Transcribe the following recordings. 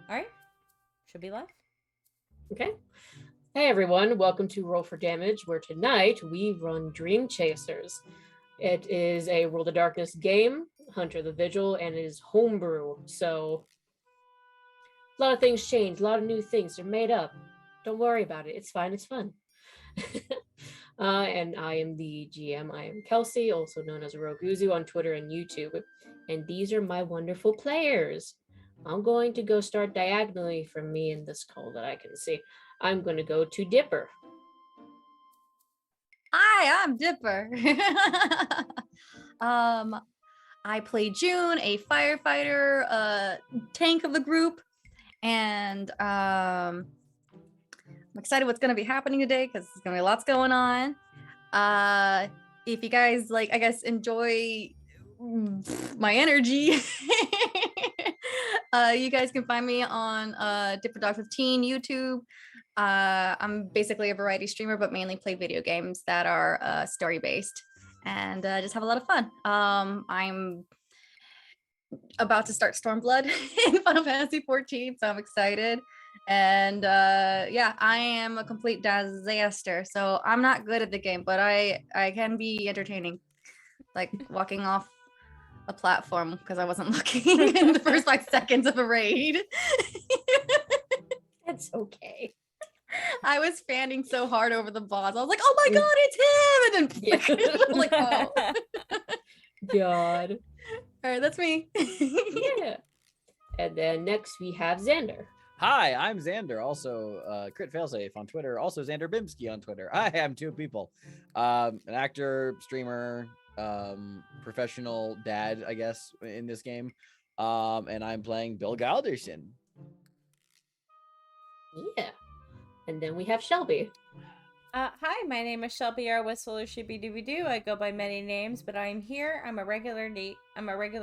All right. Should be live. Okay. Hey everyone, welcome to Roll for Damage, where tonight we run Dream Chasers. It is a World of Darkness game, Hunter the Vigil, and it is homebrew. So a lot of things change, a lot of new things. They're made up. Don't worry about it. It's fine. It's fun. And I am the GM. I am Kelsey, also known as Roguzu on Twitter and YouTube. And these are my wonderful players. I'm going to go start diagonally from me in this call that I can see. I'm going to go to Dipper. Hi, I'm Dipper. I play June, a firefighter, tank of the group, and I'm excited what's going to be happening today because there's going to be lots going on. If you guys enjoy my energy, you guys can find me on Dipper Dog 15 YouTube. I'm basically a variety streamer, but mainly play video games that are story based and just have a lot of fun. I'm about to start Stormblood in Final Fantasy 14, so I'm excited. And I am a complete disaster, so I'm not good at the game, but I can be entertaining, like walking off a platform because I wasn't looking in the first 5 seconds of a raid. That's okay. I was fanning so hard over the boss. I was like, oh my god, it's him! And then I'm like, oh. God. All right, that's me. Yeah. And then next we have Xander. Hi, I'm Xander, also Crit Failsafe on Twitter, also Xander Bimsky on Twitter. I am 2 people. An actor, streamer, professional dad, I guess, in this game. And I'm playing Bill Galderson. Yeah. And then we have Shelby. Hi, my name is Shelby R. Whistle or Shippy Dooby Doo. I go by many names, but I'm here. I'm a regular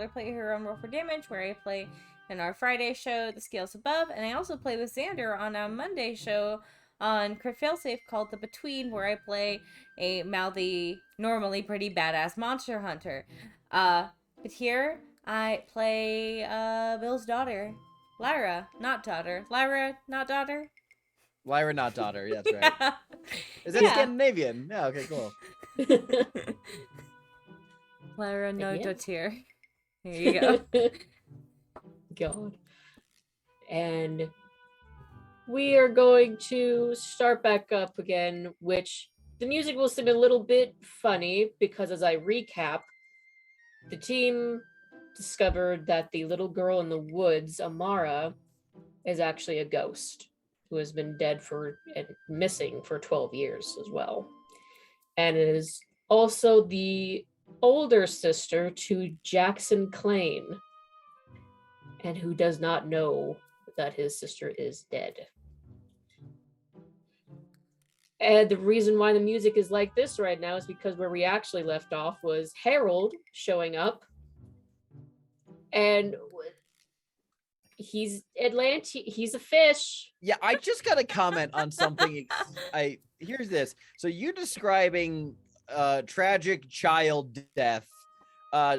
player here on Roll for Damage, where I play in our Friday show, The Scales Above, and I also play with Xander on a Monday show on Crit Failsafe called The Between, where I play a mouthy, normally pretty badass monster hunter. But here I play Bill's daughter, Lyra, not daughter. Lyra, not daughter. Lyra, not daughter. That's right. Yeah. Is that Scandinavian? Yeah, okay, cool. Lyra, no daughter. There you go. God. And we are going to start back up again, which the music will seem a little bit funny because as I recap, the team discovered that the little girl in the woods, Amara, is actually a ghost who has been dead and missing for 12 years as well. And it is also the older sister to Jackson Klain, and who does not know that his sister is dead. And the reason why the music is like this right now is because where we actually left off was Harold showing up, and he's he's a fish. Yeah, I just gotta comment on something. Here's this. So you describing tragic child death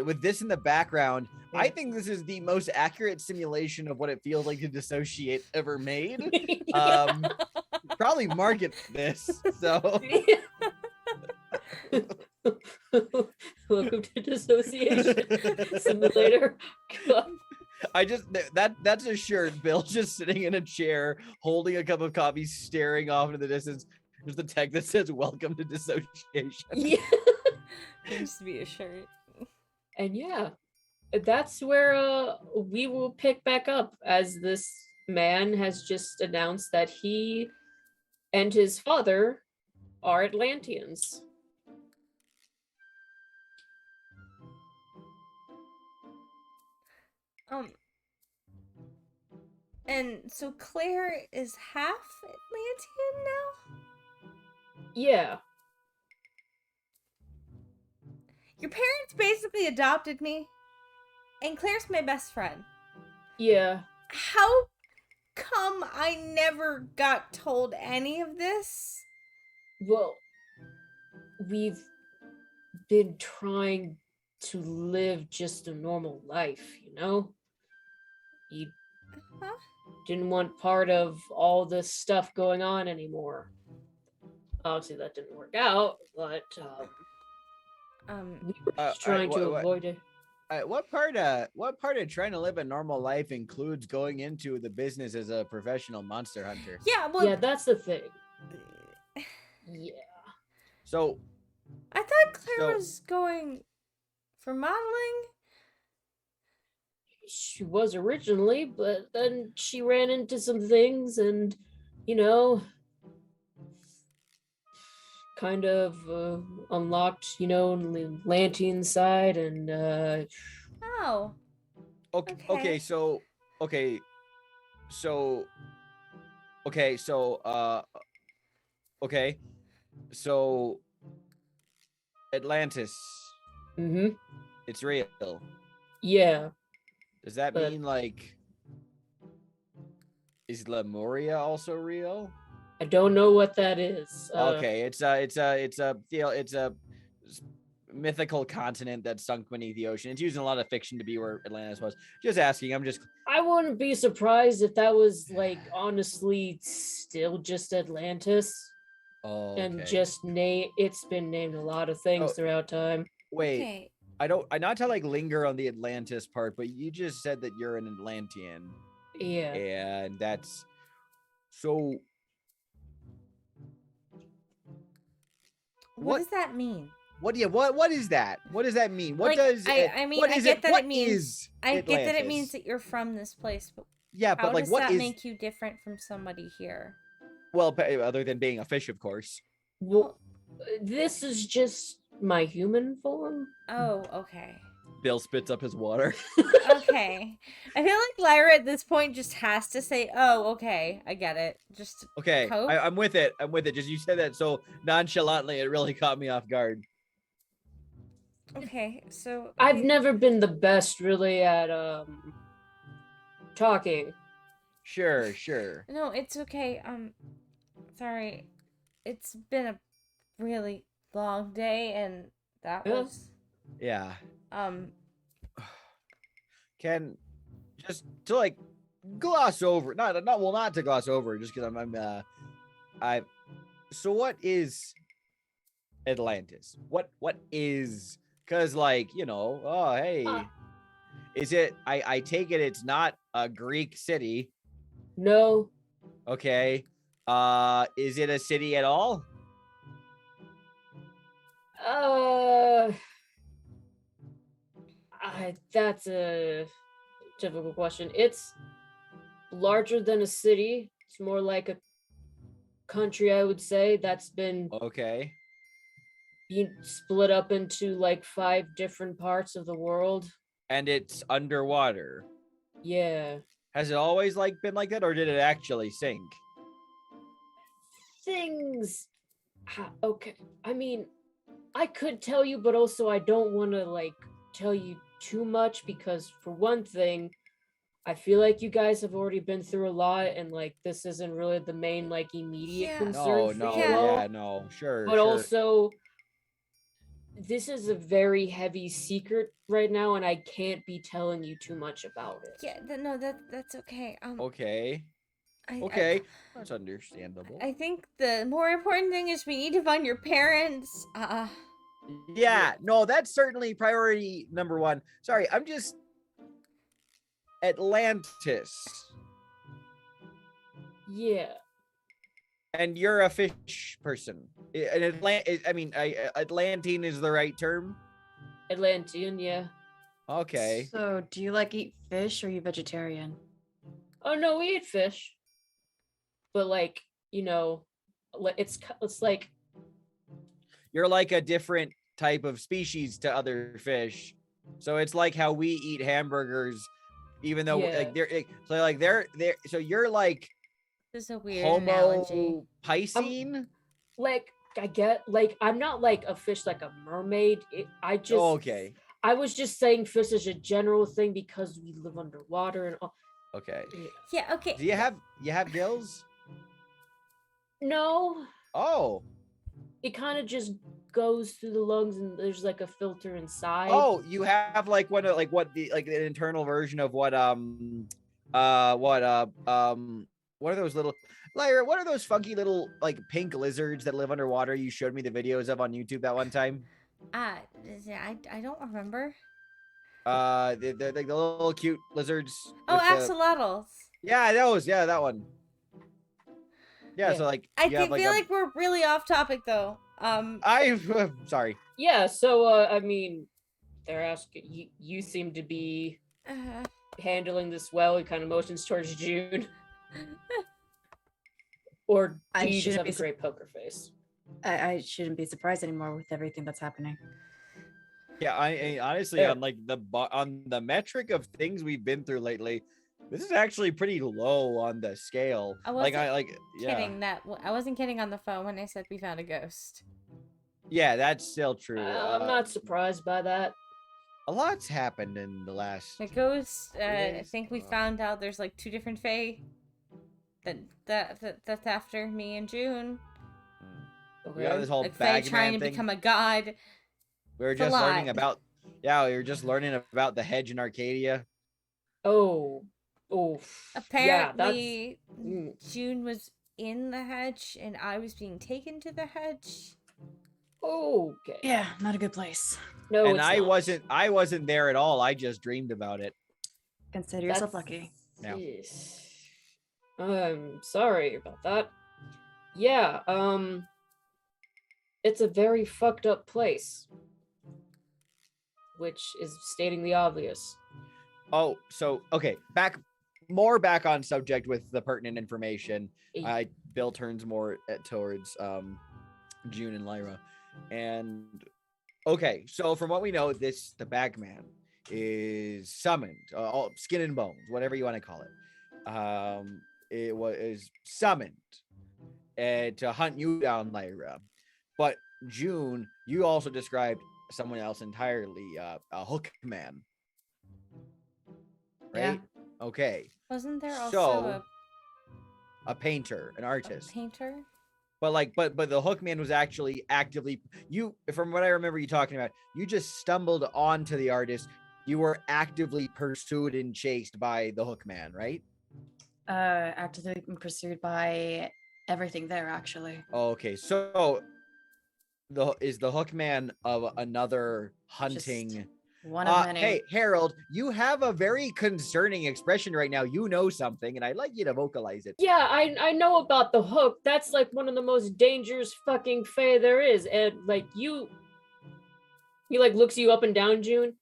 with this in the background, I think this is the most accurate simulation of what it feels like to dissociate ever made. Probably market this. So welcome to Dissociation Simulator. that's a shirt. Bill just sitting in a chair, holding a cup of coffee, staring off into the distance. There's the tag that says "Welcome to Dissociation." Yeah, there used to be a shirt. And yeah, that's where we will pick back up as this man has just announced that he and his father are Atlanteans. And so Claire is half Atlantean now? Yeah. Your parents basically adopted me, and Claire's my best friend. Yeah. How come I never got told any of this? Well, we've been trying to live just a normal life, you know? didn't want part of all this stuff going on anymore. Obviously, that didn't work out, but we were just trying to avoid it. What part of trying to live a normal life includes going into the business as a professional monster hunter? Yeah, well, Yeah, that's the thing. Yeah. So I thought Claire So- was going for modeling. She was originally, but then she ran into some things and, you know, kind of unlocked, Lantian side and Oh, okay, Okay. so okay, so okay, so okay, so Atlantis, mm-hmm. it's real. Yeah. Does that But- mean like is Lemuria also real? I don't know what that is. Okay, it's a mythical continent that's sunk beneath the ocean. It's used in a lot of fiction to be where Atlantis was. Just asking. I'm just I wouldn't be surprised if that was like honestly still just Atlantis and okay. just it's been named a lot of things Oh. throughout time. Wait. okay. I not to like linger on the Atlantis part, but you just said that you're an Atlantean, Yeah. and that's so. What does that mean? What is that? What does that mean? What Like, does I mean, what I is get it? that What it means- is I get that it Atlantis? means that you're from this place, but Yeah, how but like does what that is make you different from somebody here? well other than being a fish, of course. Well, this is just my human form. Oh, okay. Bill spits up his water. Okay. I feel like Lyra at this point just has to say, "Oh, okay, I get it." Just Okay, cope? I'm with it. I'm with it. Just you said that so nonchalantly, it really caught me off guard. okay. So I've never been the best really at talking. Sure. No, it's okay. Sorry. It's been a really long day, and that Yeah. was Yeah. um. Can just to like gloss over, not to gloss over, just because I. So what is Atlantis? What is? Because like oh hey, is it? I take it it's not a Greek city. No. Okay. Is it a city at all? That's a difficult question. It's larger than a city. It's more like a country, I would say, that's been Okay. split up into like 5 different parts of the world. And it's underwater. Yeah. Has it always like been like that, or did it actually sink? Things. Okay. I mean, I could tell you, but also I don't want to like tell you too much because for one thing, I feel like you guys have already been through a lot and like this isn't really the main like immediate Yeah. concern No, for you all. yeah, no, sure. But also this is a very heavy secret right now and I can't be telling you too much about it. Yeah. That's okay. Okay. I- Okay. That's understandable. I think the more important thing is we need to find your parents. Yeah, no, that's certainly priority number one. Sorry, I'm just Atlantis. Yeah. And you're a fish person. Atlantine is the right term. Atlantean, yeah. Okay. So, do you like eat fish or are you vegetarian? Oh no, we eat fish. But like, it's like You're like a different type of species to other fish. So it's like how we eat hamburgers, even though Yeah. so you're like This is a weird analogy. Homo Piscine? like I get like I'm not like a fish like a mermaid. Okay. I was just saying fish is a general thing because we live underwater and all. Okay. Yeah. Okay. Do you have gills? No, Oh. it kind of just goes through the lungs and there's like a filter inside. Oh, you have like an internal version of what what are those little Lyra, what are those funky little like pink lizards that live underwater you showed me the videos of on YouTube that one time? I don't remember. The little cute lizards Oh, with the axolotls. yeah, those, yeah, that one. Yeah, Yeah. so like I you have like feel a like we're really off topic though. I sorry. Yeah, so I mean, they're asking you seem to be handling this well. He kind of motions towards June. Or do I you just shouldn't have a be great poker face? I shouldn't be surprised anymore with everything that's happening. Yeah, I honestly Fair. on like on the metric of things we've been through lately, this is actually pretty low on the scale. I Like wasn't I like yeah. kidding I wasn't kidding on the phone when I said we found a ghost. Yeah, that's still true. I'm not surprised by that. A lot's happened in the last The ghost, I days. think we found out there's like 2 different fae that's after me and June. We got this whole Like fae bag trying man to thing. become a god. We were It's a just learning lot. about we were just learning about the hedge in Arcadia. Oh, yeah, that's Apparently, June was in the hedge and I was being taken to the hedge. okay. Yeah, not a good place. No, And it's I wasn't there at all. I just dreamed about it. Consider yourself lucky. Yeah. Yes. I'm sorry about that. Yeah, it's a very fucked up place, which is stating the obvious. Oh, so okay, back on subject with the pertinent information. Bill turns more towards June and Lyra. And okay, so from what we know, the Bagman is summoned, all skin and bones, whatever you want to call it. It was summoned to hunt you down, Lyra. But June, you also described someone else entirely, a hook man. Right? Yeah. Okay. Wasn't there also So, a painter, an a artist. painter? But the hookman was actually actively from what I remember you talking about, you just stumbled onto the artist. You were actively pursued and chased by the hookman, right? Actively pursued by everything there, actually. Okay, so is the hookman of another hunting? Just one of many. Hey, Harold, you have a very concerning expression right now. You know something, and I'd like you to vocalize it. Yeah, I know about the hook. That's like one of the most dangerous fucking fae there is. And like he like looks you up and down, June.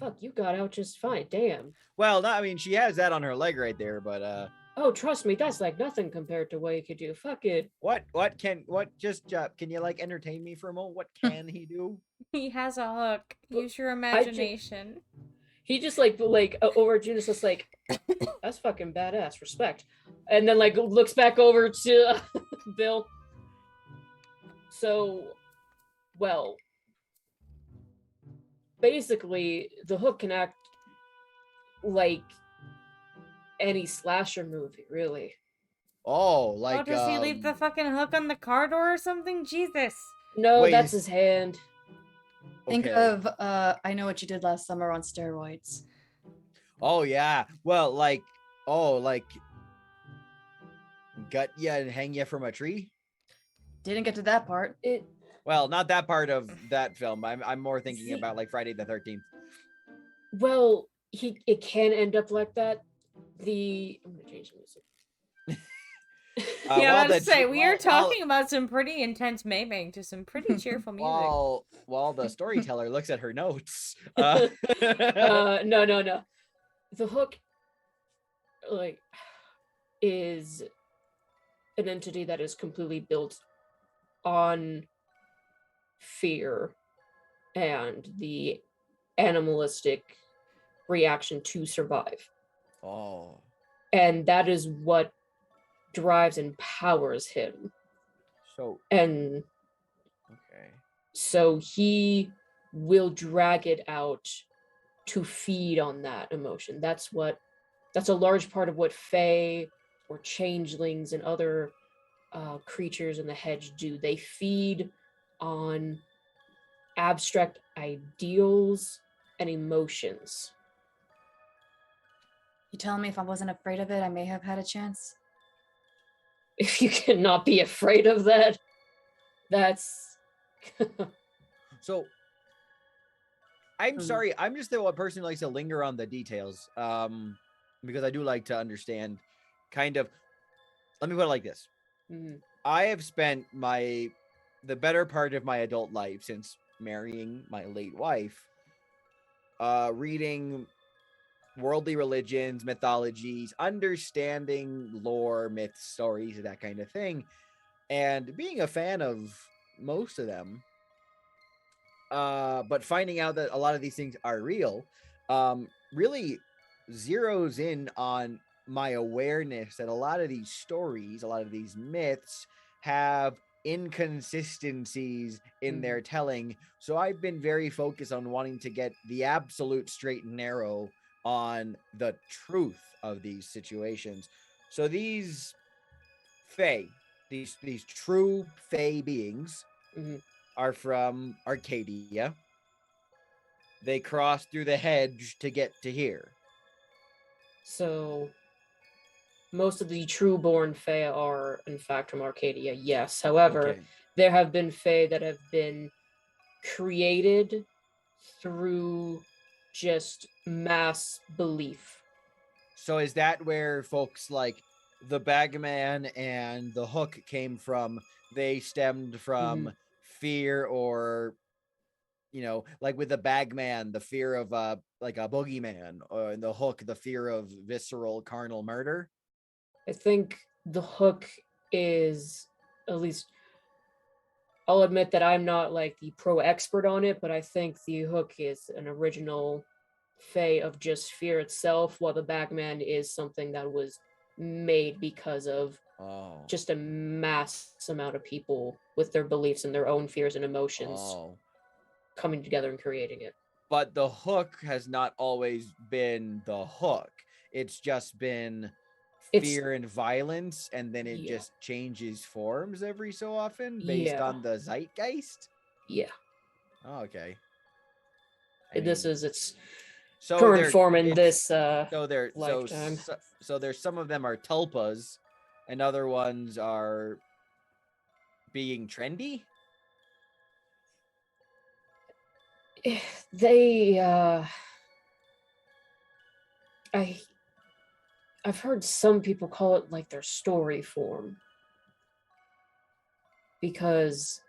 Fuck, you got out just fine. Damn. Well, no, I mean she has that on her leg right there, but Oh, trust me, that's like nothing compared to what he could do. Fuck it. can you like entertain me for a moment? What can he do? He has a hook. Use your imagination. He just like over June is just like, that's fucking badass. Respect. And then like looks back over to Bill. So, well, basically the hook can act like any slasher movie, really. Oh, like Oh, does he leave the fucking hook on the car door or something? Jesus. No, Wait, that's his hand. Think okay. of I Know What You Did Last Summer on steroids. Oh yeah. Well, like gut you and hang you from a tree. Didn't get to that part. Well, not that part of that film. I'm more thinking about like Friday the 13th. Well, it can end up like that. I'm gonna change the music. Yeah, I was to say, we are talking about some pretty intense maiming to some pretty cheerful music. While the storyteller looks at her notes. No. The hook, like, is an entity that is completely built on fear and the animalistic reaction to survive. Oh. And that is what drives and powers him. So And okay. so he will drag it out to feed on that emotion. That's a large part of what fae or changelings and other creatures in the hedge do. They feed on abstract ideals and emotions. You telling me if I wasn't afraid of it, I may have had a chance? If you cannot be afraid of that, that's So I'm Hmm. sorry, I'm just the one person who likes to linger on the details. Because I do like to understand kind of, let me put it like this. Mhm. I have spent the better part of my adult life since marrying my late wife, reading worldly religions, mythologies, understanding lore, myths, stories, that kind of thing, and being a fan of most of them. But finding out that a lot of these things are real, really zeroes in on my awareness that a lot of these stories, a lot of these myths have inconsistencies in their telling. So I've been very focused on wanting to get the absolute straight and narrow on the truth of these situations. So these fae, these true fae beings, Mhm. are from Arcadia. They crossed through the hedge to get to here. So most of the true born Fae are in fact from Arcadia, yes. However, Okay. there have been Fae that have been created through just mass belief. So is that where folks like the Bagman and the Hook came from? They stemmed from fear, or like with the Bagman, the fear of like a boogeyman, or in the Hook, the fear of visceral carnal murder. I think the Hook is, at least I'll admit that I'm not like the pro expert on it, but I think the Hook is an original Fae of just fear itself, while the Bagman is something that was made because of Oh. just a mass amount of people with their beliefs and their own fears and emotions Oh. coming together and creating it. But the Hook has not always been the Hook. It's just been fear and violence, and then it just changes forms every so often based on the zeitgeist. Yeah. Oh, okay. This is its so current form in this lifetime. So there's some of them are tulpas, and other ones are being trendy. They I've heard some people call it like their story form, because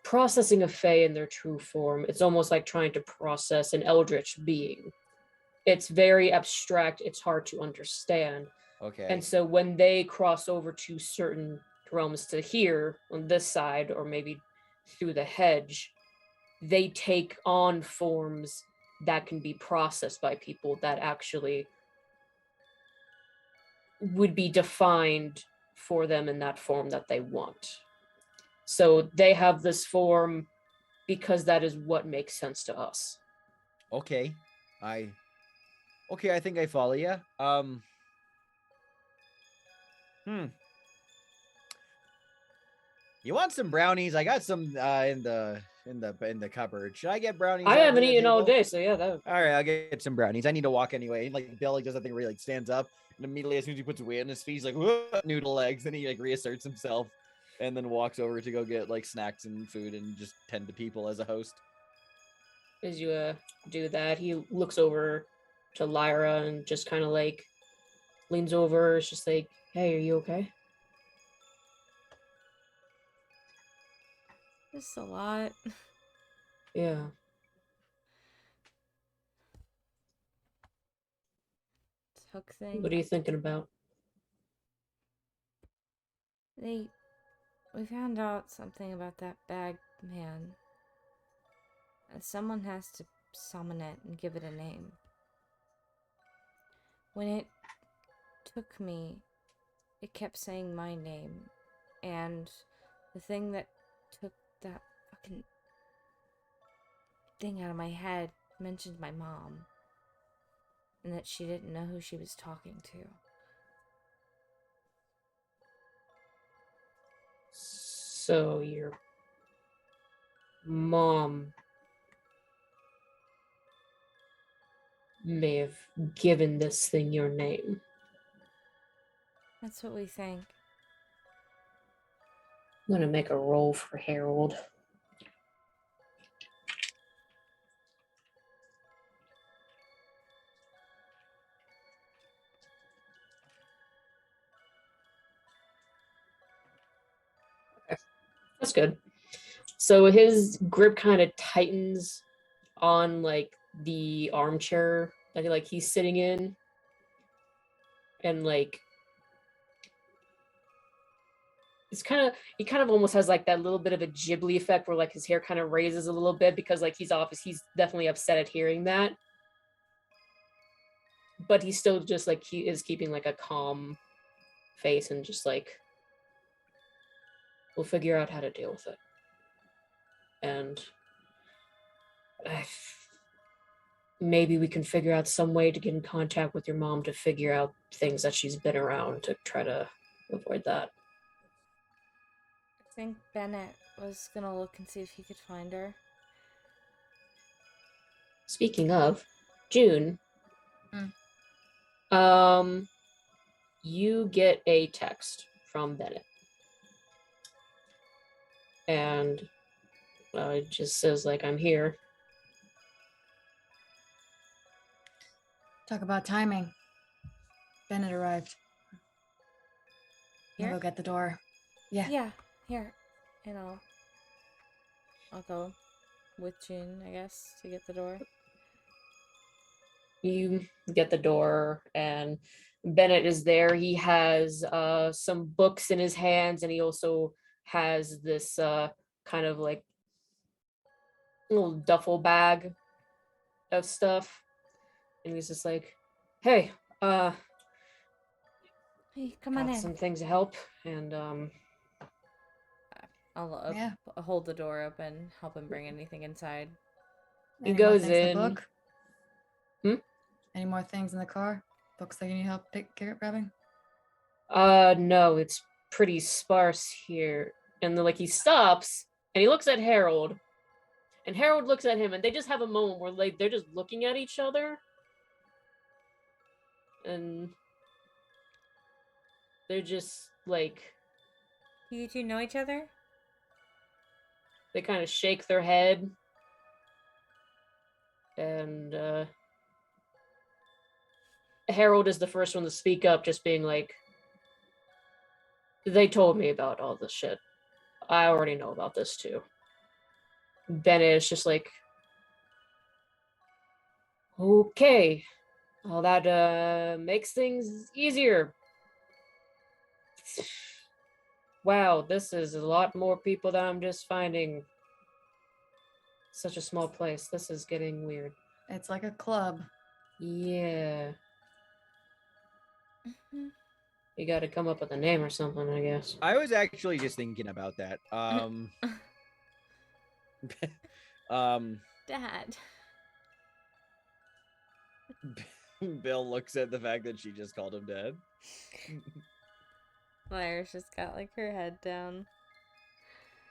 processing a Fae in their true form, it's almost like trying to process an eldritch being. It's very abstract, it's hard to understand. Okay. And so when they cross over to certain realms to here on this side, or maybe through the hedge, they take on forms that can be processed by people that actually would be defined for them in that form that they want. So they have this form because that is what makes sense to us. Okay. I think I follow you. You want some brownies? I got some in the cupboard. Should I get brownies? I haven't eaten all day, so yeah. All right, I'll get some brownies. I need to walk anyway. Like Bill does that thing where he like stands up, and immediately as soon as he puts weight on his feet, he's like noodle legs. Then he like reasserts himself, and then walks over to go get like snacks and food and just tend to people as a host. As you do that, he looks over to Lyra and just kind of like leans over. It's just like, "Hey, are you okay?" Just a lot. Yeah. Hook thing. What are you thinking about? We found out something about that bag man. And someone has to summon it and give it a name. When it took me, it kept saying my name. And the thing that took that fucking thing out of my head mentioned my mom. And that she didn't know who she was talking to. So your mom may have given this thing your name. That's what we think. I'm gonna make a roll for Harold. Okay, that's good. So his grip kind of tightens on like the armchair that he's sitting in, and like he kind of almost has like that little bit of a Ghibli effect where like his hair kind of raises a little bit because like he's definitely upset at hearing that, but he's still just like he is keeping like a calm face and just like, we'll figure out how to deal with it. And maybe we can figure out some way to get in contact with your mom to figure out things that she's been around to try to avoid that. I think Bennett was gonna look and see if he could find her. Speaking of, June, you get a text from Bennett. And it just says like, I'm here. Talk about timing. Bennett arrived. Here? I'll go get the door. Yeah. Yeah, here. And I'll go with June, I guess, to get the door. You get the door and Bennett is there. He has some books in his hands, and he also has this kind of like little duffel bag of stuff. And he's just like, hey, Hey, come on got in. some things to help. And I'll Yeah. hold the door open, help him bring anything inside. He Any more goes things in the in. book? Hmm? Any more things in the car? Books that you need help grabbing? No, it's pretty sparse here. And then like he stops and he looks at Harold, and Harold looks at him, and they just have a moment where like they're just looking at each other. And they're just like, You two know each other? they kind of shake their head. And Harold is the first one to speak up, just being like, they told me about all this shit. I already know about this too. Bennett is just like, okay, well, that makes things easier. Wow, this is a lot more people that I'm just finding. Such a small place. This is getting weird. It's like a club. Yeah. Mhm. You got to come up with a name or something, I guess. I was actually just thinking about that. Dad. Bill looks at the fact that she just called him dad. Lyra's just got like her head down.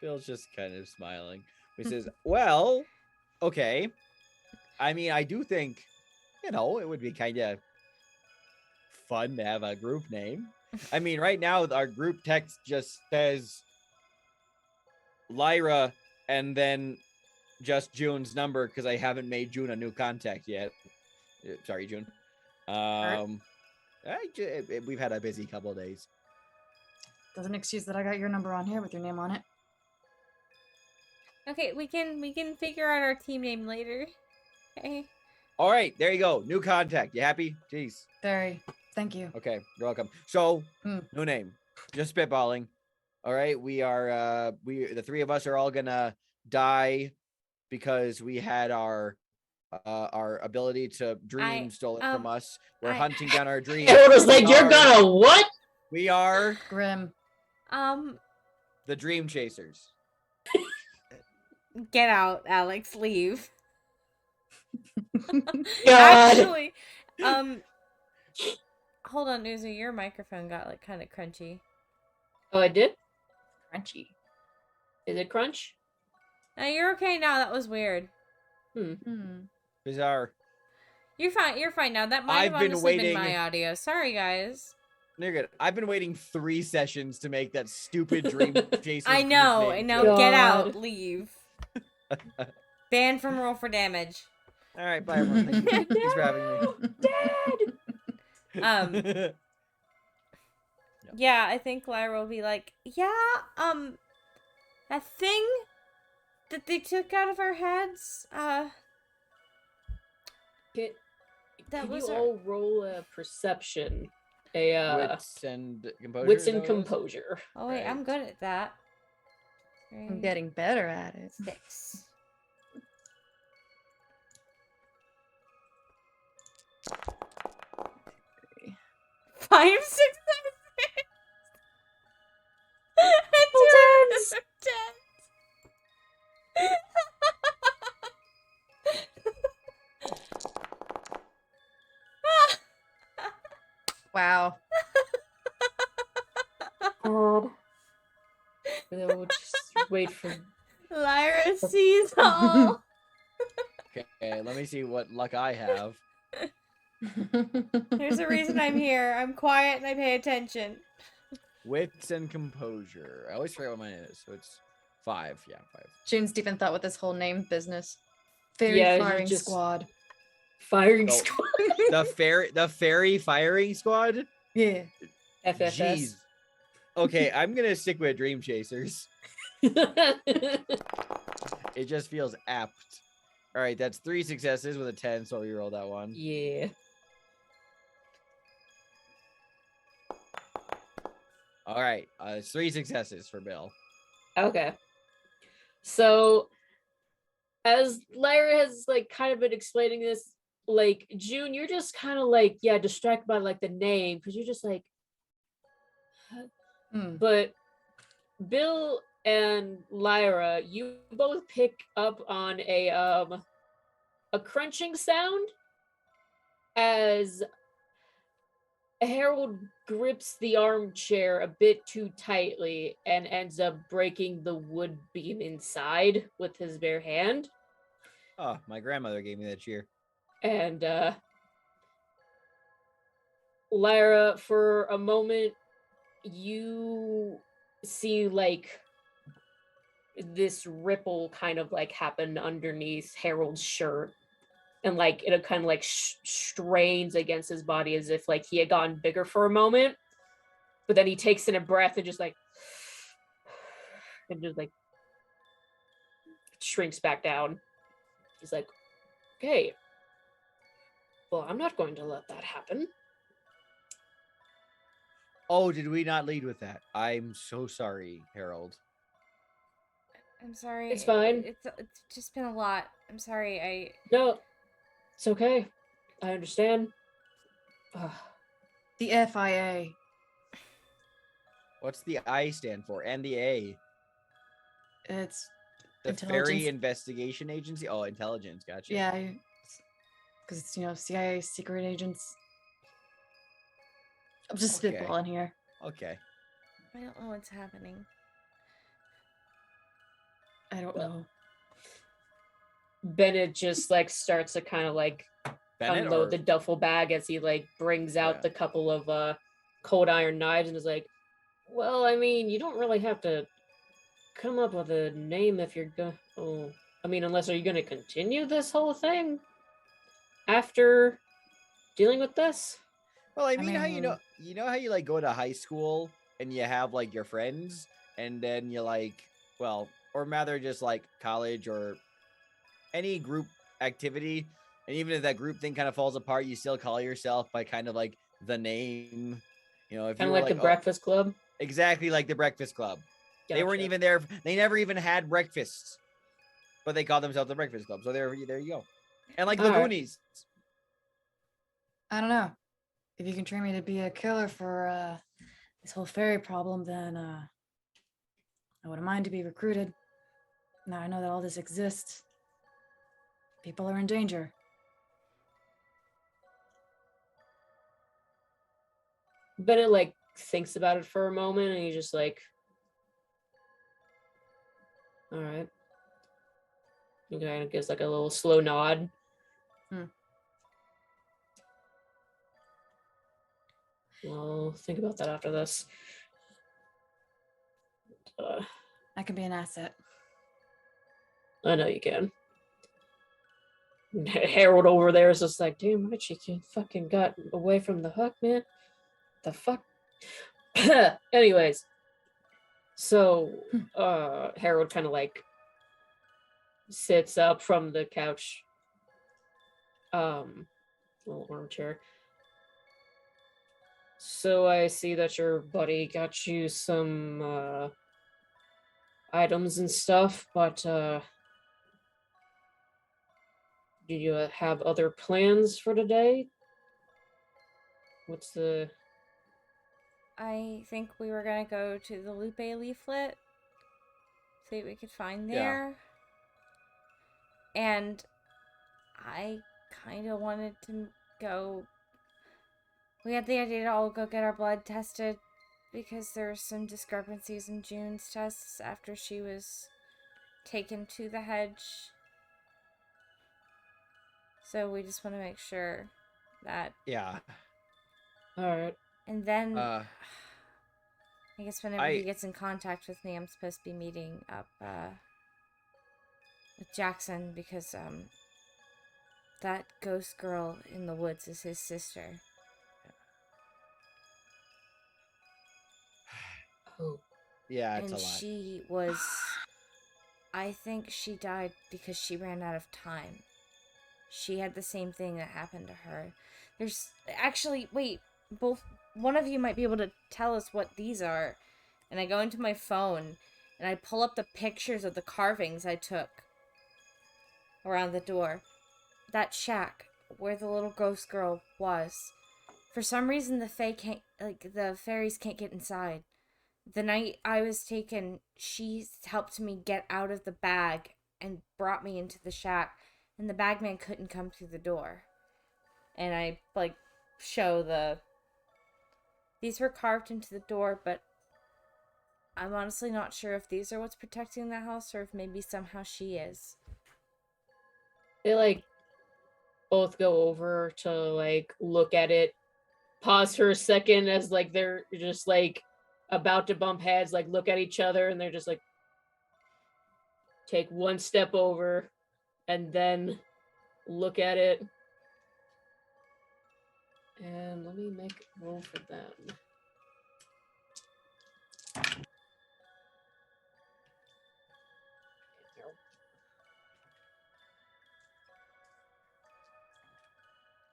Bill's just kind of smiling. He says, well, okay. I mean, I do think, it would be kind of fun to have a group name. I mean, right now, our group text just says Lyra and then just June's number because I haven't made June a new contact yet. Sorry, June. We've had a busy couple of days. Doesn't excuse that I got your number on here with your name on it. Okay, we can figure out our team name later. Okay. All right, there you go. New contact. You happy? Jeez. Very. Thank you. Okay, you're welcome. So, new name. Just spitballing. All right, we are the three of us are all gonna die because we had our ability to dream stolen from us. We're hunting down our dreams. It was like, you're gonna what? We are Grim. the dream chasers. Get out, Alex. Leave. God. Actually, hold on, Uzu. Your microphone got like kind of crunchy. Oh, I did? Crunchy. Is it crunch? No, you're okay now. That was weird. Bizarre. You're fine. You're fine now. That might have I've been honestly been waiting- my audio. Sorry, guys. You're good. I've been waiting 3 sessions to make that stupid Dream Chasers. I know. group And name now joke. get out. God. Leave. Banned from Roll for Damage. All right, bye everyone. Thank you. Thanks for having Dad! me. Yeah, I think Lyra will be like, yeah, that thing that they took out of our heads, Can that was you our... all roll a perception? A Wits and composure. wits is and that what it was? composure. Oh wait, I'm Right. good at that. I'm getting better at it. 6. Five, 6, 7, 6. Tens. 10. Wow. God. And then we'll just wait for. Lyra sees all. Okay, let me see what luck I have. There's a reason I'm here. I'm quiet and I pay attention. Wits and composure. I always forget what mine is. So it's 5. Yeah, 5. June's deep in thought with this whole name business. Fairy Yeah, you firing just- squad. Firing Oh. squad. The fairy firing squad. Yeah. FFS. Jeez. Okay, I'm gonna stick with Dream Chasers. It just feels apt. All right, that's 3 successes with a 10, so we roll that one. Yeah. All right, it's 3 successes for Bill. Okay. So, as Lyra has like kind of been explaining this, like June, you're just kind of like, yeah, distracted by like the name because you're just like, Hmm. but Bill and Lyra, you both pick up on a crunching sound as Harold grips the armchair a bit too tightly and ends up breaking the wood beam inside with his bare hand. Oh, my grandmother gave me that cheer. And Lyra, for a moment, you see like this ripple kind of like happen underneath Harold's shirt. And like it kind of like strains against his body as if like he had gotten bigger for a moment. But then he takes in a breath and just like shrinks back down. He's like, okay, well, I'm not going to let that happen. Oh, did we not lead with that? I'm so sorry, Harold. I'm sorry. It's fine. It's just been a lot. I'm sorry. No, it's okay. I understand. Ugh. The FIA. What's the I stand for? And the A? It's The Fairy Intelligence. Investigation Agency? Oh, intelligence. Gotcha. yeah, because it's CIA secret agents. I'm just Okay. spitballing here. Okay. I don't know what's happening. I don't Well, know. Bennett just like starts to kind of like Bennett unload or- the duffel bag as he like brings out Yeah. the couple of cold iron knives and is like, well, I mean, you don't really have to come up with a name if you're going. Oh, I mean, unless are you going to continue this whole thing after dealing with this? Well, I I mean, how mean- you know how you like go to high school and you have like your friends, and then you like, well, or rather just like college or any group activity, and even if that group thing kind of falls apart, you still call yourself by kind of like the name, you know, if Kind you of were like the oh, Breakfast Club. exactly like the Breakfast Club. They weren't Gotcha. even there. They never even had breakfasts, but they called themselves the Breakfast Club. So there you go. And like the Alright. Goonies. I don't know. If you can train me to be a killer for this whole fairy problem, then I wouldn't mind to be recruited. Now I know that all this exists. People are in danger. Bennett like thinks about it for a moment and he's just like, all right. He kind of gives like a little slow nod. Hmm. I'll think about that after this. I can be an asset. I know you can. Harold over there is just like, damn right, she fucking got away from the hook, man. The fuck? Anyways, so Harold kind of like sits up from the couch, little armchair. So I see that your buddy got you some items and stuff, but do you have other plans for today? What's the... I think we were gonna go to the Lupe leaflet, see what we could find Yeah. there. And I kind of wanted to go. We had the idea to all go get our blood tested because there were some discrepancies in June's tests after she was taken to the hedge. So we just want to make sure that. Yeah. All right. And then Uh, I guess whenever he gets in contact with me, I'm supposed to be meeting up with Jackson because that ghost girl in the woods is his sister. Oh. Yeah, it's And a lot. she was, I think she died because she ran out of time. She had the same thing that happened to her. There's actually, wait, one of you might be able to tell us what these are. And I go into my phone and I pull up the pictures of the carvings I took around the door. That shack where the little ghost girl was. For some reason, the fairies can't get inside. The night I was taken, she helped me get out of the bag and brought me into the shack, and the bagman couldn't come through the door. And I, show these were carved into the door, but I'm honestly not sure if these are what's protecting the house or if maybe somehow she is. They, both go over to, look at it, pause for a second as, they're just, about to bump heads, look at each other, and they're just, take one step over and then look at it. And let me make a roll for them.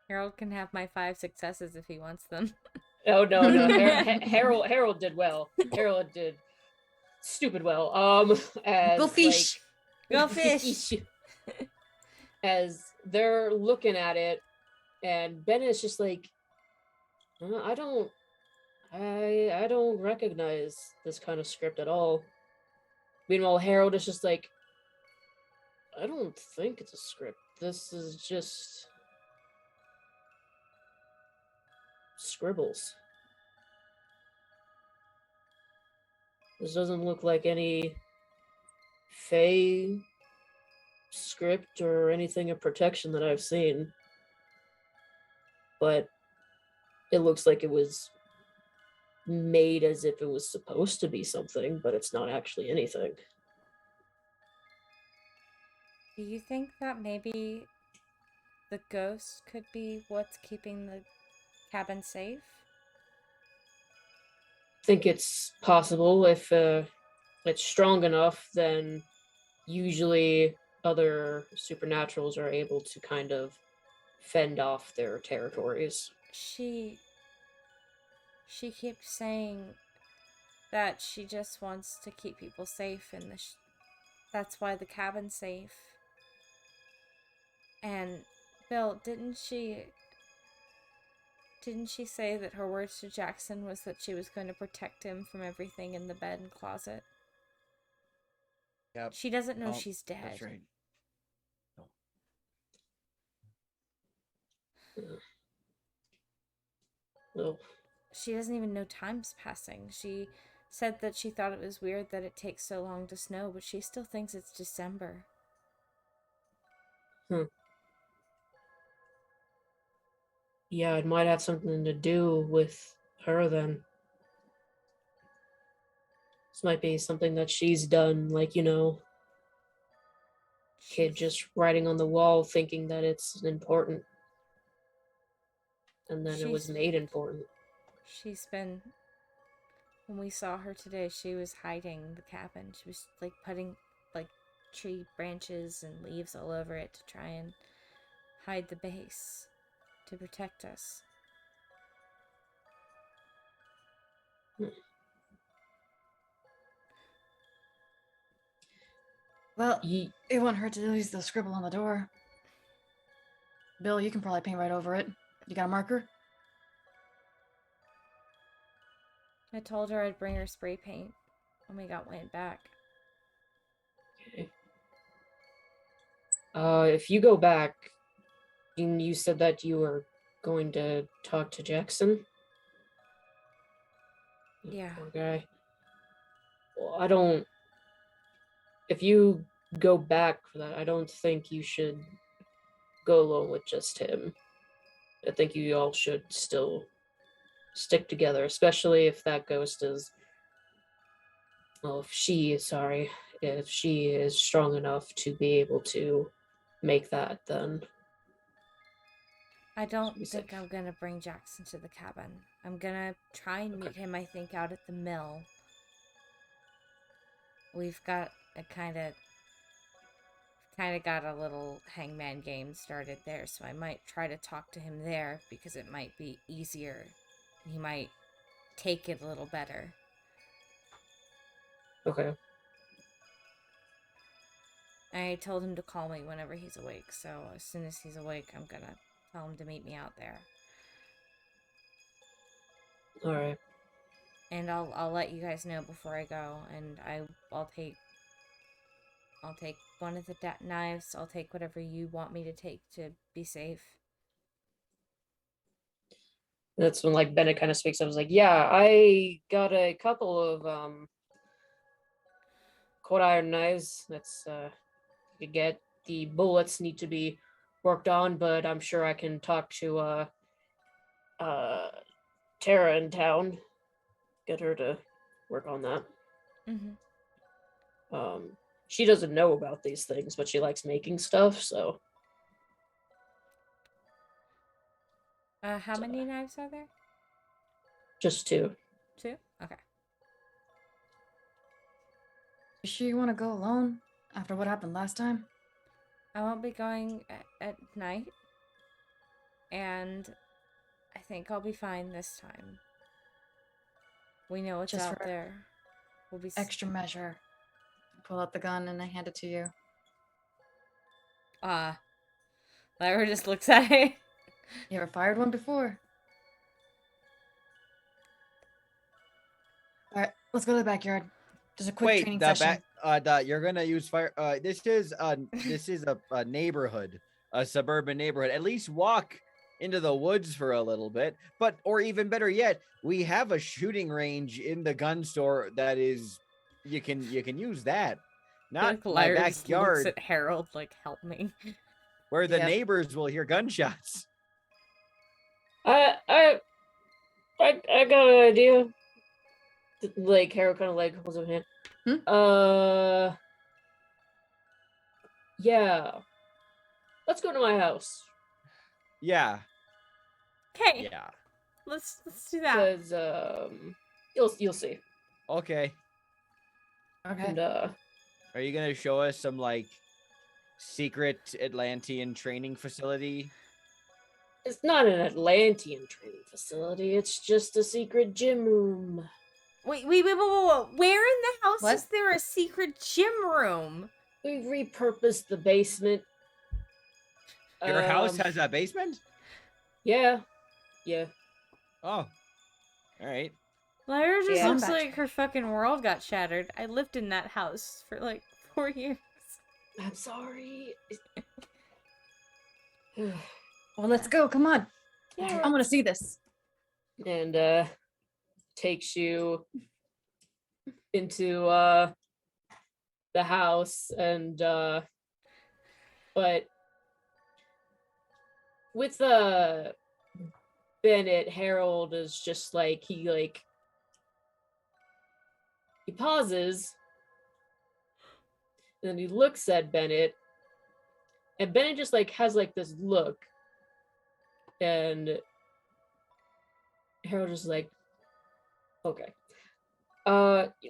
Harold can have my 5 successes if he wants them. Oh no, Harold did well. Harold did stupid well. As Go fish. Go fish. As they're looking at it, and Ben is just like, I don't recognize this kind of script at all. Meanwhile, Harold is just like, I don't think it's a script. This is just scribbles. This doesn't look like any Fae script or anything of protection that I've seen. But it looks like it was made as if it was supposed to be something, but it's not actually anything. Do you think that maybe the ghost could be what's keeping the cabin safe? I think it's possible. If it's strong enough, then usually other supernaturals are able to kind of fend off their territories. She keeps saying that she just wants to keep people safe, and that's why the cabin's safe. And Bill, didn't she say that her words to Jackson was that she was going to protect him from everything in the bed and closet? Yep. She doesn't know she's dead. That's right. No. She doesn't even know time's passing. She said that she thought it was weird that it takes so long to snow, but she still thinks it's December. Yeah, it might have something to do with her then. This might be something that she's done, like, kid just writing on the wall thinking that it's important. And then it was made important. She's been. When we saw her today, she was hiding the cabin. She was like putting like tree branches and leaves all over it to try and hide the base to protect us. Well, it won't hurt to use the scribble on the door. Bill, you can probably paint right over it. You got a marker? I told her I'd bring her spray paint when we went back. Okay. If you go back, you said that you were going to talk to Jackson? Yeah. Poor guy. Well, if you go back for that, I don't think you should go alone with just him. I think you all should still stick together, especially if that ghost is, well, if she is strong enough to be able to make that, then I don't be think safe. I'm gonna bring Jackson to the cabin. I'm gonna try and meet him, I think, out at the mill. We've got a kind of got a little hangman game started there, so I might try to talk to him there because it might be easier. He might take it a little better. Okay. I told him to call me whenever he's awake, so as soon as he's awake, I'm gonna tell him to meet me out there. All right. And I'll let you guys know before I go, and I'll take one of the knives. I'll take whatever you want me to take to be safe. That's when like Bennett kind of speaks. I was like, yeah, I got a couple of cold iron knives. That's you get. The bullets need to be worked on, but I'm sure I can talk to Tara in town, get her to work on that. Mm-hmm. She doesn't know about these things, but she likes making stuff, so. How many knives are there? Just two. Two? Okay. You sure you want to go alone after what happened last time? I won't be going at night, and I think I'll be fine this time. We know what's Just out for there. We'll be extra measure. I pull out the gun and I hand it to you. Lyra just looks at it. You ever fired one before? All right, let's go to the backyard. Just a quick training session. You're gonna use fire. This is a neighborhood, a suburban neighborhood. At least walk into the woods for a little bit. But or even better yet, we have a shooting range in the gun store that is you can use that. Not my Lyra just looks backyard at Harold like, help me. where the neighbors will hear gunshots. I got an idea. Like Harold kind of like holds up hand. Yeah. Let's go to my house. Yeah. Okay. Yeah. Let's do that. Because you'll see. Okay. Okay. And are you gonna show us some like secret Atlantean training facility? it's not an Atlantean training facility. It's just a secret gym room. Wait. Where in the house What? is there a secret gym room? We repurposed the basement. Your house has a basement? Yeah. Oh. All right. Lyra just Yeah. looks like her fucking world got shattered. I lived in that house for like 4 years. I'm sorry. Well, let's go. Come on. Yeah. I want to see this. And takes you into the house, and but with Bennett, Harold is just like he pauses and then he looks at Bennett, and Bennett just like has like this look, and Harold is like, okay,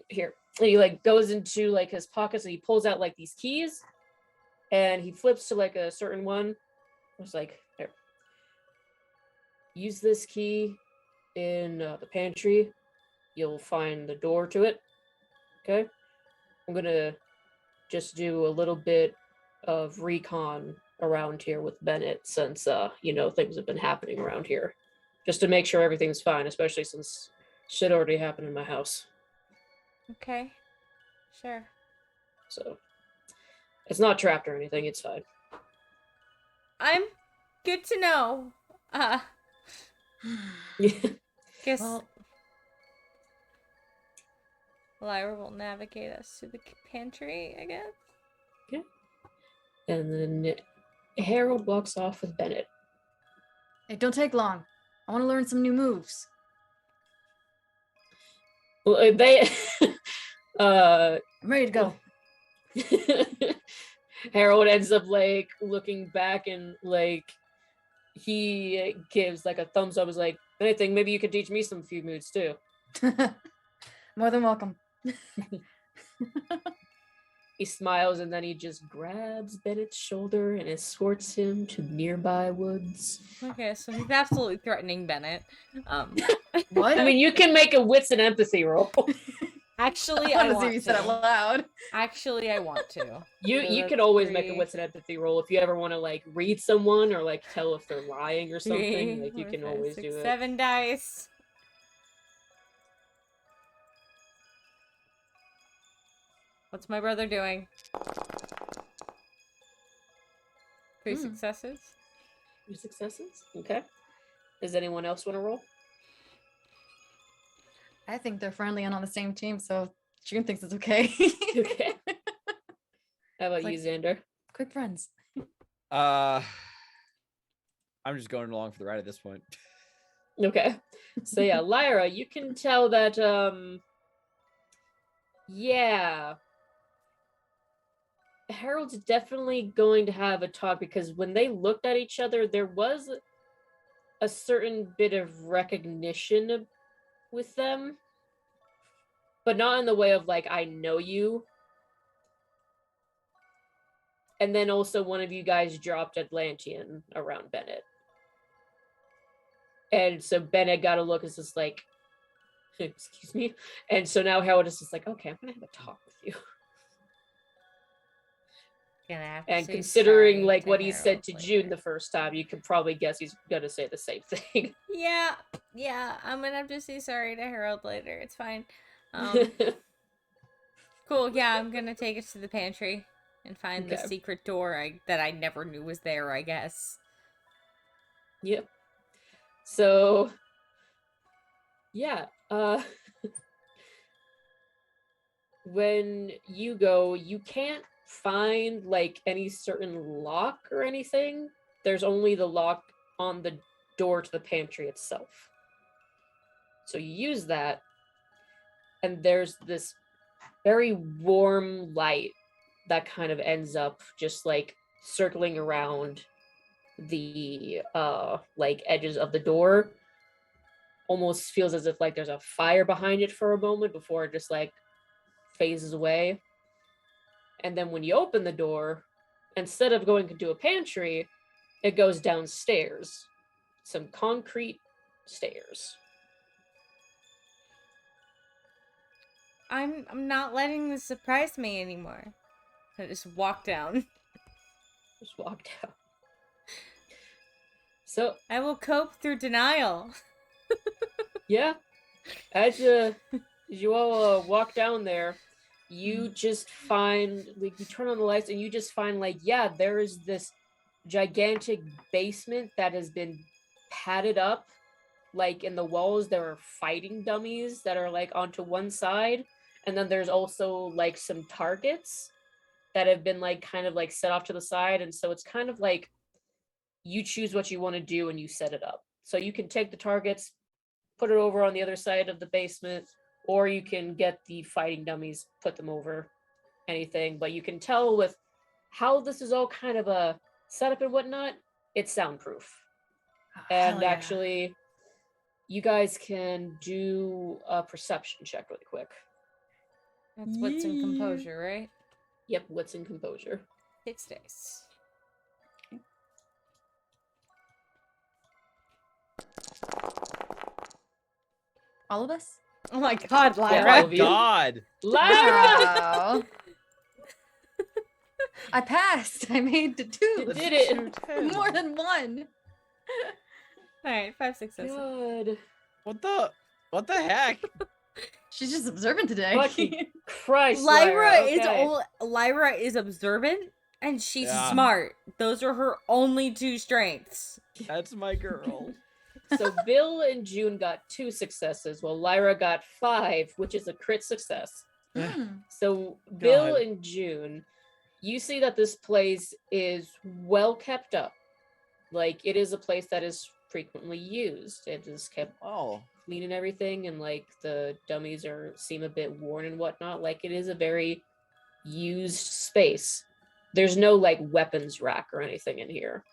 here. And he like goes into like his pockets and he pulls out like these keys, and he flips to like a certain one. It's like, there. Use this key in the pantry. You'll find the door to it. Okay. I'm gonna just do a little bit of recon around here with Bennett, since things have been happening around here, just to make sure everything's fine, especially since shit already happened in my house. Okay. Sure. So it's not trapped or anything. It's fine. I'm good to know. Guess Well, Lyra will navigate us to the pantry, I guess. And then Harold walks off with Bennett. it don't take long. I want to learn some new moves. Well, they I'm ready to go. Harold ends up like looking back, and like he gives like a thumbs up, is like, if anything, maybe you could teach me some few moves too. More than welcome. He smiles, and then he just grabs Bennett's shoulder and escorts him to nearby woods. Okay, so he's absolutely threatening Bennett. What? I mean, you can make a wits and empathy roll. Actually, I I want to see want you said it to. loud. Actually, I want to. You So can that's always make a 3, wits and empathy roll if you ever want to like read someone or like tell if they're lying or something. 3, Like you 4, can 5, always 6, do it. 7 dice. What's my brother doing? 3 Hmm. successes. 2 successes. Okay. Does anyone else want to roll? I think they're friendly and on the same team, so June thinks it's okay. Okay. How about Like- you, Xander? Quick friends. I'm just going along for the ride at this point. Okay. So yeah, Lyra, you can tell that yeah. Harold's definitely going to have a talk, because when they looked at each other, there was a certain bit of recognition with them, but not in the way of like, I know you. And then also one of you guys dropped Atlantean around Bennett. And so Bennett got a look, is just like, excuse me. And so now Harold is just like, okay, I'm gonna have a talk with you. Gonna have to And say considering sorry like to what he said Harold to later. June the first time, you can probably guess he's gonna say the same thing. Yeah, I'm gonna have to say sorry to Harold later. It's fine. Cool. Yeah, I'm gonna take us to the pantry and find the Okay. secret door that I never knew was there, I guess. Yep. So yeah, when you go, you can't find like any certain lock or anything. There's only the lock on the door to the pantry itself. So you use that, and there's this very warm light that kind of ends up just like circling around the like edges of the door. Almost feels as if like there's a fire behind it for a moment before it just like phases away. And then when you open the door, instead of going into a pantry, it goes downstairs. Some concrete stairs. I'm not letting this surprise me anymore. I just walk down. Just walk down. So I will cope through denial. yeah, as you all walk down there, you just find like you turn on the lights and you just find like, yeah, there is this gigantic basement that has been padded up. Like in the walls there are fighting dummies that are like onto one side, and then there's also like some targets that have been like kind of like set off to the side, and so it's kind of like you choose what you want to do and you set it up. So you can take the targets, put it over on the other side of the basement, or you can get the fighting dummies, put them over anything. But you can tell with how this is all kind of a setup and whatnot, it's soundproof. Oh, And hell yeah. actually, you guys can do a perception check really quick. That's wits and composure, right? Yep, wits and composure. 6 days. All of us? Oh my god, Yeah, Oh Lyra. my all of you. god. Lyra! Wow. I passed. I made the You two. did it! More than one. Alright, 5 successes. God. What the heck? She's just observant today. Fucking Christ, Lyra okay. Lyra is observant and she's Yeah. smart. Those are her only 2 strengths. That's my girl. So Bill and June got 2 successes, while Lyra got 5, which is a crit success. Mm. So Bill God. and June, you see that this place is well kept up. Like, it is a place that is frequently used. It is kept Oh. clean and everything, and like the dummies seem a bit worn and whatnot. Like, it is a very used space. There's no like weapons rack or anything in here.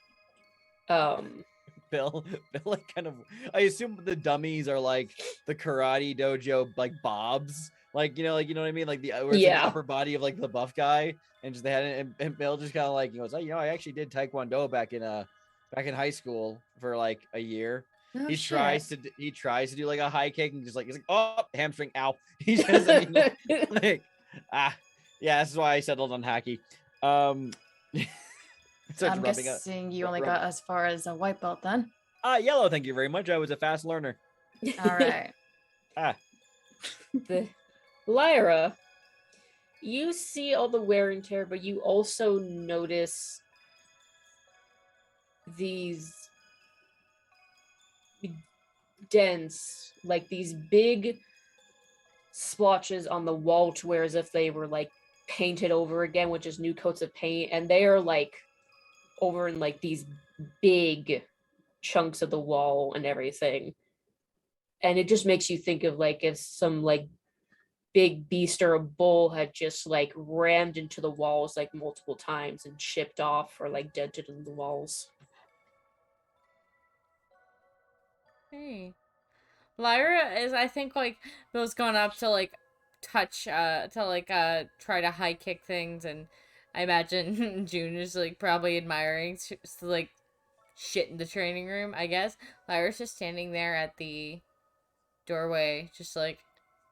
Bill like kind of, I assume the dummies are like the karate dojo like bobs, like you know what I mean, like the where it's like the upper body of like the buff guy, and just they had it, and Bill just kind of like goes, I actually did taekwondo back in high school for like a year. Oh, he shit. tries to do like a high kick and just like he's like, oh, hamstring, ow. He just like yeah, this is why I settled on hacky. Starts I'm rubbing guessing you only rub- got as far as a white belt then. Yellow, thank you very much. I was a fast learner. All right. The Lyra, you see all the wear and tear, but you also notice these dents, like these big splotches on the wall, to where as if they were like painted over again with just new coats of paint, and they are like over in like these big chunks of the wall and everything. And it just makes you think of like if some like big beast or a bull had just like rammed into the walls like multiple times and chipped off or like dented in the walls. Hey. Lyra is, I think, like, Bill's going up to, like, touch, try to high kick things, and I imagine June is, like, probably admiring, like, shit in the training room, I guess. Lyra's just standing there at the doorway, just, like,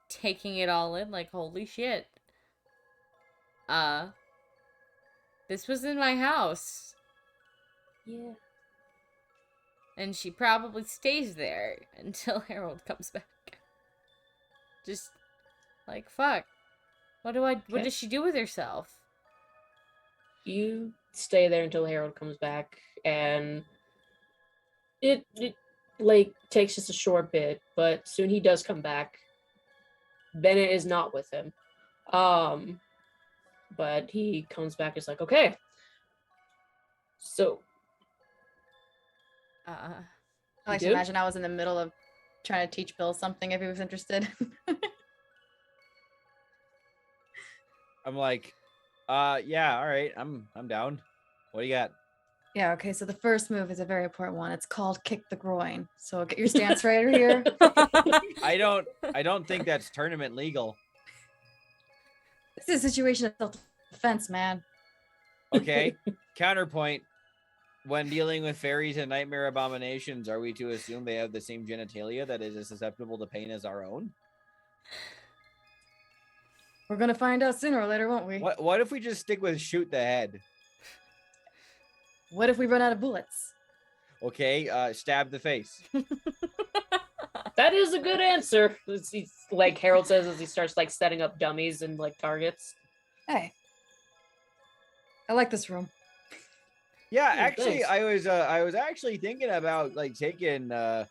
taking it all in, like, holy shit. This was in my house. Yeah. And she probably stays there until Harold comes back. Just like, fuck. What does she do with herself? You stay there until Harold comes back, and it like takes just a short bit, but soon he does come back. Bennett is not with him. But he comes back, is like, okay. So I like do? to imagine I was in the middle of trying to teach Bill something if he was interested. I'm like, yeah, all right, I'm down. What do you got? Yeah, okay, so the first move is a very important one. It's called kick the groin. So get your stance right here. I don't think that's tournament legal. This is a situation of self-defense, man. Okay. Counterpoint. When dealing with fairies and nightmare abominations, are we to assume they have the same genitalia that is as susceptible to pain as our own? We're gonna find out sooner or later, won't we? What if we just stick with shoot the head? What if we run out of bullets? Okay, stab the face. that is a good answer. He's, like Harold says as he starts like setting up dummies and like targets. Hey. I like this room. Yeah, Hmm, actually, thanks. I was actually thinking about like taking as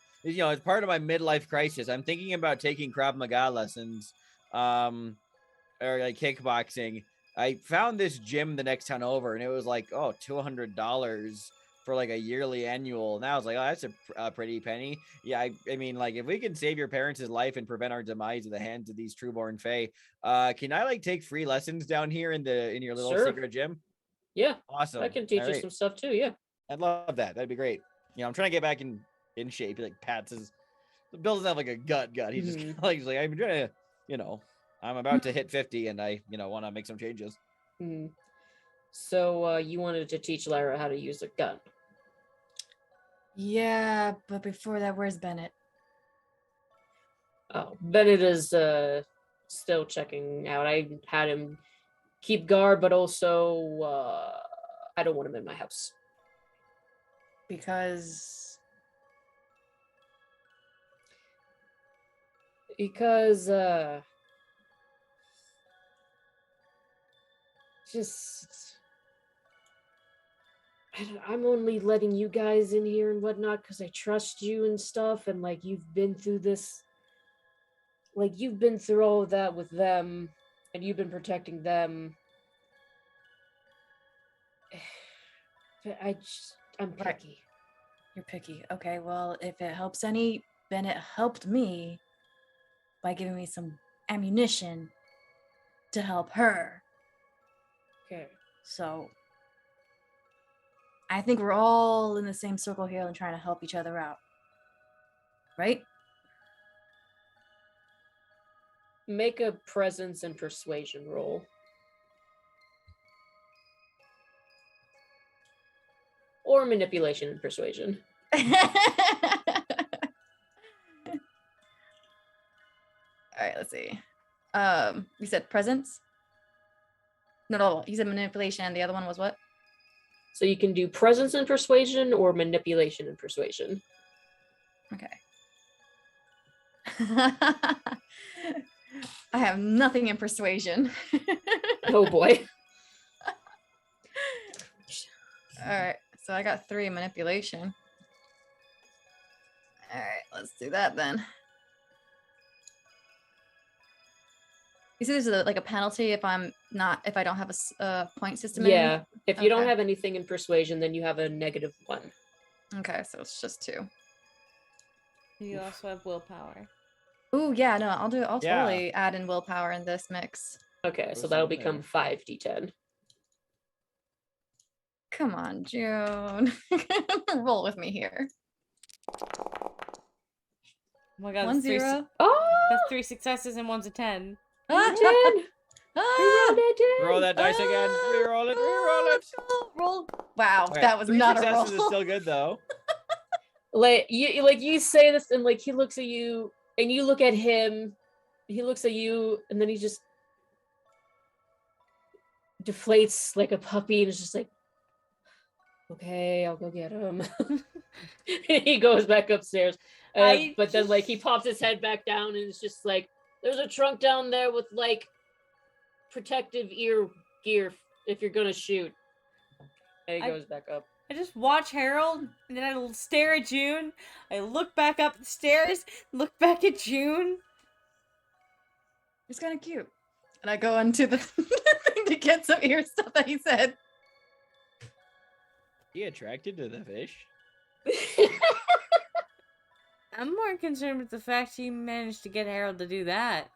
part of my midlife crisis. I'm thinking about taking Krav Maga lessons, or like kickboxing. I found this gym the next town over, and it was like $200 for like a yearly annual. And I was like, oh, that's a pretty penny. Yeah, I mean, like if we can save your parents' life and prevent our demise at the hands of these trueborn fae, can I like take free lessons down here in your little Sure. secret gym? Yeah, Awesome. I can teach All you right. some stuff too. Yeah. I'd love that. That'd be great. I'm trying to get back in shape. He like pats his. Bill doesn't have like a gut. He just Mhm. like he's like I'm trying to, I'm about to hit 50 and I want to make some changes. Mhm. So you wanted to teach Lyra how to use a gun. Yeah, but before that, where's Bennett? Oh, Bennett is still checking out. I had him keep guard, but also I don't want him in my house. Because just I'm only letting you guys in here and whatnot because I trust you and stuff, and like you've been through this, like you've been through all of that with them, and you've been protecting them. I'm Right. picky. You're picky. Okay, well, if it helps any, Bennett helped me by giving me some ammunition to help her. Okay. So I think we're all in the same circle here and trying to help each other out. Right? Make a presence and persuasion roll. Or manipulation and persuasion. All right, let's see. You said presence? No, you said manipulation, and the other one was what? So you can do presence and persuasion or manipulation and persuasion. Okay. I have nothing in persuasion. Oh boy. All right, so I got 3 in manipulation. All right, let's do that then. You see, there's like a penalty if I don't have a point system. Yeah. If you don't Okay. have anything in persuasion, then you have a -1. Okay, so it's just 2. You also have willpower. Ooh, yeah, no, I'll Yeah. totally add in willpower in this mix. Okay, Throw so some that'll in there. become 5d10. Come on, June. Roll with me here. Oh my god, 1 that's 0. Oh, that's 3 successes and 1's a 10. Ah! 10! Ah! Reroll that 10! Roll that dice again. Reroll it. Reroll it. Roll. Wow, Okay, that was 3 not a roll. successes is still good though. Like you say this, and like he looks at you, and you look at him. He looks at you, and then he just deflates like a puppy, and is just like, "Okay, I'll go get him." He goes back upstairs, but then like he pops his head back down, and it's just like, "There's a trunk down there with like protective ear gear if you're gonna shoot." And he goes back up. I just watch Harold, and then I stare at June. I look back up the stairs, look back at June. It's kind of cute. And I go into the thing to get some ear stuff that he said. He attracted to the fish. I'm more concerned with the fact you managed to get Harold to do that.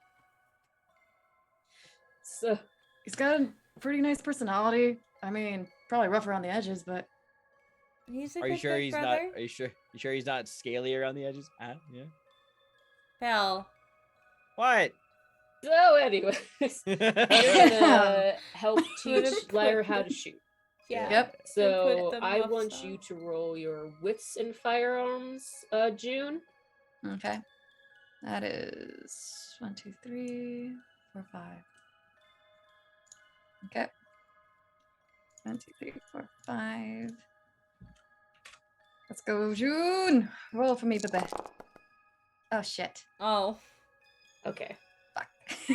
So He's got a pretty nice personality. I mean, probably rough around the edges, but He's a Are you good sure big he's brother. not? Are you sure he's not scaly around the edges? Yeah. Belle. What? so anyways, you're gonna help teach Lyra how to shoot. Yeah. Yep. So Put them I up want stuff. you to roll your wits and firearms, June. okay. That is 1, 2, 3, 4, 5. Okay. 1, 2, 3, 4, 5. Let's go, June. Roll for me, baby. Oh shit. Oh. Okay. Fuck.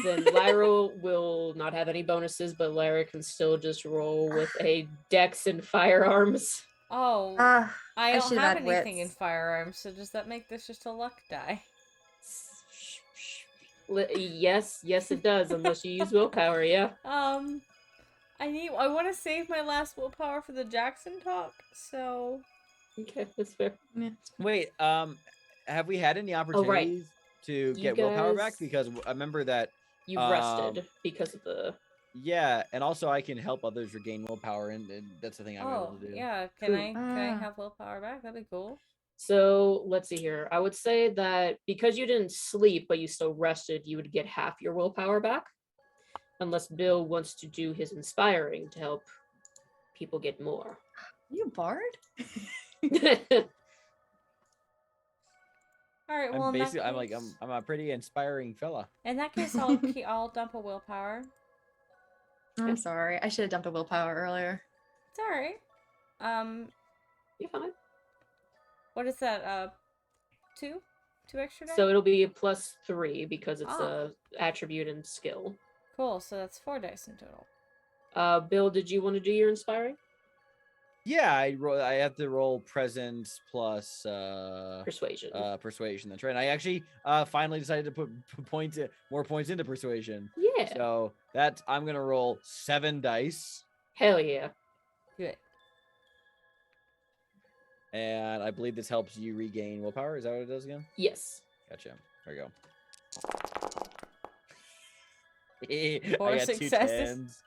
Then Lyra will not have any bonuses, but Lyra can still just roll with a dex and firearms. Oh. I don't should've have had anything in wits. firearms, so does that make this just a luck die? Yes, it does, unless you use willpower, yeah. I want to save my last willpower for the Jackson talk, so... Okay, that's fair. Wait, have we had any right. opportunities to You get willpower back? guys- Because I remember that. You've rested because of the. Yeah, and also I can help others regain willpower, and that's the thing I'm able to do. yeah. Can True. I have willpower back? That'd be cool. So let's see here. I would say that because you didn't sleep, but you still rested, you would get half your willpower back. Unless Bill wants to do his inspiring to help people get more. You bard? All right. Well, I'm in that basically, case, I'm a pretty inspiring fella. in that case, I'll dump a willpower. I'm sorry. I should have dumped a willpower earlier. It's all right. You're fine. What is that? 2 extra dice? So it'll be a +3 because it's Ah. a attribute and skill. Cool. So that's 4 dice in total. Bill, did you want to do your inspiring? Yeah, I have to roll presence plus Persuasion. persuasion. That's right. And I actually finally decided to put more points into persuasion. Yeah. So I'm gonna roll 7 dice, Hell yeah. Good. and I believe this helps you regain willpower. Is that what it does again? Yes. Gotcha. There we go. 4 I got 2 successes.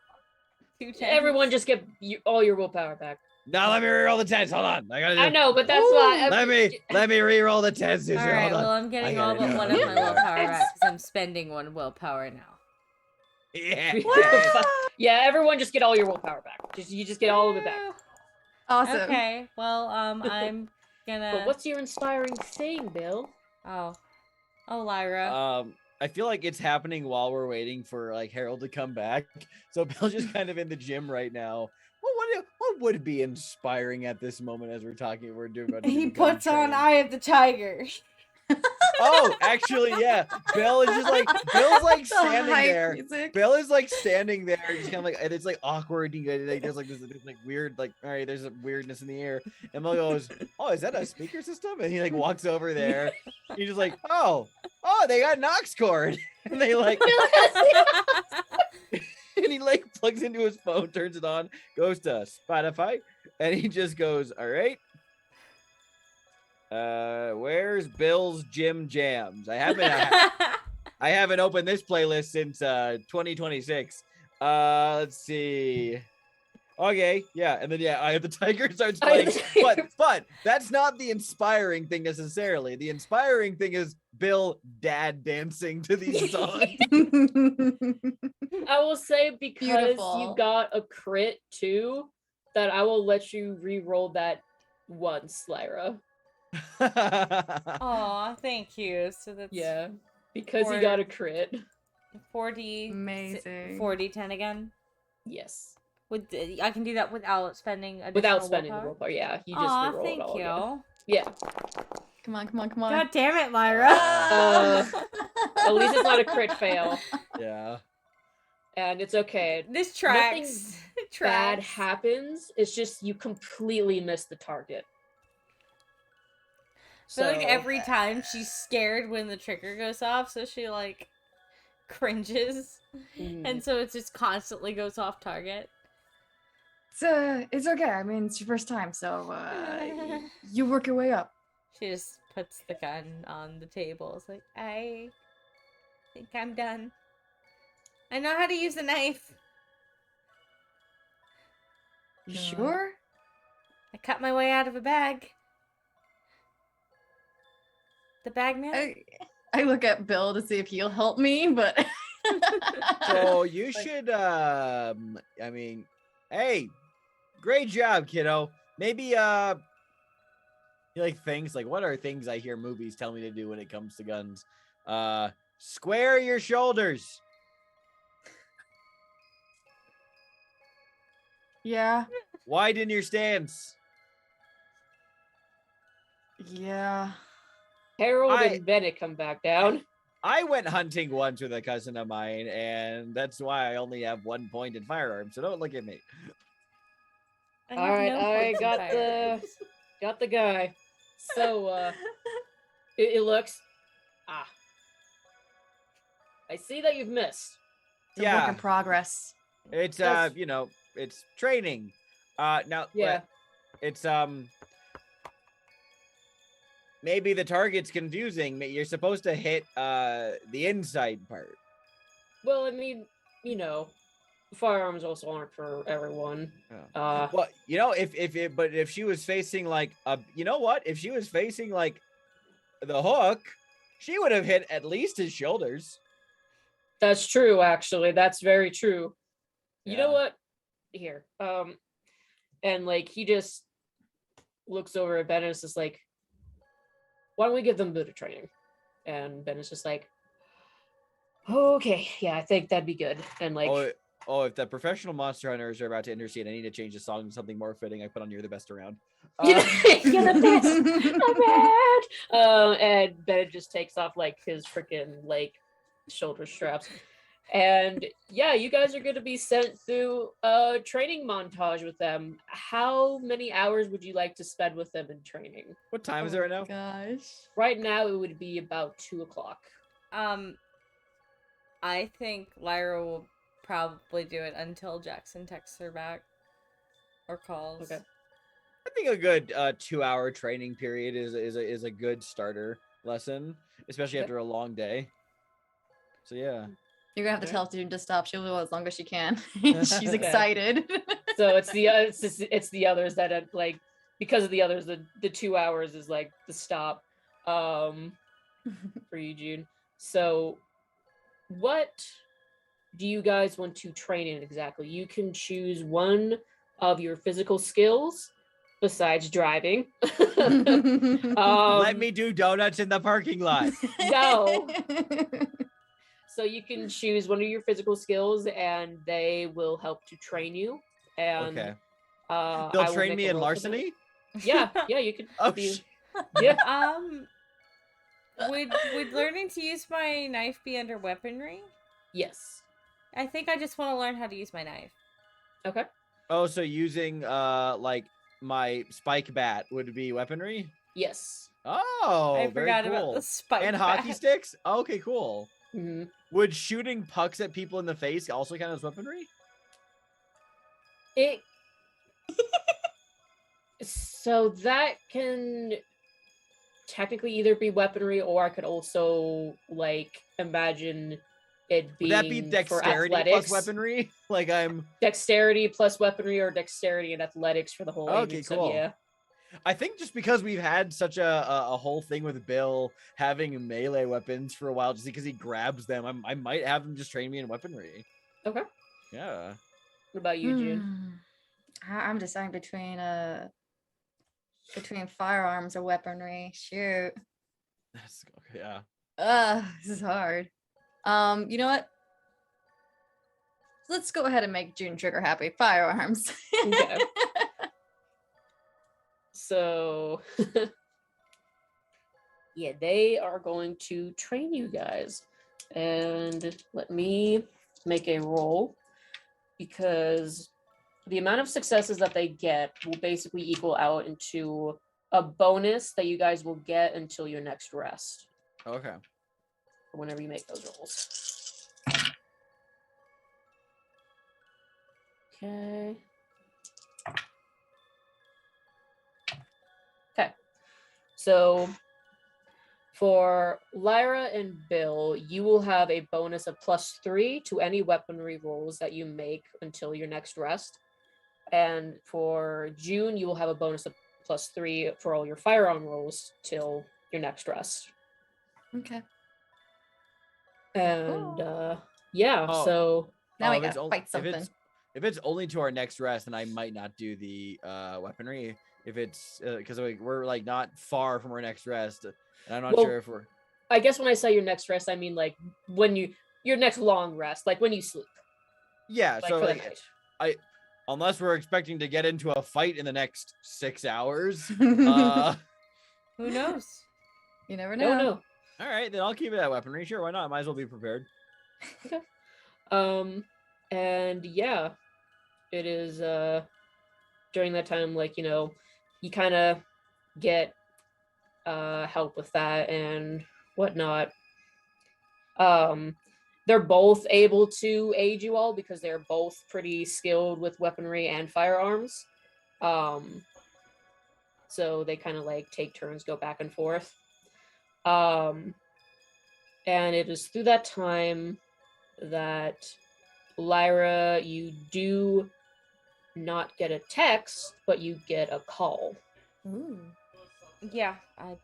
10s. 2 10s. Everyone just get all your willpower back. Now let me reroll the 10s. Hold on. I know, but that's why. Let me reroll the 10s. Susan. All right. Hold on. Well, I'm getting I all gotta but do one it. of my willpower back because I'm spending 1 willpower now. Yeah. Yeah, everyone just get all your willpower back. You just get all of it back. Awesome. Okay. Well, I'm gonna. But what's your inspiring thing, Bill? Oh, Lyra. I feel like it's happening while we're waiting for like Harold to come back. So Bill's just kind of in the gym right now. Well, what would be inspiring at this moment as we're talking? We're doing. About to He become puts on trained? Eye of the Tiger. Oh, actually, yeah. Bill is just like Bill's like The standing hype there. music. Bill is like standing there, just kind of like, and it's like awkward. And like there's like this like weird, like all right, there's a weirdness in the air. And Bill goes, "Oh, is that a speaker system?" And he like walks over there. He's just like, "Oh, they got an aux cord." And they like, and he like plugs into his phone, turns it on, goes to Spotify, and he just goes, "All right. Where's Bill's Gym Jams? I haven't opened this playlist since 2026. Let's see. Okay, yeah, and then Eye of the Tiger starts playing. But that's not the inspiring thing necessarily. The inspiring thing is Bill dad dancing to these songs. I will say because Beautiful. you got a crit too, that I will let you re-roll that once, Lyra. Aw, thank you. So that's Yeah, because you got a crit. 40. Amazing. 40-10 again. Yes. I can do that without spending additional Without spending the willpower? willpower. Yeah, you just Aw, re-roll thank it all you. again. Yeah. Come on, come on, come on. God damn it, Lyra. At least it's not a crit fail, Yeah. and it's okay. This tracks. Nothing It Bad tracks. happens. It's just you completely miss the target. I feel like every time she's scared when the trigger goes off, so she like cringes, and so it just constantly goes off target. It's okay. I mean, it's your first time, so you work your way up. She just puts the gun on the table. It's like, I think I'm done. I know how to use a knife. You sure? I cut my way out of a bag. The bag man? I look at Bill to see if he'll help me, but So you should I mean, hey, great job, kiddo. Maybe you like things like what are things I hear movies tell me to do when it comes to guns? Square your shoulders. yeah, Widen your stance. yeah. Harold and Bennett come back down. I went hunting once with a cousin of mine, and that's why I only have 1 point in firearms. So don't look at me. I All have right, no I points in got firearms. the guy. So it looks I see that you've missed. It's a work in progress. It's That's- it's training. Now Yeah. it's maybe the target's confusing. You're supposed to hit the inside part. Well, I mean, firearms also aren't for everyone. Well, if she was facing like if she was facing like the hook, she would have hit at least his shoulders. That's true, actually. That's very true. You know Yeah. what? Here. And like he just looks over at Ben and is just like, why don't we give them Buddha training? And Ben is just like, okay, yeah, I think that'd be good. And like, If the professional monster hunters are about to intercede, I need to change the song to something more fitting. I put on "You're the Best Around." you're the best. I'm bad. And Ben just takes off like his freaking like shoulder straps. And yeah, you guys are going to be sent through a training montage with them. How many hours would you like to spend with them in training? What time is it right now? Gosh. Right now, it would be about 2:00. I think Lyra will probably do it until Jackson texts her back or calls. Okay. I think a good 2-hour training period is a good starter lesson, especially Okay. after a long day. So yeah. You're gonna have to Okay. tell June to stop. She'll go as long as she can. She's excited. So it's the others that are, like, because of the others, the 2 hours is like the stop for you, June. So what do you guys want to train in exactly? You can choose one of your physical skills besides driving. Let me do donuts in the parking lot. No. So you can choose one of your physical skills, and they will help to train you. And Okay. I They'll will train make me a in roll for that. larceny? Yeah, you could. Oh, be- yeah. Would learning to use my knife be under weaponry? Yes. I think I just want to learn how to use my knife. Okay. Oh, so using like my spike bat would be weaponry? Yes. Oh, I very forgot cool. about the spike And hockey bat. sticks? Okay, cool. hmm Would shooting pucks at people in the face also count as weaponry? It. So that can technically either be weaponry, or I could also like imagine it Would being that be for dexterity athletics. plus weaponry? Like I'm Dexterity plus weaponry, or dexterity and athletics for the whole Okay, aiming. So, cool. yeah. I think just because we've had such a whole thing with Bill having melee weapons for a while, just because he grabs them, I might have him just train me in weaponry. Okay. Yeah. What about you, June? I'm deciding between firearms or weaponry. Shoot. That's okay. Yeah. This is hard. You know what? Let's go ahead and make June trigger happy. Firearms. Okay. So, yeah, they are going to train you guys. And let me make a roll, because the amount of successes that they get will basically equal out into a bonus that you guys will get until your next rest, Okay. whenever you make those rolls. Okay. Okay. So for Lyra and Bill, you will have a bonus of +3 to any weaponry rolls that you make until your next rest. And for June, you will have a bonus of +3 for all your firearm rolls till your next rest. Okay. And yeah, Oh. so Now we if it's gotta on- fight something. If it's only to our next rest, then I might not do the weaponry. If it's because we're like not far from our next rest, and I'm not Well, sure if we're. I guess when I say your next rest, I mean like when your next long rest, like when you sleep. Yeah. Like So for the like, night. unless we're expecting to get into a fight in the next 6 hours. Who knows? You never No, know. no. All right, then I'll keep it at weaponry. Sure, why not? Might as well be prepared. And yeah, it is during that time, like, you kind of get help with that and whatnot. they're both able to aid you all because they're both pretty skilled with weaponry and firearms. So they kind of like take turns, go back and forth. And it is through that time that Lyra, you do not get a text, but you get a call. Ooh. Yeah, I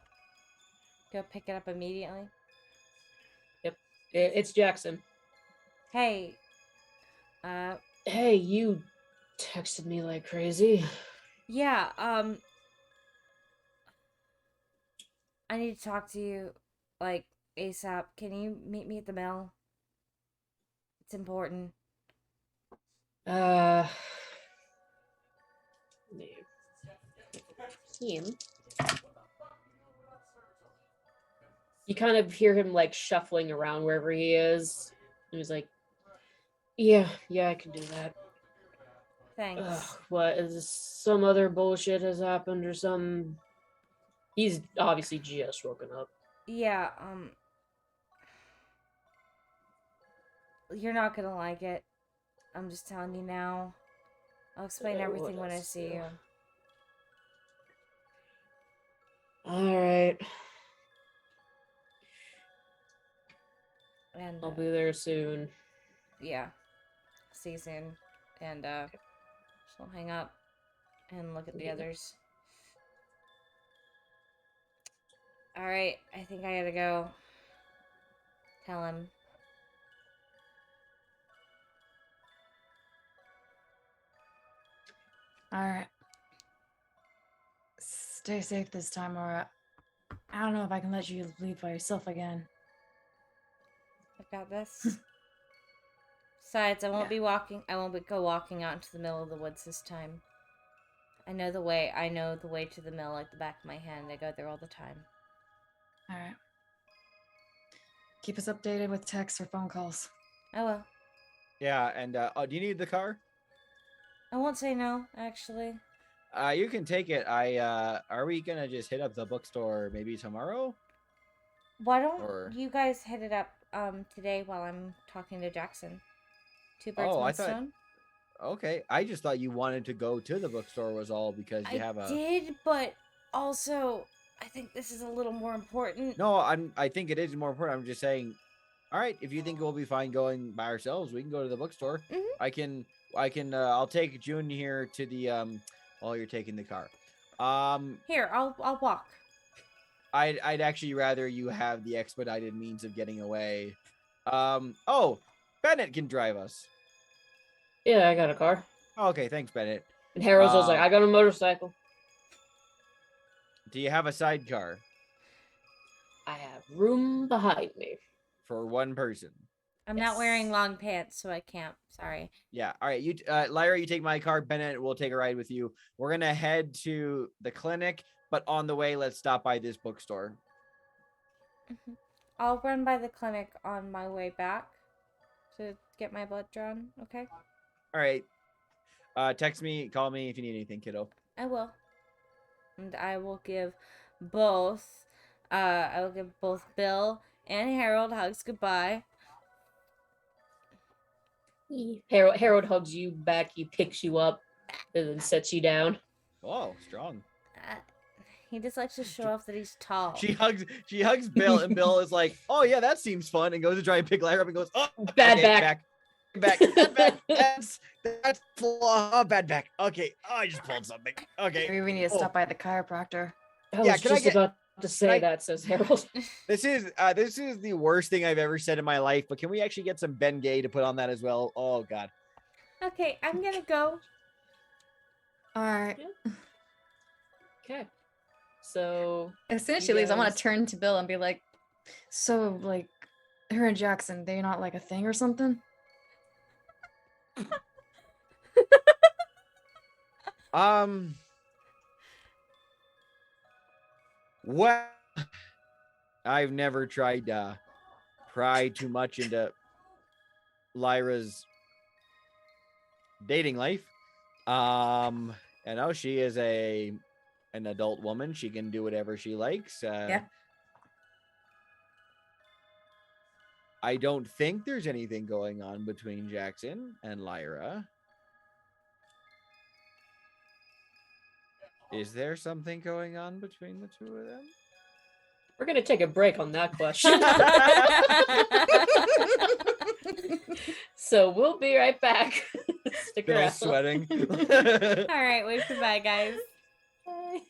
go pick it up immediately. It's Jackson. Hey, Hey, you texted me like crazy. yeah, I need to talk to you, like, ASAP. Can you meet me at the mill? It's important. Him. You kind of hear him like shuffling around wherever he is. And he's like, yeah, I can do that. Thanks. Ugh, what is this, some other bullshit has happened or something? He's obviously just woken up. Yeah, you're not gonna like it. I'm just telling you now. I'll explain everything when I see you. All right. And I'll be there soon. yeah, see you soon. And she'll hang up and look at the others. All right, I think I gotta go. Tell him. All right. Stay safe this time, or I don't know if I can let you leave by yourself again. I've got this. Besides, I won't be walking. I won't go walking out into the middle of the woods this time. I know the way. I know the way to the mill like the back of my hand. I go there all the time. All right. Keep us updated with texts or phone calls. I will. Yeah, and do you need the car? I won't say no, actually. You can take it. Are we gonna just hit up the bookstore maybe tomorrow? Why don't Or- you guys hit it up today while I'm talking to Jackson? Two birds, Oh, one I thought- stone. Okay, I just thought you wanted to go to the bookstore was all because you have a. I did, but also I think this is a little more important. No, I think it is more important. I'm just saying. All right, if you think we'll be fine going by ourselves, we can go to the bookstore. Mhm. I can. I'll take June here to the while you're taking the car. Here, I'll walk. I'd actually rather you have the expedited means of getting away. Oh, Bennett can drive us. Yeah, I got a car. Okay, thanks, Bennett. And Harold's was like, I got a motorcycle. Do you have a sidecar I have room behind me. for one person? I'm not wearing Yes. long pants, so I can't. Sorry. Yeah. All right. You, Lyra, you take my car. Bennett will take a ride with you. We're gonna head to the clinic, but on the way, let's stop by this bookstore. I'll run by the clinic on my way back to get my blood drawn. Okay. All right. Text me, call me if you need anything, kiddo. I will. And I will give both Bill and Harold hugs goodbye. Harold hugs you back. He picks you up and then sets you down. Oh, strong. He just likes to show off that he's tall. She hugs Bill, and Bill is like, "Oh yeah, that seems fun," and goes to try and pick Lyra up and goes, "Oh, Bad okay, back. bad back. That's bad back. Okay, oh, I just pulled something. Okay, Maybe we need to stop by the chiropractor. I Yeah, was can I just get- about to say I- that, says Harold. this is the worst thing I've ever said in my life. But can we actually get some Ben Gay to put on that as well? Oh God. Okay, I'm gonna go. All right. Okay. So As soon as You she leaves, I want guys- to turn to Bill and be like, so, like, her and Jackson, they're not like a thing or something? Well, I've never tried to pry too much into Lyra's dating life. You know, she is an adult woman. She can do whatever she likes. Yeah. I don't think there's anything going on between Jackson and Lyra. Is there something going on between the two of them? We're gonna take a break on that question. So we'll be right back. Stick Bill's around. sweating. All right, wave goodbye, guys. Bye.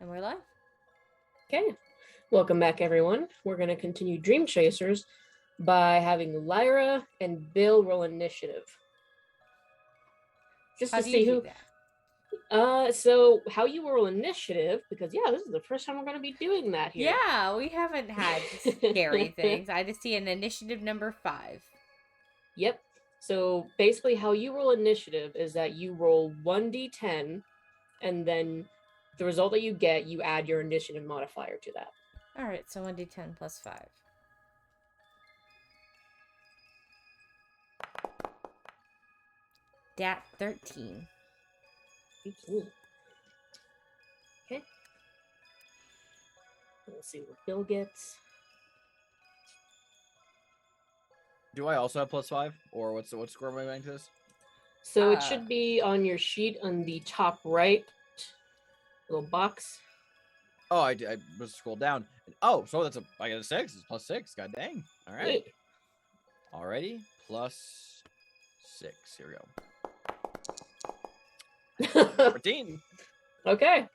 And we're live. Okay. Welcome back, everyone. We're going to continue Dream Chasers by having Lyra and Bill roll initiative. Just How to do see you who. do that? So how you roll initiative, because this is the first time we're going to be doing that here. Yeah, we haven't had scary things. I just see an initiative number 5. Yep. So basically how you roll initiative is that you roll 1d10 and then the result that you get, you add your initiative modifier to that. All right, so 1d10 plus 5. Dat 13. Okay. We'll see what Bill gets. Do I also have +5, or what score am I going to this? So it should be on your sheet on the top right little box. Oh, I was scroll down. Oh, so I got a 6. It's +6. God dang. All right. Alrighty. +6. Here we go. 14. Okay.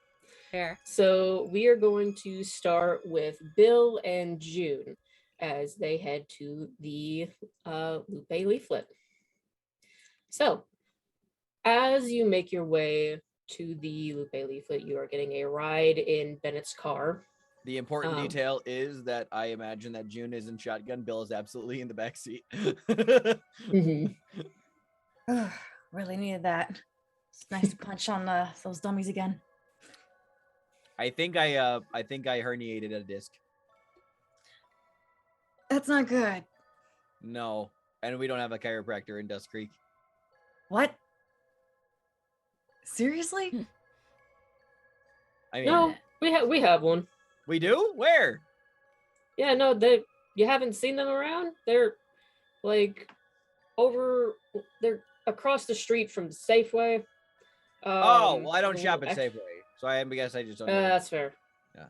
Fair. So we are going to start with Bill and June as they head to the Lupe leaflet. So as you make your way to the Lupe leaflet, you are getting a ride in Bennett's car. The important detail is that I imagine that June is in shotgun. Bill is absolutely in the back seat. Really needed that. It's nice to punch on those dummies again. I think I herniated a disc. That's not good. No, and we don't have a chiropractor in Dust Creek. What? Seriously? I mean, No, we have one. We do? Where? Yeah, no, you haven't seen them around? They're like they're across the street from Safeway. Well, I don't shop at Safeway, so I guess I just don't. That's fair. Yeah.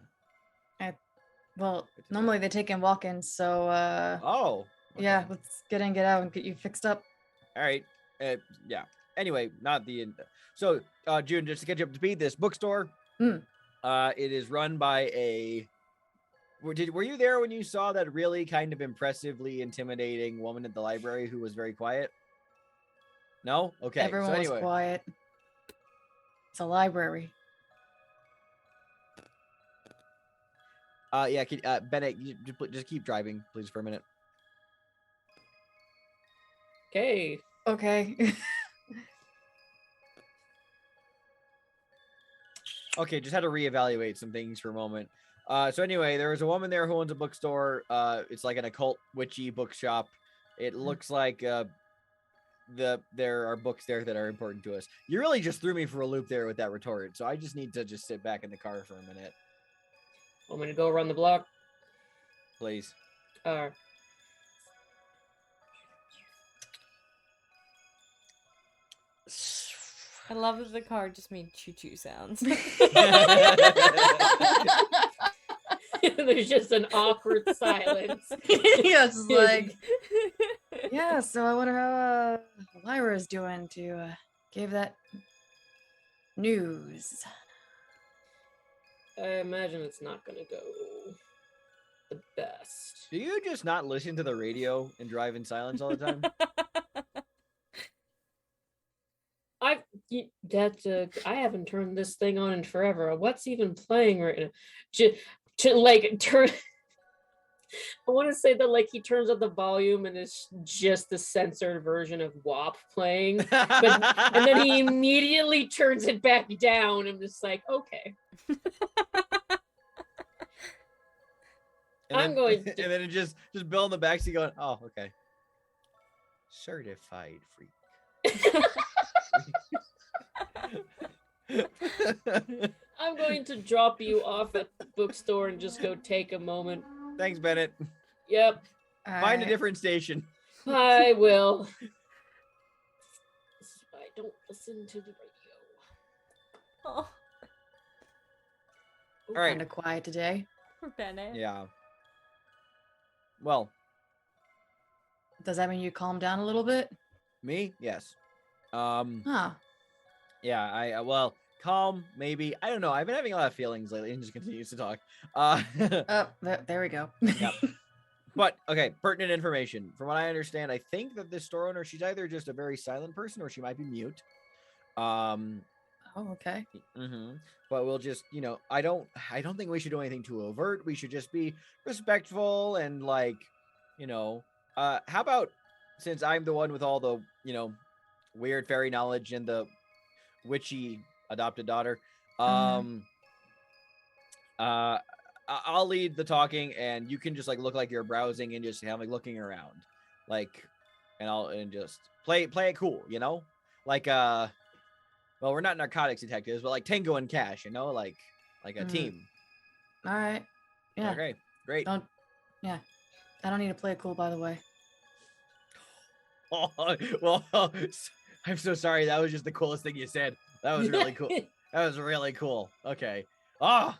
Well, normally they take in walk-ins, so Oh. Okay. yeah, let's get in, get out, and get you fixed up. All right. Yeah. Anyway, not the. So, June, just to catch you up to speed, this bookstore. It is run by a. Were you there when you saw that really kind of impressively intimidating woman at the library who was very quiet? No? Okay. Everyone so anyway. was quiet. It's a library. Yeah, Bennett, you just keep driving, please, for a minute. Okay. Okay. Okay, just had to reevaluate some things for a moment. So anyway, there was a woman there who owns a bookstore. It's like an occult witchy bookshop. It looks like there are books there that are important to us. You really just threw me for a loop there with that retort, so I just need to just sit back in the car for a minute. Want me to go around the block? Please. I love that the car just made choo-choo sounds. There's just an awkward silence. Yeah, it's like, yeah, so I wonder how Lyra's doing to give that news. I imagine it's not going to go the best. Do you just not listen to the radio and drive in silence all the time? I haven't turned this thing on in forever. What's even playing right now? I want to say that like he turns up the volume and it's just the censored version of WAP playing, and then he immediately turns it back down. I'm just like, okay. And then it just Bill in the backseat going, oh, okay. Certified freak. I'm going to drop you off at the bookstore and just go take a moment. Thanks, Bennett. Yep. Find a different station. I will. This is why I don't listen to the radio. Oh, All right. Kind of quiet today. for Bennett. Yeah. Well, Does that mean you calm down a little bit? me? Yes. Huh. Yeah, calm, maybe. I don't know. I've been having a lot of feelings lately and just continues to talk. Oh, there we go. Yep. But okay, pertinent information. From what I understand, I think that this store owner, she's either just a very silent person or she might be mute. Oh, okay. But we'll just, I don't think we should do anything too overt. We should just be respectful and like, how about, since I'm the one with all the, weird fairy knowledge and the witchy adopted daughter, I'll lead the talking and you can just like look like you're browsing and just have like looking around, like, and just play it cool, like well, we're not narcotics detectives, but like Tango and Cash, like a team. All right. Yeah. Okay, great. Yeah. I don't need to play it cool, by the way. Oh, well, I'm so sorry. That was just the coolest thing you said. That was really cool. That was really cool. Okay. I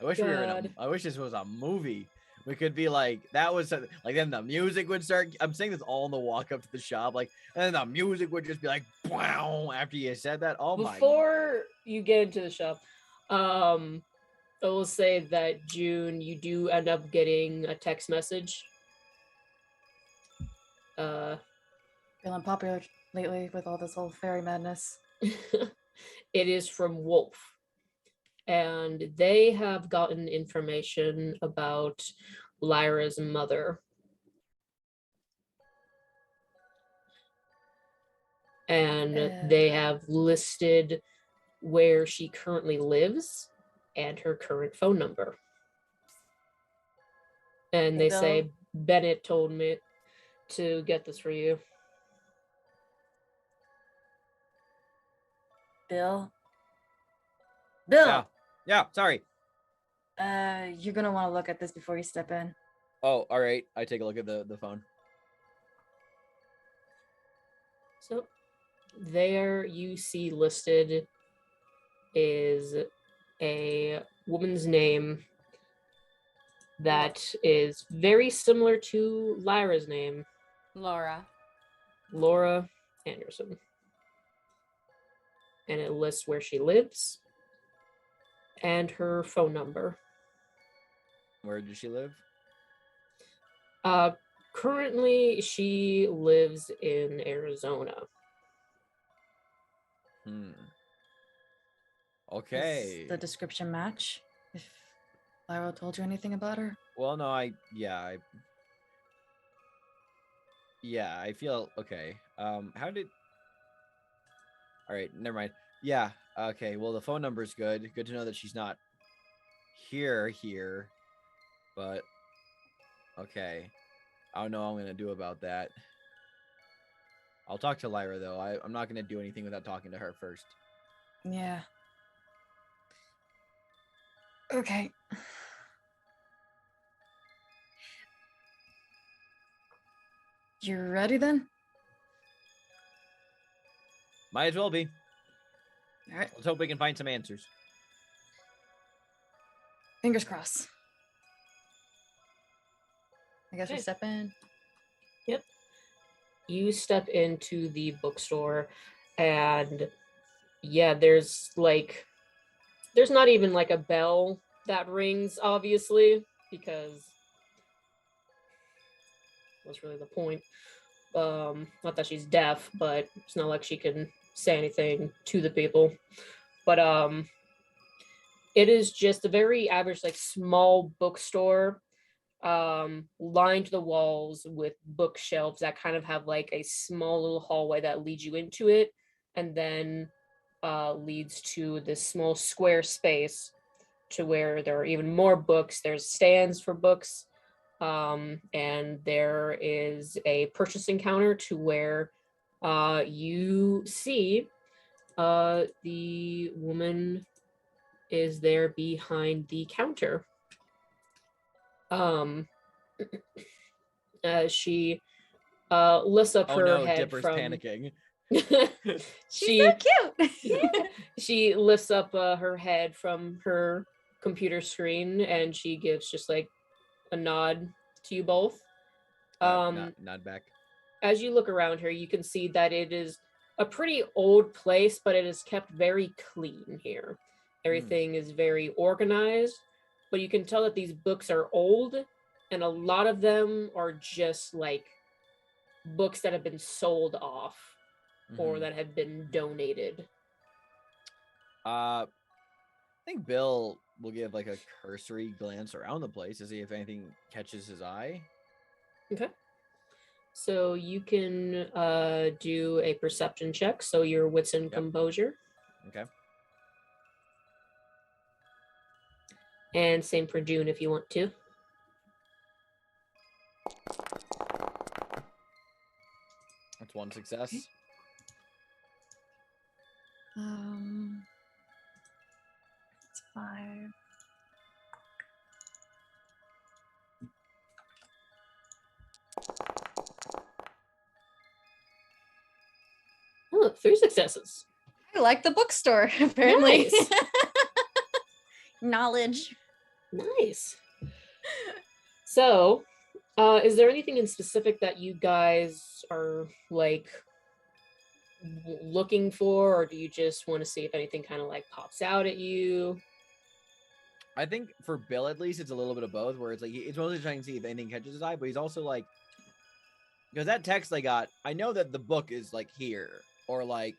wish I wish this was a movie. We could be like, that was like, then the music would start. I'm saying this all in the walk up to the shop, like, and then the music would just be like, wow, after you said that. Oh my. Before you get into the shop, I will say that June, you do end up getting a text message. Feeling popular lately with all this whole fairy madness. It is from Wolf. And they have gotten information about Lyra's mother. And they have listed where she currently lives and her current phone number. And they say, Bennett told me to get this for you. Bill? Yeah, sorry. You're gonna want to look at this before you step in. Oh, all right. I take a look at the phone. So there you see listed is a woman's name that is very similar to Lyra's name. Laura Anderson. And it lists where she lives and her phone number. Where does she live? Currently, she lives in Arizona. Okay. Does the description match? If Lyra told you anything about her? Well, no, I feel okay. All right, never mind. Yeah, okay. Well, the phone number's good. Good to know that she's not here. But okay. I don't know what I'm gonna do about that. I'll talk to Lyra though. I'm not gonna do anything without talking to her first. Yeah. Okay. You ready then? Might as well be. All right. Let's hope we can find some answers. Fingers crossed. I guess we Okay. step in. Yep. You step into the bookstore and yeah, there's not even like a bell that rings, obviously, because what's really the point? Not that she's deaf, but it's not like she can say anything to the people. But it is just a very average, like small bookstore, lined the walls with bookshelves that kind of have like a small little hallway that leads you into it, and then leads to this small square space to where there are even more books. There's stands for books, and there is a purchasing counter to where you see the woman is there behind the counter. She lifts up her head Dipper's from panicking. She's so cute. She lifts up her head from her computer screen and she gives just like a nod to you both. Nod back. As you look around her, you can see that it is a pretty old place, but it is kept very clean here. Everything is very organized, but you can tell that these books are old, and a lot of them are just like books that have been sold off or that have been donated. I think Bill will give like a cursory glance around the place to see if anything catches his eye. Okay. So you can do a perception check. So your wits and composure. Okay. And same for June if you want to. That's one success. Okay. It's 5. Oh, 3 successes. I like the bookstore, apparently. Nice. Knowledge. Nice. So, is there anything in specific that you guys are like looking for, or do you just want to see if anything kind of like pops out at you? I think for Bill, at least, it's a little bit of both, where it's like he's mostly trying to see if anything catches his eye, but he's also like, because that text I got, I know that the book is like here, or like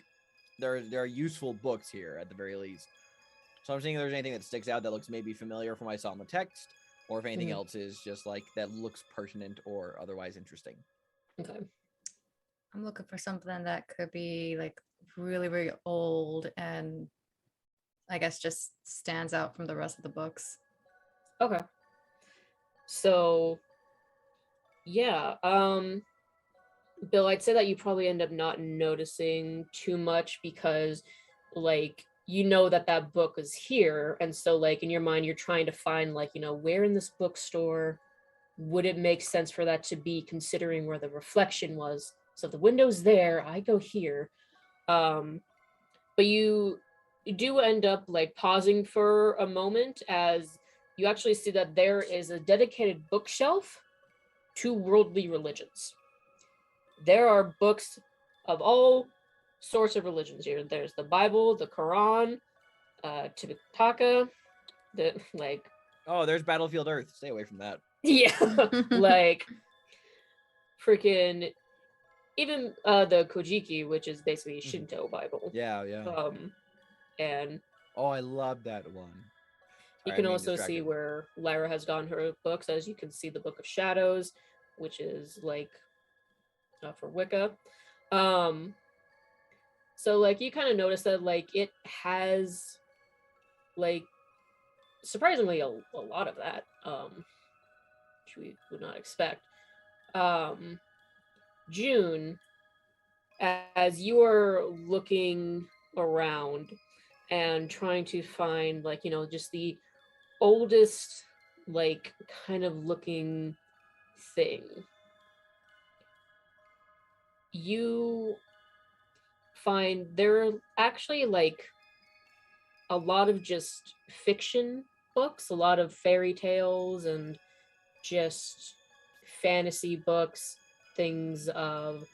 there are useful books here at the very least. So I'm seeing if there's anything that sticks out that looks maybe familiar from what I saw in the text, or if anything else is just like that looks pertinent or otherwise interesting. Okay. I'm looking for something that could be like really, really old and I guess just stands out from the rest of the books. Okay. So, yeah, Bill, I'd say that you probably end up not noticing too much because, like, you know that book is here, and so, like, in your mind, you're trying to find, like, you know, where in this bookstore would it make sense for that to be, considering where the reflection was. So if the window's there, I go here. But you do end up like pausing for a moment as you actually see that there is a dedicated bookshelf to worldly religions. There are books of all sorts of religions here. There's the Bible, the Quran, Tipitaka, the like. Oh, there's Battlefield Earth. Stay away from that. Yeah, like freaking even the Kojiki, which is basically Shinto Bible. Yeah. And oh, I love that one. You can also see where Lyra has gotten her books, as you can see the Book of Shadows, which is like for Wicca. So like you kind of notice that like it has like surprisingly a lot of that, which we would not expect. June, as you are looking around and trying to find like, you know, just the oldest like kind of looking thing, you find there are actually like a lot of just fiction books, a lot of fairy tales and just fantasy books, things of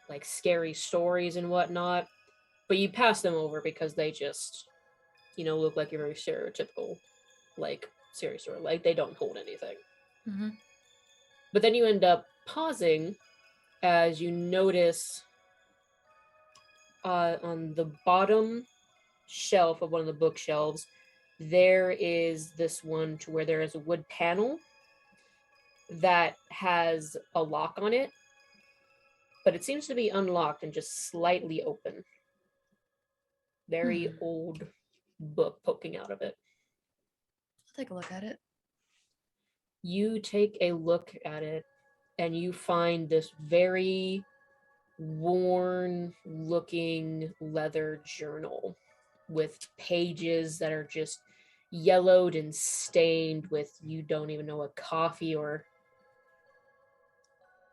like scary stories and whatnot, but you pass them over because they just, you know, look like a very stereotypical like series story, like they don't hold anything. But then you end up pausing as you notice on the bottom shelf of one of the bookshelves there is this one to where there is a wood panel that has a lock on it, but it seems to be unlocked and just slightly open. Very old book poking out of it. I'll take a look at it. You take a look at it and you find this very worn looking leather journal with pages that are just yellowed and stained with, you don't even know, a coffee or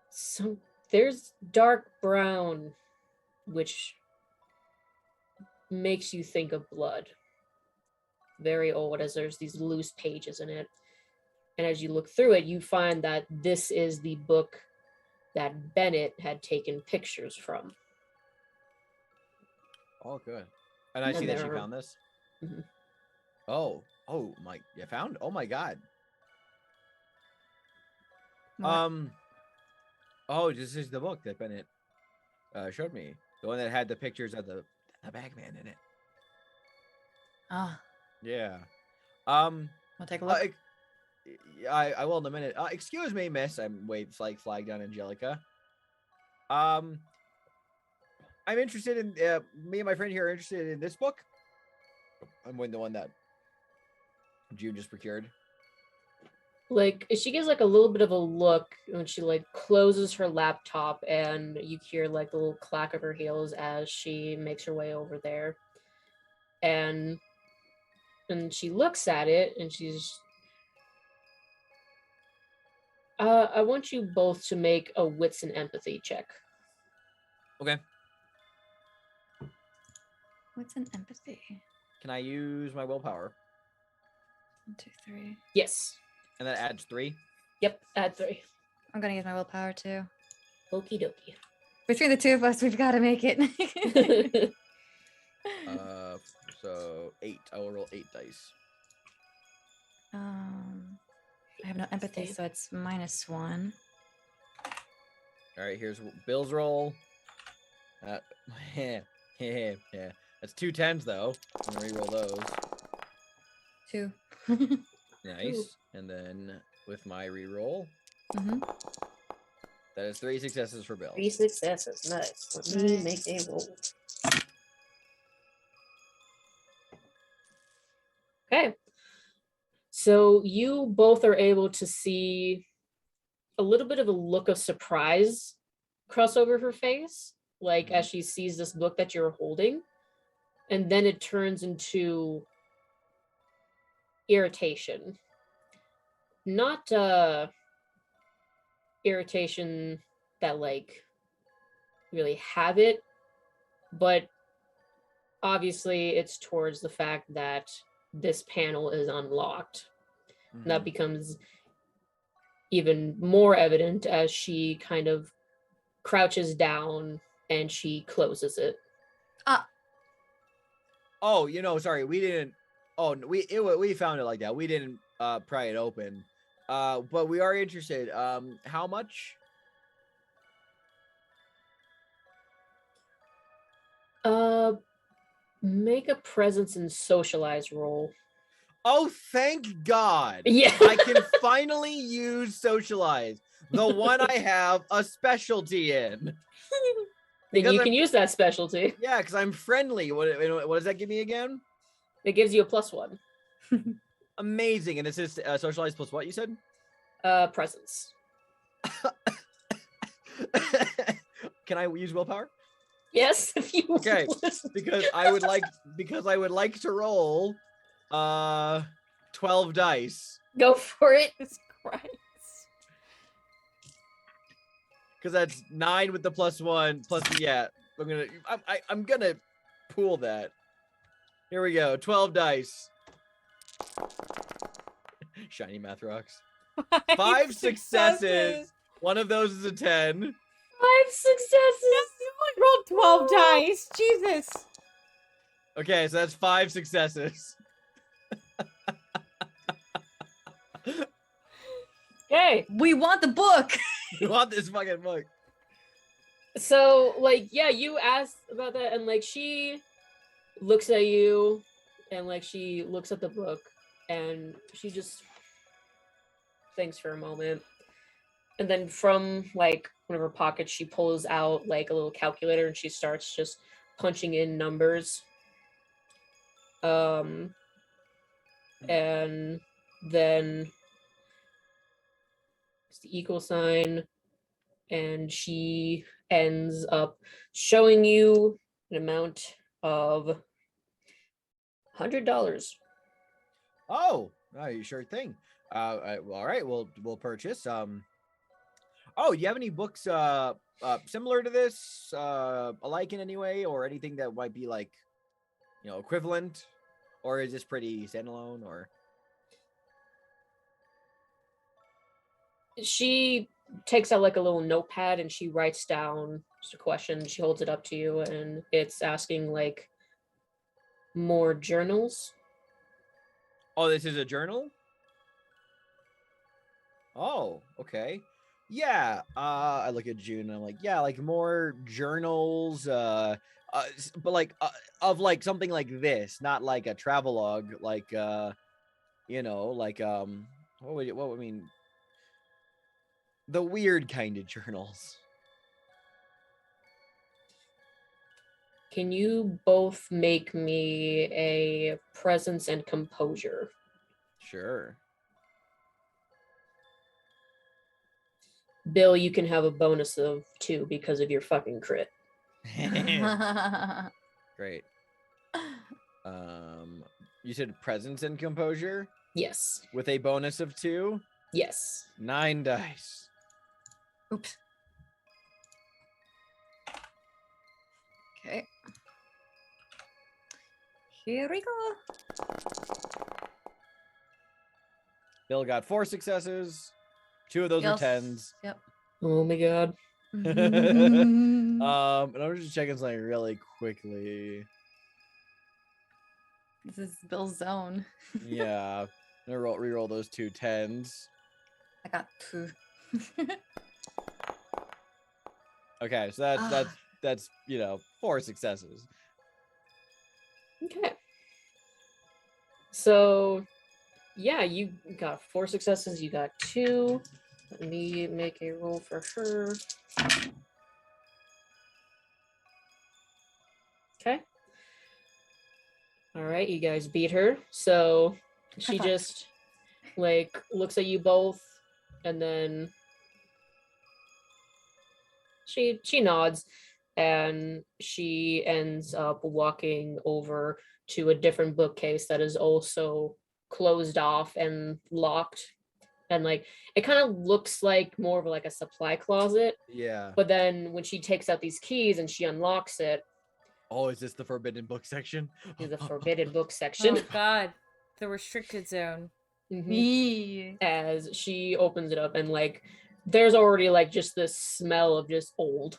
some, there's dark brown, which makes you think of blood. Very old, as there's these loose pages in it. And as you look through it, you find that this is the book that Bennett had taken pictures from. Oh, good. And I And see that she there are- found this. Mhm. Oh my! You found? Oh my God. What? Oh, this is the book that Bennett showed me. The one that had the pictures of the Bagman in it. Oh, Yeah. we'll take a look. I will in a minute. Excuse me, miss. I'm flag down Angelica. I'm interested in me and my friend here are interested in this book. I'm the one that June just procured. Like she gives like a little bit of a look when she like closes her laptop, and you hear like the little clack of her heels as she makes her way over there. And she looks at it and she's I want you both to make a wits and empathy check. Okay. What's an empathy? Can I use my willpower? 1, 2, 3. Yes. And that adds 3. Yep, add 3. I'm gonna use my willpower too. Okie dokie. Between the two of us, we've got to make it. So 8. I will roll 8 dice. I have no empathy, so it's -1. All right, here's Bill's roll. Yeah. That's 2 10s though. I'm gonna reroll those. 2. Nice. Ooh. And then with my reroll, Mm-hmm. that is 3 successes for Bill. 3 successes. Nice. Let me make a roll. Okay. So you both are able to see a little bit of a look of surprise cross over her face, like as she sees this book that you're holding. And then it turns into irritation. Not irritation that like really have it, but obviously it's towards the fact that this panel is unlocked. And that becomes even more evident as she kind of crouches down and she closes it. Oh, sorry, we didn't. Oh, we found it like that. We didn't pry it open. But we are interested. How much? Make a presence and socialize roll. Oh, thank God. Yeah. I can finally use socialize. The one I have a specialty in. Then Because you I'm- can use that specialty. Yeah, because I'm friendly. What does that give me again? It gives you a +1. Amazing. And this is socialize plus what you said? Presence. Can I use willpower? Yes, if you Okay, would. because I would like to roll 12 dice. Go for it. Jesus Christ. Because that's 9 with the +1 plus I'm gonna pool that. Here we go. 12 dice. Shiny math rocks. 5 successes. One of those is a 10. 5 successes. You only rolled 12 dice. Jesus. Okay, so that's 5 successes. Okay. We want the book. You want this fucking book? So, like, yeah, you asked about that, and like she looks at you, and like she looks at the book, and she just thinks for a moment, and then from like one of her pockets, she pulls out like a little calculator, and she starts just punching in numbers. And then it's the equal sign, and she ends up showing you an amount of $100. Oh, you sure thing. All right, we'll purchase. Oh, do you have any books similar to this, alike in any way, or anything that might be like, equivalent, or is this pretty standalone, or? She takes out like a little notepad and she writes down just a question. She holds it up to you, and it's asking like more journals. Oh, this is a journal? Oh, okay. Yeah. I look at June and I'm like, yeah, like more journals, but like of like something like this, not like a travelogue, like like what would mean the weird kind of journals. Can you both make me a presence and composure? Sure. Bill, you can have a bonus of 2 because of your fucking crit. Great. You said presence and composure Yes. with a bonus of 2? Yes. 9 dice. Oops. Okay. Here we go. Bill got 4 successes. 2 of those Yes. are 10s. Yep. Oh my god. And I'm just checking something really quickly. This is Bill's zone. Yeah. I'm gonna re-roll those 2 10s. I got 2. Okay, so that's 4 successes. Okay. So, yeah, you got 4 successes. You got 2. Let me make a roll for her. Okay. All right, you guys beat her. So she High five. just like looks at you both, and then she nods, and she ends up walking over to a different bookcase that is also closed off and locked, and like it kind of looks like more of like a supply closet. Yeah. But then when she takes out these keys and she unlocks it, Oh, is this the forbidden book section? is the forbidden book section. Oh God, the restricted zone. Mhm. Me. As she opens it up, and like there's already like just this smell of just old.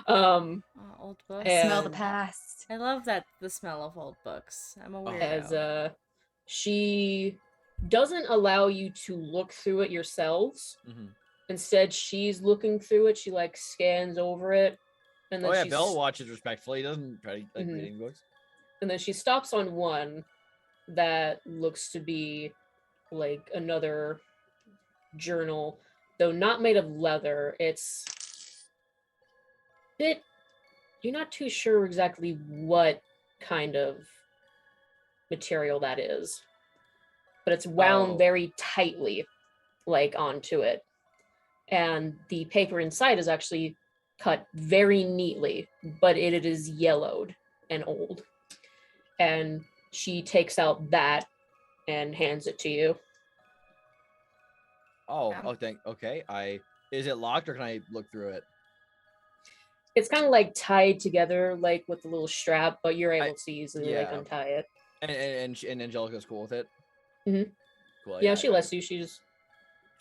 Oh, old books. Smell the And- past. I love the smell of old books. I'm a weirdo. as she doesn't allow you to look through it yourselves. Mhm. Instead, she's looking through it. She like scans over it, and then Oh yeah, she's, Bill watches respectfully. He doesn't try to like Mhm. reading books. and then she stops on one that looks to be like another journal, though not made of leather. It's bit, you're not too sure exactly what kind of material that is, but it's wound Oh. very tightly like onto it, and the paper inside is actually cut very neatly, but it is yellowed and old. And she takes out that and hands it to you. Oh, Yeah. okay. Is it locked or can I look through it? It's kind of like tied together like with a little strap, but you're able to easily like yeah. untie it. And Angelica's cool with it. Mhm. Cool. Yeah, she lets you. She just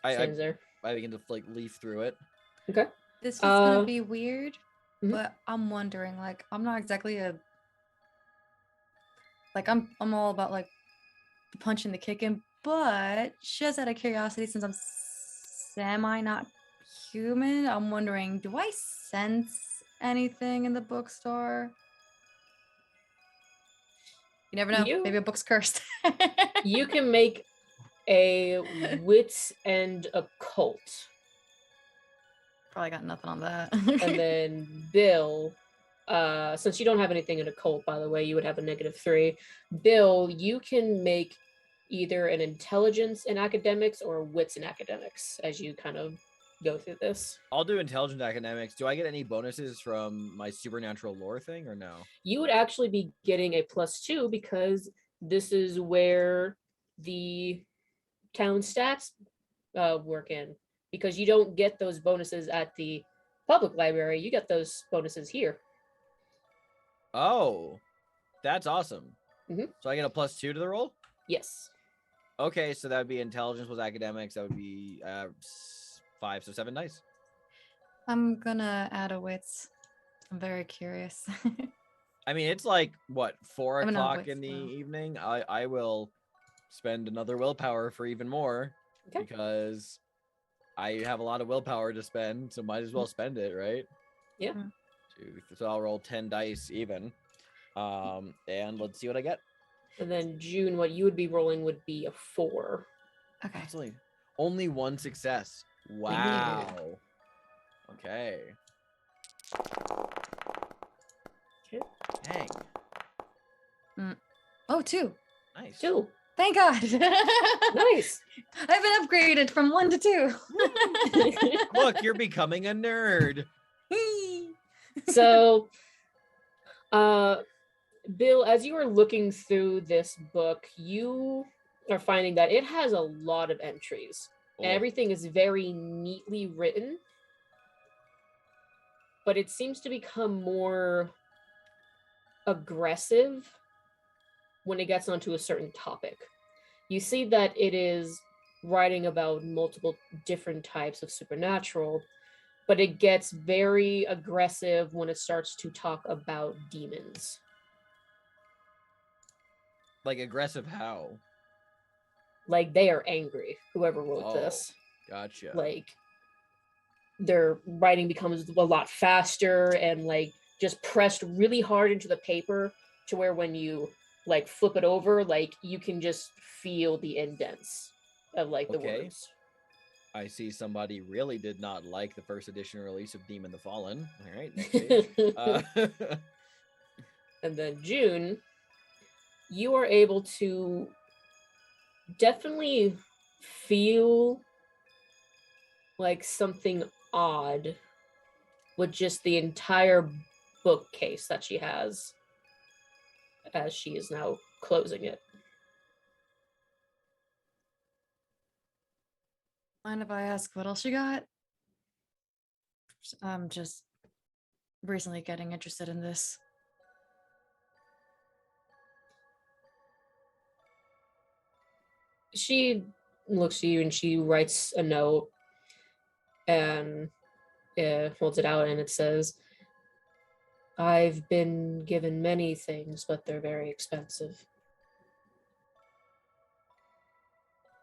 I stands there. begin to like leaf through it. Okay. This is gonna Uh, be weird, mhm. but I'm wondering, like, I'm not exactly I'm all about like the punching, the kicking, but just out of curiosity, since I'm semi not human, I'm wondering, do I sense anything in the bookstore? You never know. You- Maybe a book's cursed. You can make a wits and occult. Probably got nothing on that. And then Bill, since you don't have anything in occult, by the way, you would have a -3. Bill, you can make either an intelligence in academics or wits in academics as you kind of go through this. I'll do intelligent academics. Do I get any bonuses from my supernatural lore thing or no? You would actually be getting a +2 because this is where the town stats work in. Because you don't get those bonuses at the public library, you get those bonuses here. Oh, that's awesome. Mhm. So I get a +2 to the roll? Yes. Okay, so that would be intelligence plus academics. That would be 5, so 7 dice. I'm gonna add a wits. I'm very curious. I mean, it's like what, 4 I'm gonna o'clock wits in the now. evening. I will spend another willpower for even more Okay. because I have a lot of willpower to spend, so might as well spend it, right? Yeah. Mm. So I'll roll 10 dice even. And let's see what I get. And then June, what you would be rolling would be a 4. Okay. Absolutely. Only 1 success. Wow. Okay. Okay. Dang. Oh, 2. Nice. 2. Thank God. Nice. I've been upgraded from 1 to 2. Look, you're becoming a nerd. So, Bill, as you are looking through this book, you are finding that it has a lot of entries. Oh, Everything is very neatly written, but it seems to become more aggressive when it gets onto a certain topic. You see that it is writing about multiple different types of supernatural, but it gets very aggressive when it starts to talk about demons. like aggressive how? Like they are angry, whoever wrote Oh, this. gotcha. Like their writing becomes a lot faster and like just pressed really hard into the paper to where when you like flip it over, like you can just feel the indents of like the Okay. words. I see somebody really did not like the first edition release of Demon the Fallen. All right, next page. And then June, you are able to definitely feel like something odd with just the entire bookcase that she has as she is now closing it. Mind if I ask what else you got? I'm just recently getting interested in this. She looks at you and she writes a note and holds it out and it says, "I've been given many things, but they're very expensive."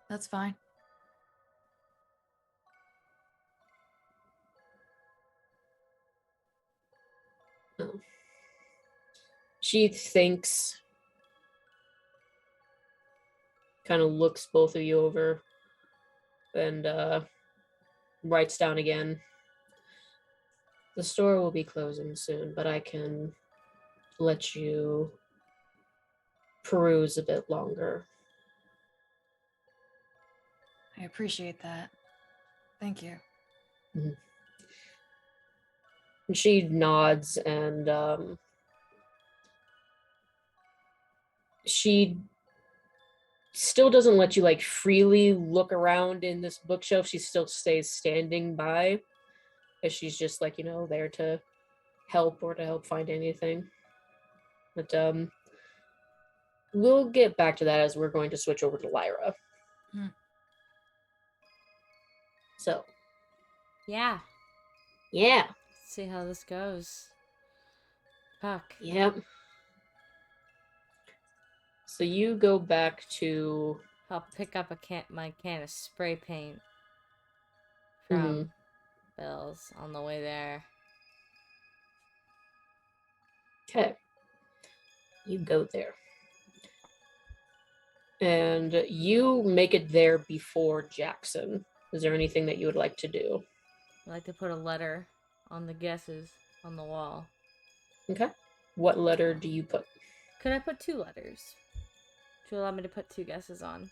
That's fine. She thinks, kind of looks both of you over, and writes down again, "The store will be closing soon, but I can let you peruse a bit longer." I appreciate that. Thank you. And she nods and she still doesn't let you like freely look around in this bookshelf. She still stays standing by as she's just like, there to help or to help find anything. But we'll get back to that as we're going to switch over to Lyra. Hmm. So, Yeah. yeah. Let's see how this goes. Fuck. Yep. So you go back to I'll pick up my can of spray paint from Bill's on the way there. okay. You go there. And you make it there before Jackson. Is there anything that you would like to do? I like to put a letter on the guesses on the wall. Okay. What letter do you put? Could I put 2 letters to allow me to put 2 guesses on?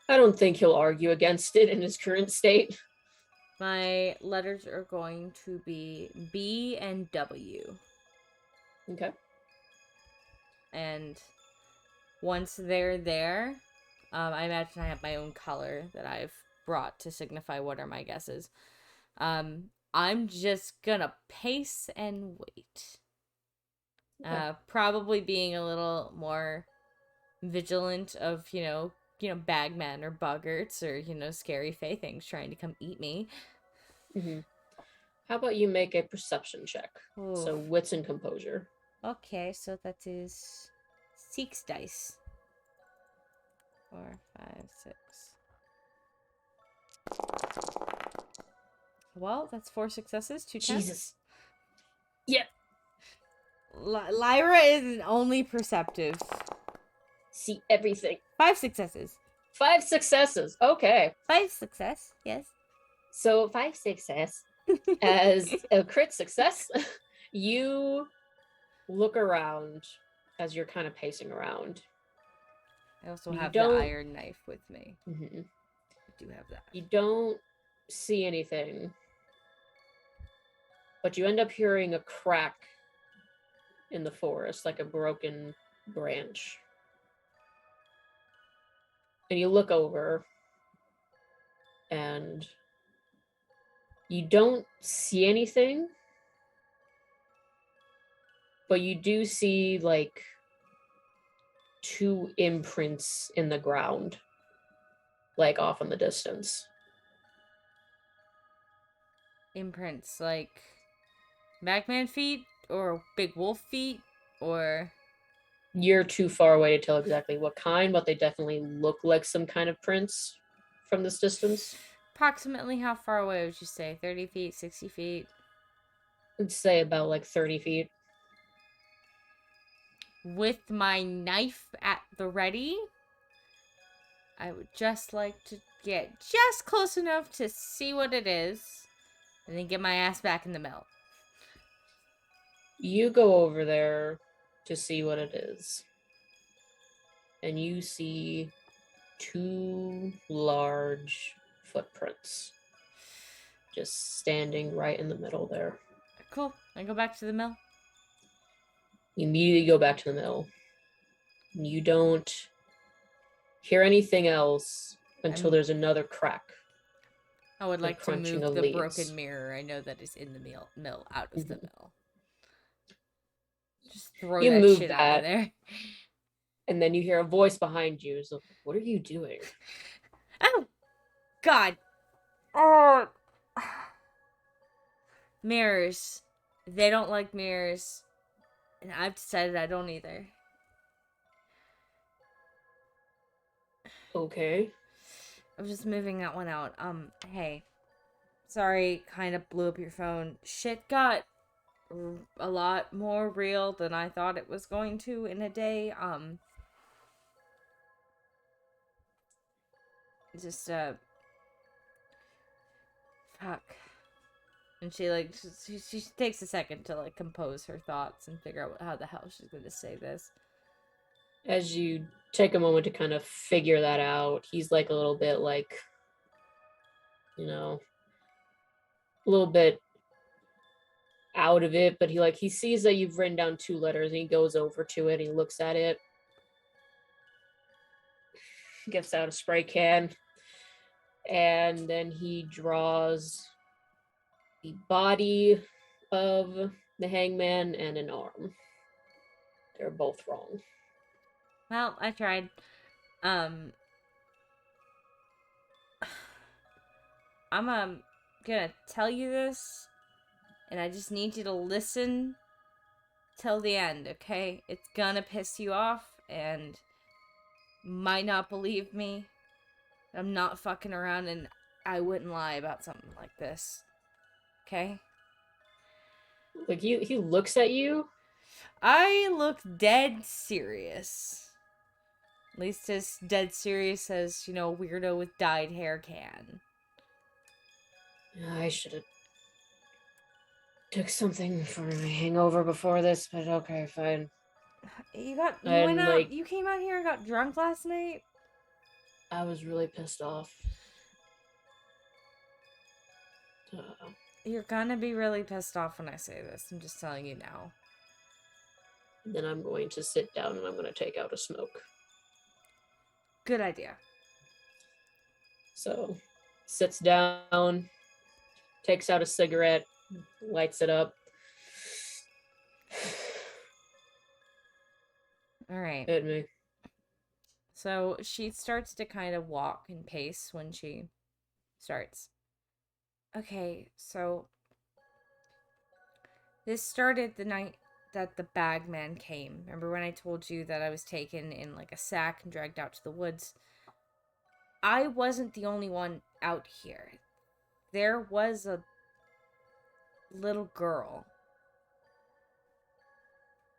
I don't think he'll argue against it in his current state. My letters are going to be B and W. Okay. And once they're there, I imagine I have my own color that I've brought to signify what are my guesses. I'm just gonna pace and wait. Okay. Probably being a little more vigilant of, bagmen or boggarts or, scary fae things trying to come eat me. Mm-hmm. How about you make a perception check? Oof. So wits and composure. Okay, so that is 6 dice. 4, 5, 6. Well, that's 4 successes, 2 tests. Jesus. Yep. Lyra is only perceptive. See everything. 5 successes. 5 successes. Okay. 5 success, yes. So 5 success. As a crit success, you look around as you're kind of pacing around. I also You have don't- the iron knife with me. Mm-hmm. I do have that. You don't see anything, but you end up hearing a crack in the forest, like a broken branch. And you look over, and you don't see anything, but you do see like 2 imprints in the ground, like off in the distance. Imprints, like Bagman feet or big wolf feet or... You're too far away to tell exactly what kind, but they definitely look like some kind of prints from this distance. Approximately how far away would you say? 30 feet, 60 feet? I'd say about like 30 feet. With my knife at the ready, I would just like to get just close enough to see what it is, and then get my ass back in the mill. You go over there to see what it is. And you see 2 large footprints just standing right in the middle there. Cool. I go back to the mill. You immediately go back to the mill. You don't hear anything else until there's another crack. I would like to crunching move of the leaves. broken mirror. I know that is in the mill out of the mill. Just throw You that move shit out that. of there. And then you hear a voice behind you. So, what are you doing? Oh, God. Oh. Mirrors. They don't like mirrors. And I've decided I don't either. Okay. I was just moving that one out. Hey. Sorry, kind of blew up your phone. Shit got a lot more real than I thought it was going to in a day. Just, fuck. And she, like, she takes a second to, like, compose her thoughts and figure out how the hell she's going to say this. As you take a moment to kind of figure that out, he's like a little bit like, a little bit out of it, but he sees that you've written down 2 letters and he goes over to it and he looks at it, gets out a spray can, and then he draws the body of the hangman and an arm. They're both wrong. Well, I tried. I'm gonna tell you this, and I just need you to listen till the end, okay? It's gonna piss you off, and might not believe me. I'm not fucking around, and I wouldn't lie about something like this. Okay? Like he looks at you. I look dead serious. At least as dead serious as, a weirdo with dyed hair can. I should have took something for my hangover before this, but okay, fine. You And, went out, like- you came out here and got drunk last night? I was really pissed off. You're gonna be really pissed off when I say this. I'm just telling you now. Then I'm going to sit down and I'm going to take out a smoke. Good idea. So, sits down, takes out a cigarette, lights it up. All right. Hit me. So she starts to kind of walk and pace when she starts. Okay, so this started the night that the bagman came. Remember when I told you that I was taken in like a sack and dragged out to the woods? I wasn't the only one out here. There was a little girl.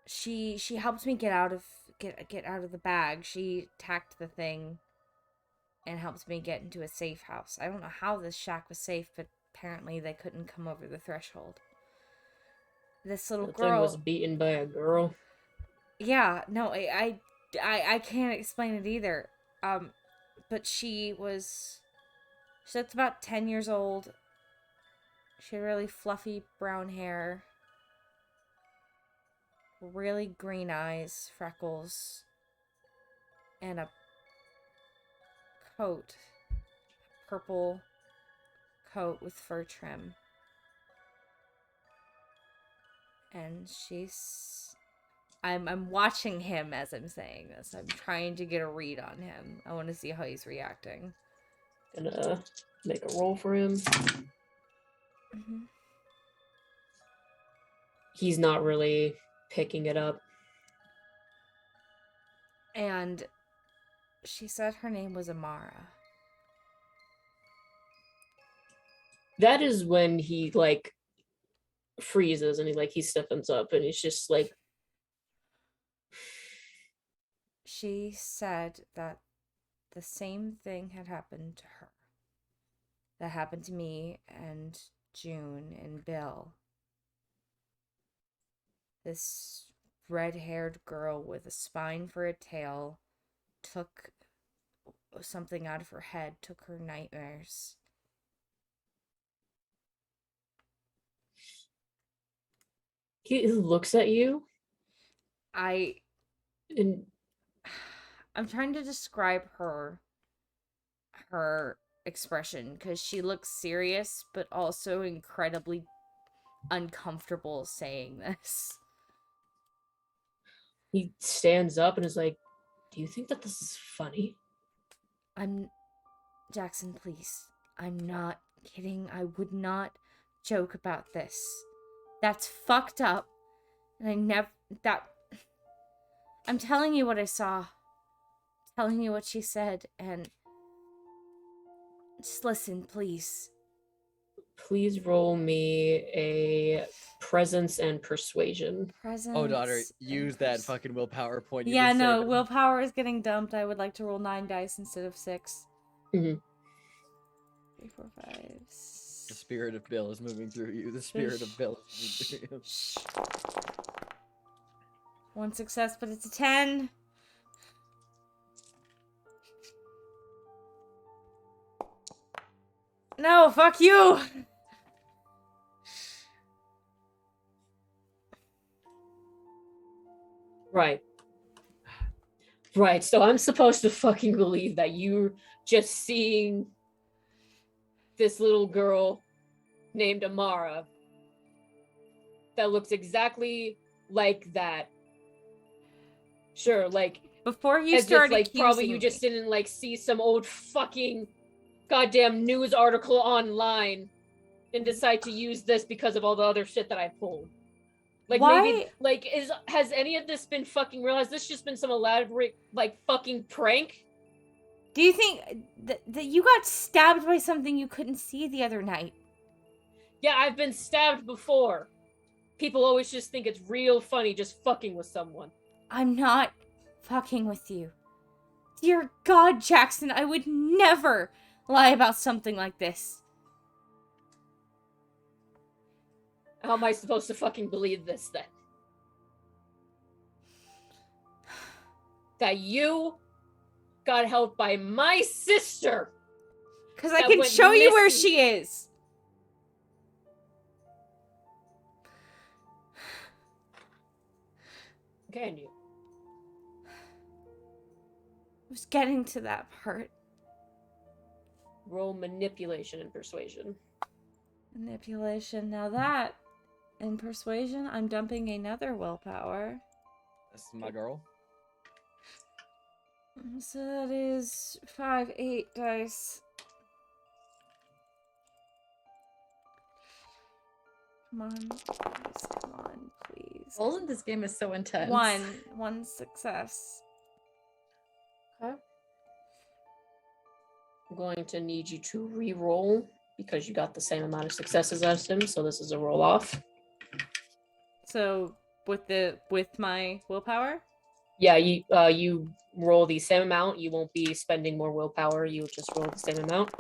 She helped me get out of the bag. She tacked the thing and helped me get into a safe house. I don't know how this shack was safe, but apparently they couldn't come over the threshold. This little That girl thing was beaten by a girl. Yeah, no, I can't explain it either. But she was about 10 years old. She had really fluffy brown hair, really green eyes, freckles, and a coat, purple coat with fur trim. And I'm watching him as I'm saying this. I'm trying to get a read on him. I want to see how he's reacting. Gonna make a roll for him. Mm-hmm. He's not really picking it up. And she said her name was Amara. That is when he like freezes and he stiffens up and he's just like, She said that the same thing had happened to her. That happened to me and June and Bill. This red-haired girl with a spine for a tail took something out of her head, took her nightmares. he looks at you I'm trying to describe her expression because she looks serious but also incredibly uncomfortable saying this. he stands up and is like, do you think that this is funny? Jackson, please. I'm not kidding. I would not joke about this. That's fucked up. And I'm telling you what I saw. Telling you what she said, and just listen, please. Please roll me a presence and persuasion. Oh, daughter, use that fucking willpower point. You just saved him. Willpower is getting dumped. I would like to roll 9 dice instead of 6. Mm-hmm. 3, 4, 5. The spirit of Bill is moving through you. The spirit of Bill is moving through you. 1 success, but it's a 10. No, fuck you! Right, so I'm supposed to fucking believe that you're just seeing this little girl named Amara that looks exactly like that. Sure, like Before you as started if, like, probably you me. just didn't like see some old fucking goddamn news article online and decide to use this because of all the other shit that I pulled. Like, Why? maybe, like, has any of this been fucking real? Has this just been some elaborate, like, fucking prank? Do you think that you got stabbed by something you couldn't see the other night? Yeah, I've been stabbed before. People always just think it's real funny just fucking with someone. I'm not fucking with you. Dear God, Jackson, I would never lie about something like this. How am I supposed to fucking believe this, then? That you got helped by my sister! Because I can show you where she is! Can you? I was getting to that part. Roll manipulation and persuasion. Manipulation. Now that, in persuasion, I'm dumping another willpower. This is my girl. So that is 5, 8 dice. Come on, please, come on, please. Rolls in this game is so intense. One success. Okay. I'm going to need you to re-roll because you got the same amount of successes as him, so this is a roll off. So with my willpower? Yeah, you roll the same amount. You won't be spending more willpower. You just roll the same amount.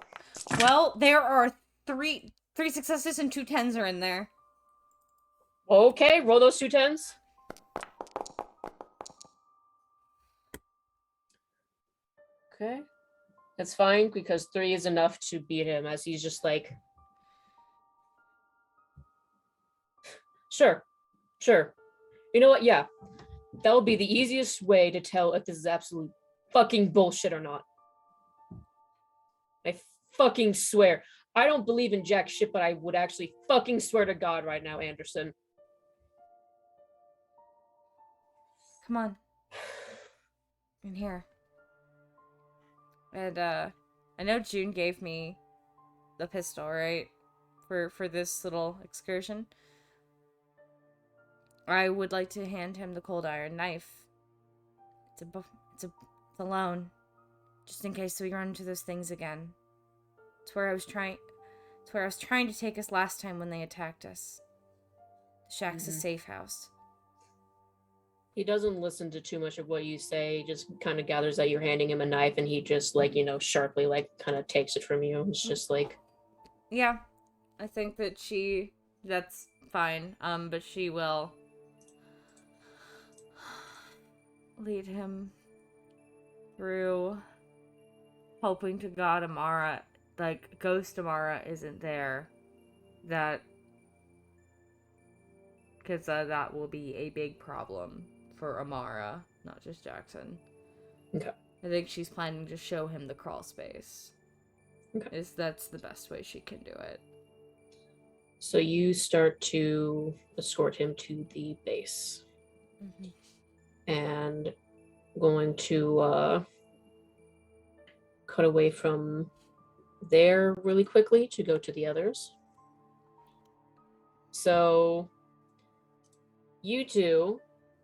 Well, there are three successes and 2 10s are in there. Okay, roll those 2 10s. Okay. That's fine because 3 is enough to beat him as he's just like, sure. You know what? Yeah. That will be the easiest way to tell if this is absolute fucking bullshit or not. I fucking swear. I don't believe in jack shit, but I would actually fucking swear to God right now, Anderson. Come on. In here. And I know June gave me the pistol, right? For this little excursion. I would like to hand him the cold iron knife. It's a loan. Just in case we run into those things again. It's where I was trying to take us last time when they attacked us. The shack's a safe house. He doesn't listen to too much of what you say. He just kind of gathers that you're handing him a knife and he just like, sharply like kind of takes it from you. It's just like, yeah, I think that that's fine. But she will lead him through, hoping to God Amara, like Ghost Amara isn't there. Because that will be a big problem for Amara, not just Jackson. Okay. I think she's planning to show him the crawl space. Okay. That's the best way she can do it. So you start to escort him to the base. And going to cut away from there really quickly to go to the others. So you two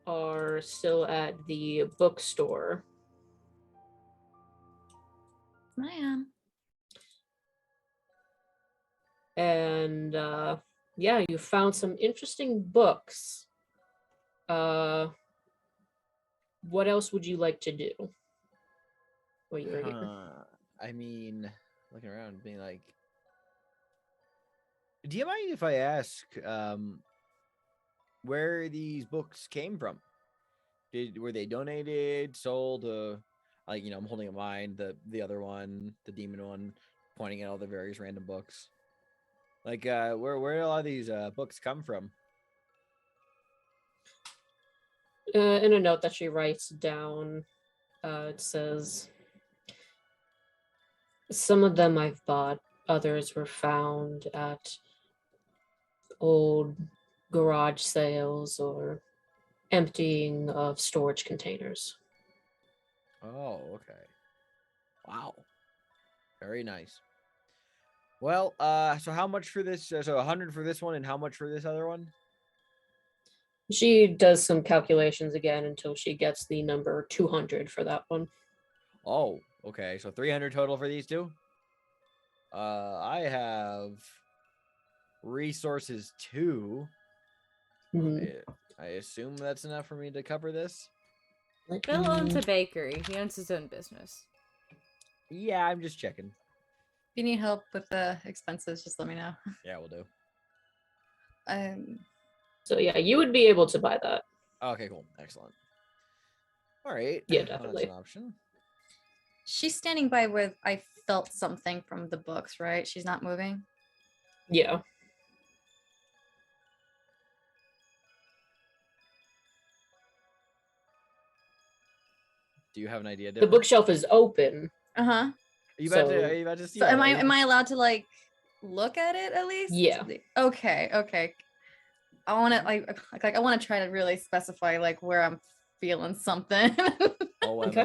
are still at the bookstore. I am. And yeah, you found some interesting books. What else would you like to do? While you're here? I mean, looking around, being like, do you mind if I ask where these books came from? Were they donated, sold? Like, I'm holding in mind the other one, the demon one, pointing at all the various random books. Like, where do a lot of these books come from? In a note that she writes down, it says, some of them I've bought, others were found at old garage sales or emptying of storage containers. Oh, okay. Wow. Very nice. Well, so how much for this? So 100 for this one, and how much for this other one? She does some calculations again until she gets the number 200 for that one. Oh, okay. So 300 total for these two. I have resources 2. I assume that's enough for me to cover this. Bill owns a bakery. He owns his own business. Yeah, I'm just checking. If you need help with the expenses, just let me know. Yeah, we'll do. So yeah, you would be able to buy that. Okay, cool. Excellent. All right. Yeah, That's definitely. an option. She's standing by where I felt something from the books, right? She's not moving. Yeah. Do you have an idea? The bookshelf is open. Uh-huh. Are you about to see? So am I allowed to like look at it at least? Yeah. Okay. I want to like I want to try to really specify like where I'm feeling something. OML. Okay.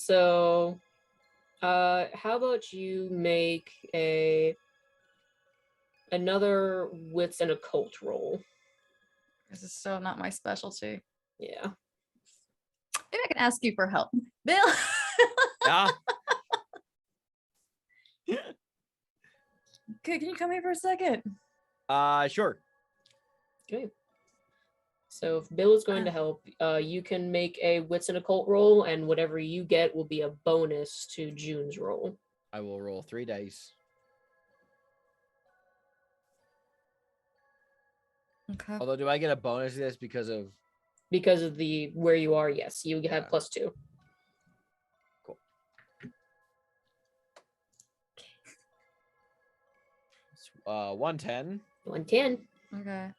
So, how about you make another wits and occult roll? This is so not my specialty. Yeah. Maybe I can ask you for help. Bill. Yeah. Okay, can you come here for a second? Sure. Okay. So if Bill is going to help, you can make a wits and occult roll, and whatever you get will be a bonus to June's roll. I will roll 3 dice. Okay. Although, do I get a bonus to this because of the where you are? Yes, you have Yeah. +2. Cool. 110 110. Okay.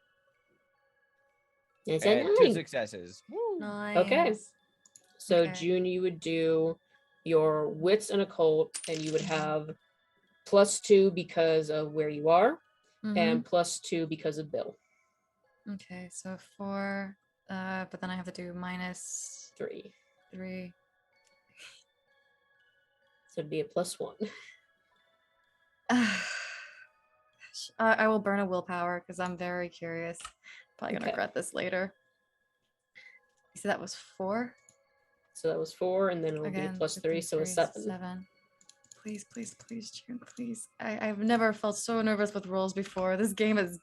It's a and 2 9. successes. Woo. Nice. Okay. So Okay. June, you would do your wits and occult, and you would have +2 because of where you are, and +2 because of Bill. Okay, so 4, but then I have to do -3. 3. So it'd be a +1. I will burn a willpower because I'm very curious. Probably gonna Okay. regret this later. You said that was 4? So that was 4, and then it'll Again, be a +3, so a 7. 7. Please, please, please, June, please. I've never felt so nervous with rolls before. This game is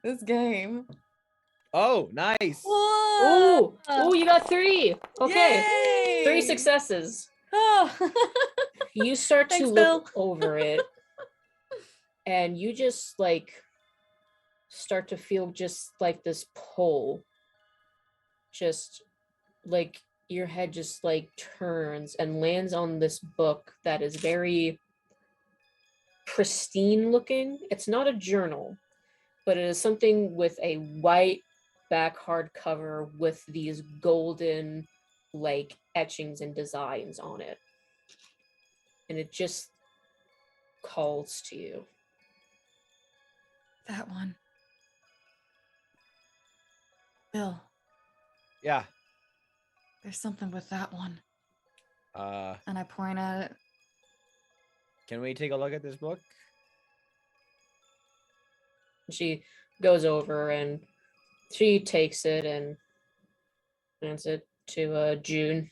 this game. Oh, nice. Oh, you got 3. Okay. 3 Yay! successes. Oh. You start Thanks, to Bill. look over it, and you just like start to feel just like this pull, just like your head just like turns and lands on this book that is very pristine looking. It's not a journal, but it is something with a white back hardcover with these golden like etchings and designs on it. And it just calls to you. That one. Bill, Yeah. there's something with that one. And I point at it. can we take a look at this book? She goes over and she takes it and hands it to June.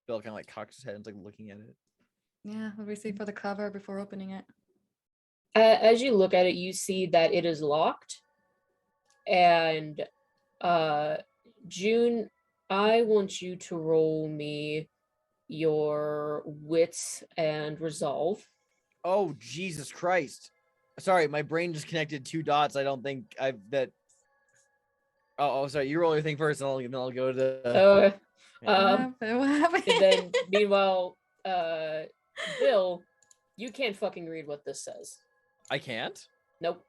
Bill kind of like cocks his head and is like looking at it. Yeah, what do we see for the cover before opening it? As you look at it, you see that it is locked. And June, I want you to roll me your wits and resolve. Oh, Jesus Christ. Sorry, my brain just connected 2 dots. I don't think I've that. Oh, sorry. You roll your thing first, and I'll go to. What happened? And then meanwhile, Bill, you can't fucking read what this says. I can't. Nope.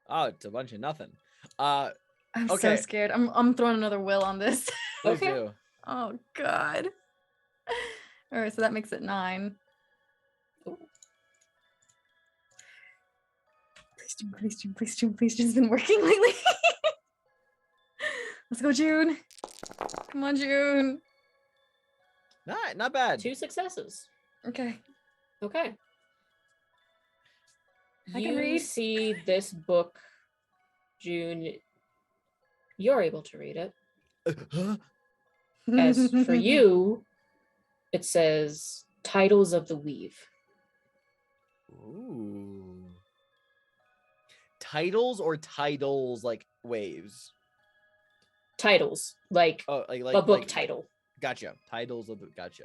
Oh, it's a bunch of nothing. I'm so okay. scared. I'm throwing another will on this. Please Okay. do. Oh God. All right, so that makes it 9. Ooh. Please, June, please, June, please, June, please. June's been working lately. Let's go, June. Come on, June. Not bad. 2 successes. Okay. Okay. I can You read. see this book, June. You're able to read it. As for you, it says Titles of the Weave. Ooh. Titles or titles like waves? Titles, like Oh, like a book like, title. Gotcha. Titles of the gotcha.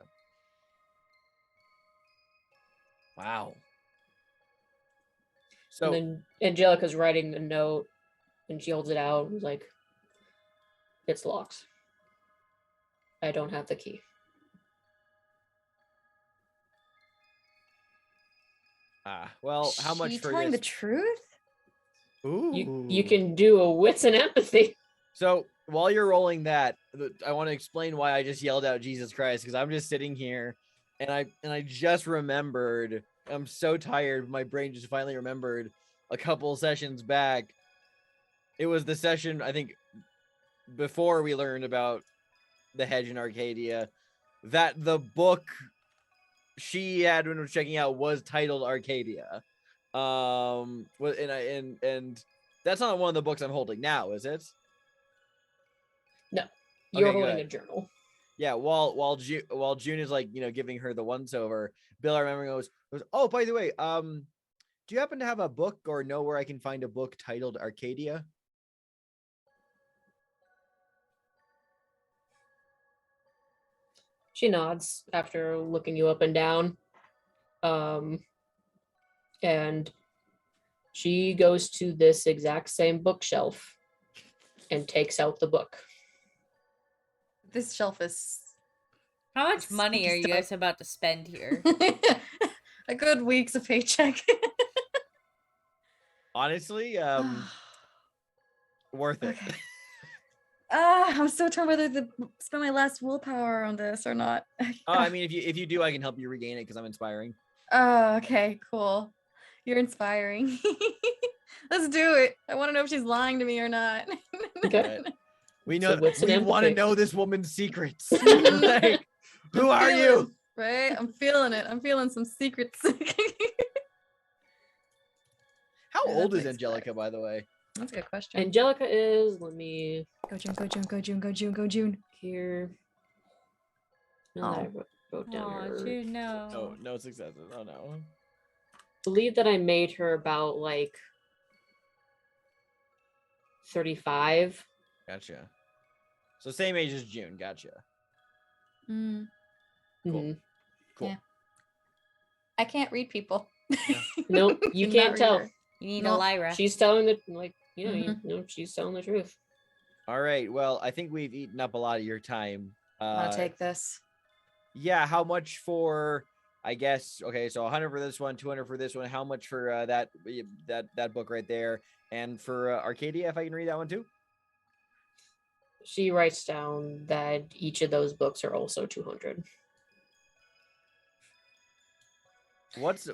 Wow. So And then Angelica's writing a note and she holds it out and is like, it's locked. I don't have the key. well, how much She for telling the this? truth? Ooh. You can do a wits and empathy. So while you're rolling that, I want to explain why I just yelled out Jesus Christ, because I'm just sitting here and I just remembered. I'm so tired. My brain just finally remembered a couple sessions back. It was the session, I think before we learned about the hedge in Arcadia, that the book she had when was checking out was titled Arcadia. And that's not one of the books I'm holding now, is it? No, you're Okay, holding good. a journal. Yeah, while June is like, giving her the once over, Bill, I remember goes, oh, by the way, do you happen to have a book or know where I can find a book titled Arcadia? She nods after looking you up and down. And she goes to this exact same bookshelf and takes out the book. This shelf is How much money Spooky are you stuff. guys about to spend here? a good week's a paycheck. Honestly, worth it. Okay. I'm so torn whether to spend my last willpower on this or not. I mean, if you do, I can help you regain it because I'm inspiring. Oh, okay, cool. You're inspiring. Let's do it. I want to know if she's lying to me or not. Okay. We know. So what's an We want to empathy? know this woman's secrets. Like, who are you? Right? I'm feeling it. I'm feeling some secrets. How Yeah, old that is makes Angelica, sense. by the way? That's a good question. Angelica is, let me Go June, go June, go June, go June, go June. here. No, Oh. I wrote down Oh, her. June, no. Oh, no successes. Oh no. Believe that I made her about like 35. Gotcha. So same age as June. Gotcha. Mm, Cool. Mhm. Cool. Yeah. I can't read people. Nope, you I'm can't not tell. reader. You need No, a Lyra. She's telling the like, you Mhm. know, she's telling the truth. All right. Well, I think we've eaten up a lot of your time. I'll take this. Yeah. How much for? I guess. Okay. So 100 for this one, 200 for this one. How much for that book right there, and for Arcadia, if I can read that one too. She writes down that each of those books are also 200. What does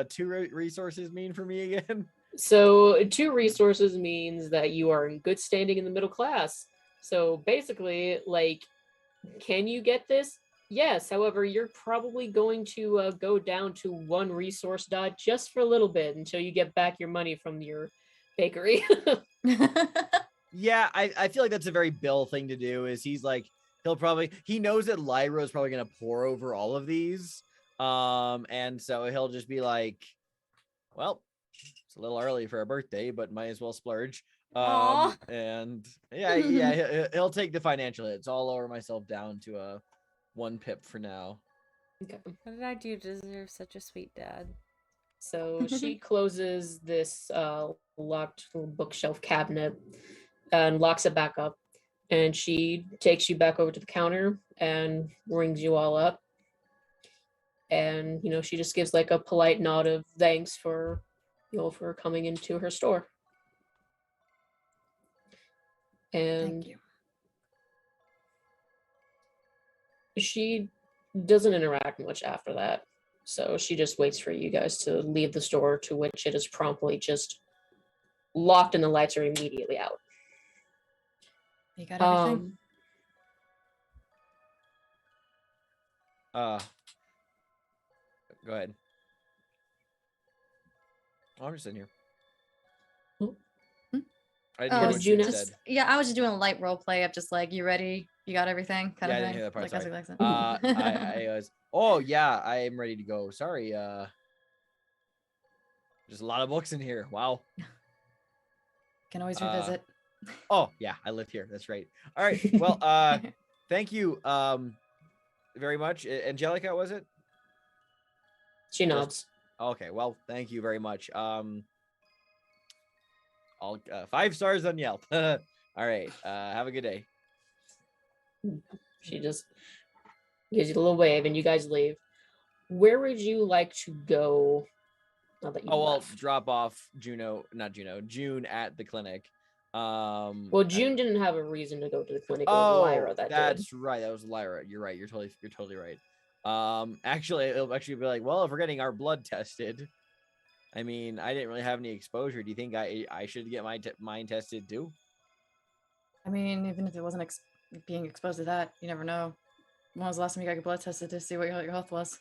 two resources mean for me again? So 2 resources means that you are in good standing in the middle class. So basically, like, can you get this? Yes. However, you're probably going to go down to 1 resource dot just for a little bit until you get back your money from your bakery. Yeah, I feel like that's a very Bill thing to do. Is he knows that Lyra is probably gonna pour over all of these, and so he'll just be like, well, it's a little early for a birthday, but might as well splurge. Aw. And yeah, he'll take the financial hit. So I'll lower myself down to a 1 pip for now. Okay. What did I do to deserve such a sweet dad? So she closes this locked bookshelf cabinet and locks it back up. And she takes you back over to the counter and rings you all up. And, you know, she just gives like a polite nod of thanks for, you know, for coming into her store. And Thank you. she doesn't interact much after that. So she just waits for you guys to leave the store, to which it is promptly just locked and the lights are immediately out. You got everything? Go ahead. Oh, I'm just in here. Hmm? I didn't Oh, hear did what you you know? said. Yeah, I was just doing a light role play of just like, you ready? You got everything? Kind Yeah, I of didn't thing. hear that part. Like, Sorry. that's like I was. Oh yeah, I am ready to go. Sorry. There's a lot of books in here. Wow. Can always revisit. Oh yeah, I live here. That's right. All right. Well, thank you very much. Angelica, was it? She nods. Okay. Well, thank you very much. I'll 5 stars on Yelp. All right. Have a good day. She just gives you a little wave and you guys leave. Where would you like to go now that you I'll left? drop off June at the clinic. Well, June didn't have a reason to go to the clinic. It was Oh, Lyra that that's did. right. That was Lyra. You're right. You're totally right. Actually, it'll actually be like, well, if we're getting our blood tested, I mean, I didn't really have any exposure. Do you think I should get mine tested too? I mean, even if it wasn't being exposed to that, you never know. When was the last time you got your blood tested to see what your health was?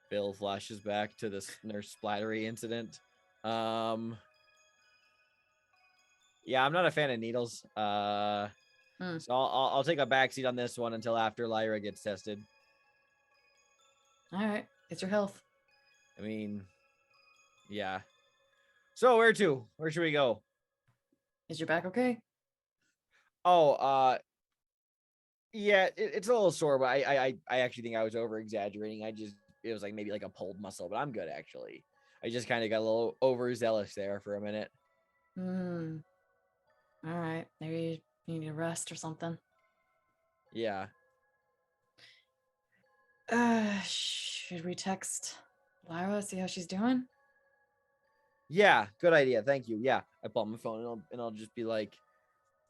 Bill flashes back to this nurse splattery incident. Yeah, I'm not a fan of needles. So I'll take a backseat on this one until after Lyra gets tested. All right, it's your health. I mean, yeah. So where to? Where should we go? Is your back okay? Oh, yeah, it's a little sore, but I actually think I was over exaggerating. It was like maybe like a pulled muscle, but I'm good actually. I just kind of got a little overzealous there for a minute. All right, maybe you need to rest or something. Yeah. Should we text Lyra, see how she's doing? Yeah, good idea. Thank you. Yeah, I pull out my phone and I'll just be like,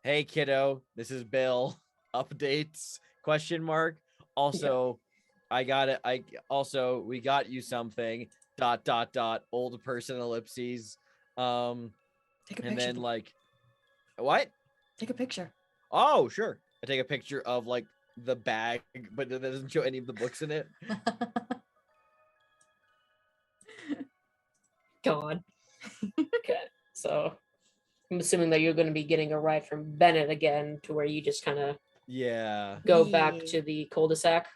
"Hey, kiddo, this is Bill. Updates? Question mark. Also, I got it. We got you something. ... Old person ellipses. Take a And picture. then like, what? Take a picture. Oh, sure. I take a picture of like the bag, but it doesn't show any of the books in it. God. Okay, so I'm assuming that you're going to be getting a ride from Bennett again to where you just kind of Yeah. go back Yeah. to the cul-de-sac.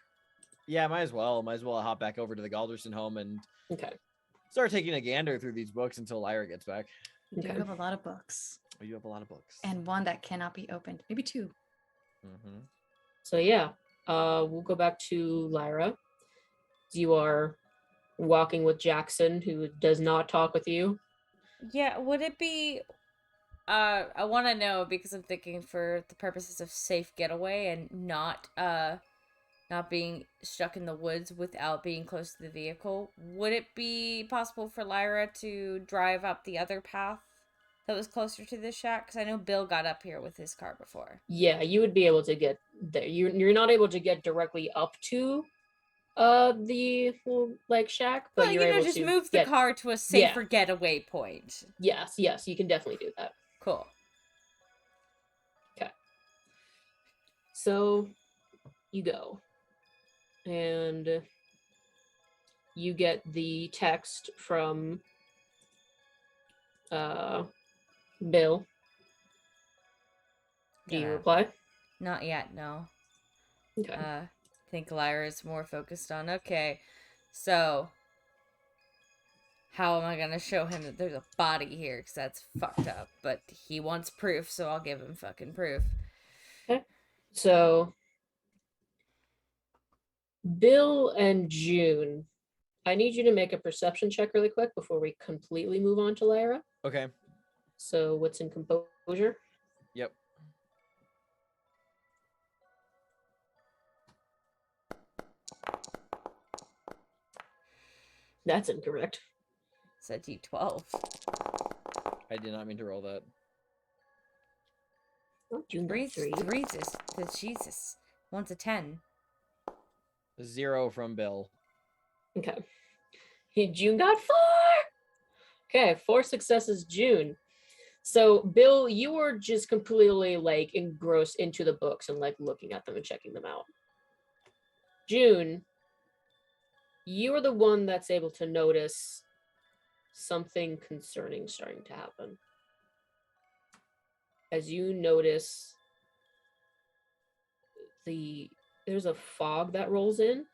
Yeah, might as well. Might as well hop back over to the Galderson home and Okay. start taking a gander through these books until Lyra gets back. You do Okay. have a lot of books. Oh, you have a lot of books. And one that cannot be opened. Maybe two. Mm-hmm. So yeah, we'll go back to Lyra. You are walking with Jackson, who does not talk with you. Yeah, would it be I want to know because I'm thinking for the purposes of safe getaway and not being stuck in the woods without being close to the vehicle, would it be possible for Lyra to drive up the other path that was closer to the shack? Because I know Bill got up here with his car before. Yeah, you would be able to get there. You're not able to get directly up to the like shack, but Well, you're able just to move the get car to a safer getaway point. Yes, you can definitely do that. Cool. Okay. So you go. And you get the text from Bill. Do you Yeah. reply? Not yet, no. Okay. I think Lyra's more focused on, okay, so how am I gonna show him that there's a body here? Because that's fucked up. But he wants proof, so I'll give him fucking proof. Okay. So Bill and June, I need you to make a perception check really quick before we completely move on to Lyra. Okay. So what's in composure? Yep. That's incorrect. It's a D12. I did not mean to roll that. Oh, June got Three's three. Jesus. One's a 10. 0 from Bill. Okay. June got 4. Okay, 4 successes, June. So Bill, you were just completely like engrossed into the books and like looking at them and checking them out. June, you are the one that's able to notice something concerning starting to happen. As you notice there's a fog that rolls in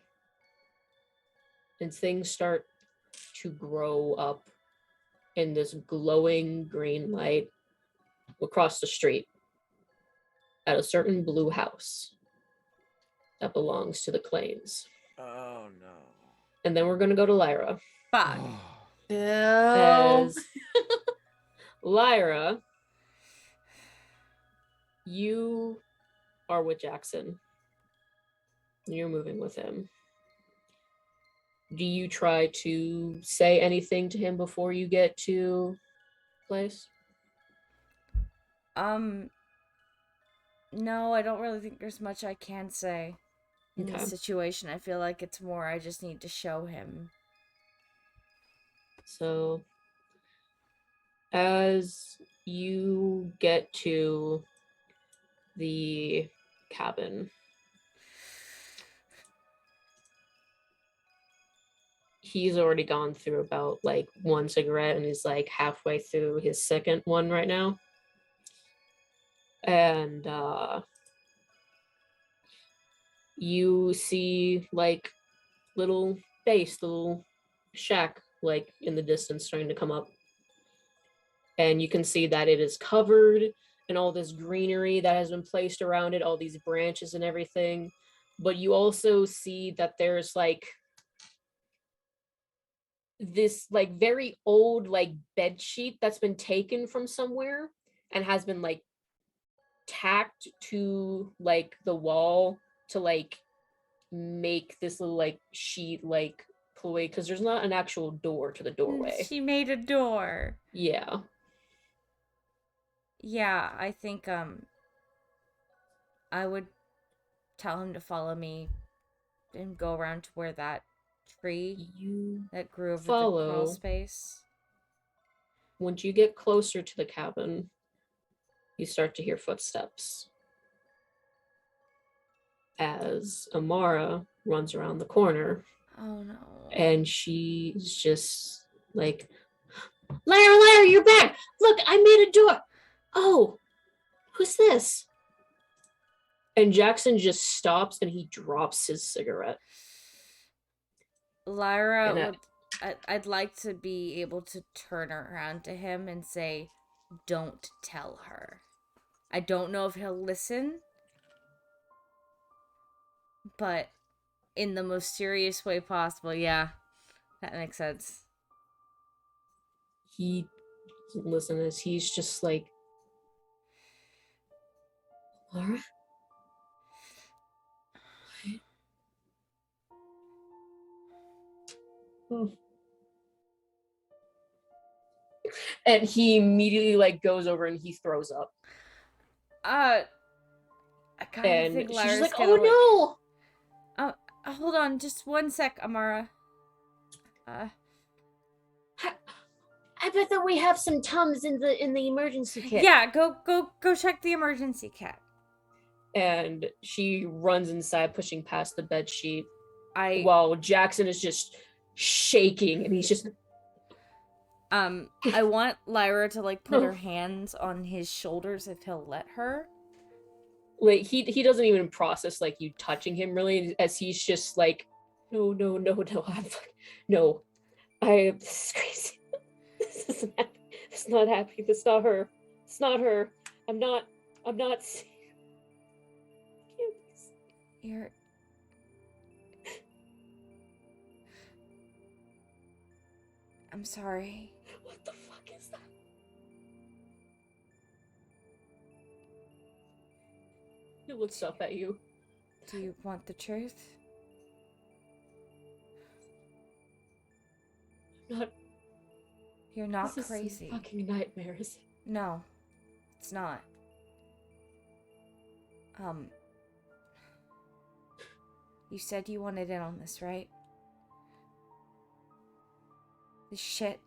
and things start to grow up in this glowing green light across the street at a certain blue house that belongs to the Clanes. Oh no. And then we're going to go to Lyra. Fuck. Bill. As Lyra, you are with Jackson. You're moving with him. Do you try to say anything to him before you get to place? No, I don't really think there's much I can say in Okay. this situation. I feel like it's more I just need to show him. So as you get to the cabin. He's already gone through about like one cigarette and is like halfway through his second one right now. And you see like little shack like in the distance starting to come up. And you can see that it is covered in all this greenery that has been placed around it, all these branches and everything. But you also see that there's like this like very old like bed sheet that's been taken from somewhere and has been like tacked to like the wall to like make this little like sheet like pull away because there's not an actual door to the doorway. She made a door. Yeah. Yeah, I think I would tell him to follow me and go around to where that tree You that grew over the follow. crawl space. Once you get closer to the cabin, you start to hear footsteps as Amara runs around the corner. Oh no. And she's just like, Lyra, you're back. Look, I made a door. Oh, who's this? And Jackson just stops and he drops his cigarette. Lyra, And I'd like to be able to turn around to him and say, don't tell her. I don't know if he'll listen, but in the most serious way possible. Yeah, that makes sense. He listen as he's just like, Laura? Oh. And he immediately like goes over and he throws up. I kind of think she's Lyra's like, gonna oh no! Hold on, just one sec, Amara. I bet that we have some Tums in the emergency kit. Yeah, go check the emergency kit. And she runs inside, pushing past the bed sheet, while Jackson is just shaking, and he's just. I want Lyra to like put her hands on his shoulders if he'll let her. Like he doesn't even process like you touching him really, as he's just like, no, this is crazy. This is not happening. This is not her. It's not her. I'm not. You're. I'm sorry. What the fuck is that? He looks up at you. Do you want the truth? You're not this crazy. Is a fucking nightmare, is it? No, it's not. You said you wanted in on this, right? This shit.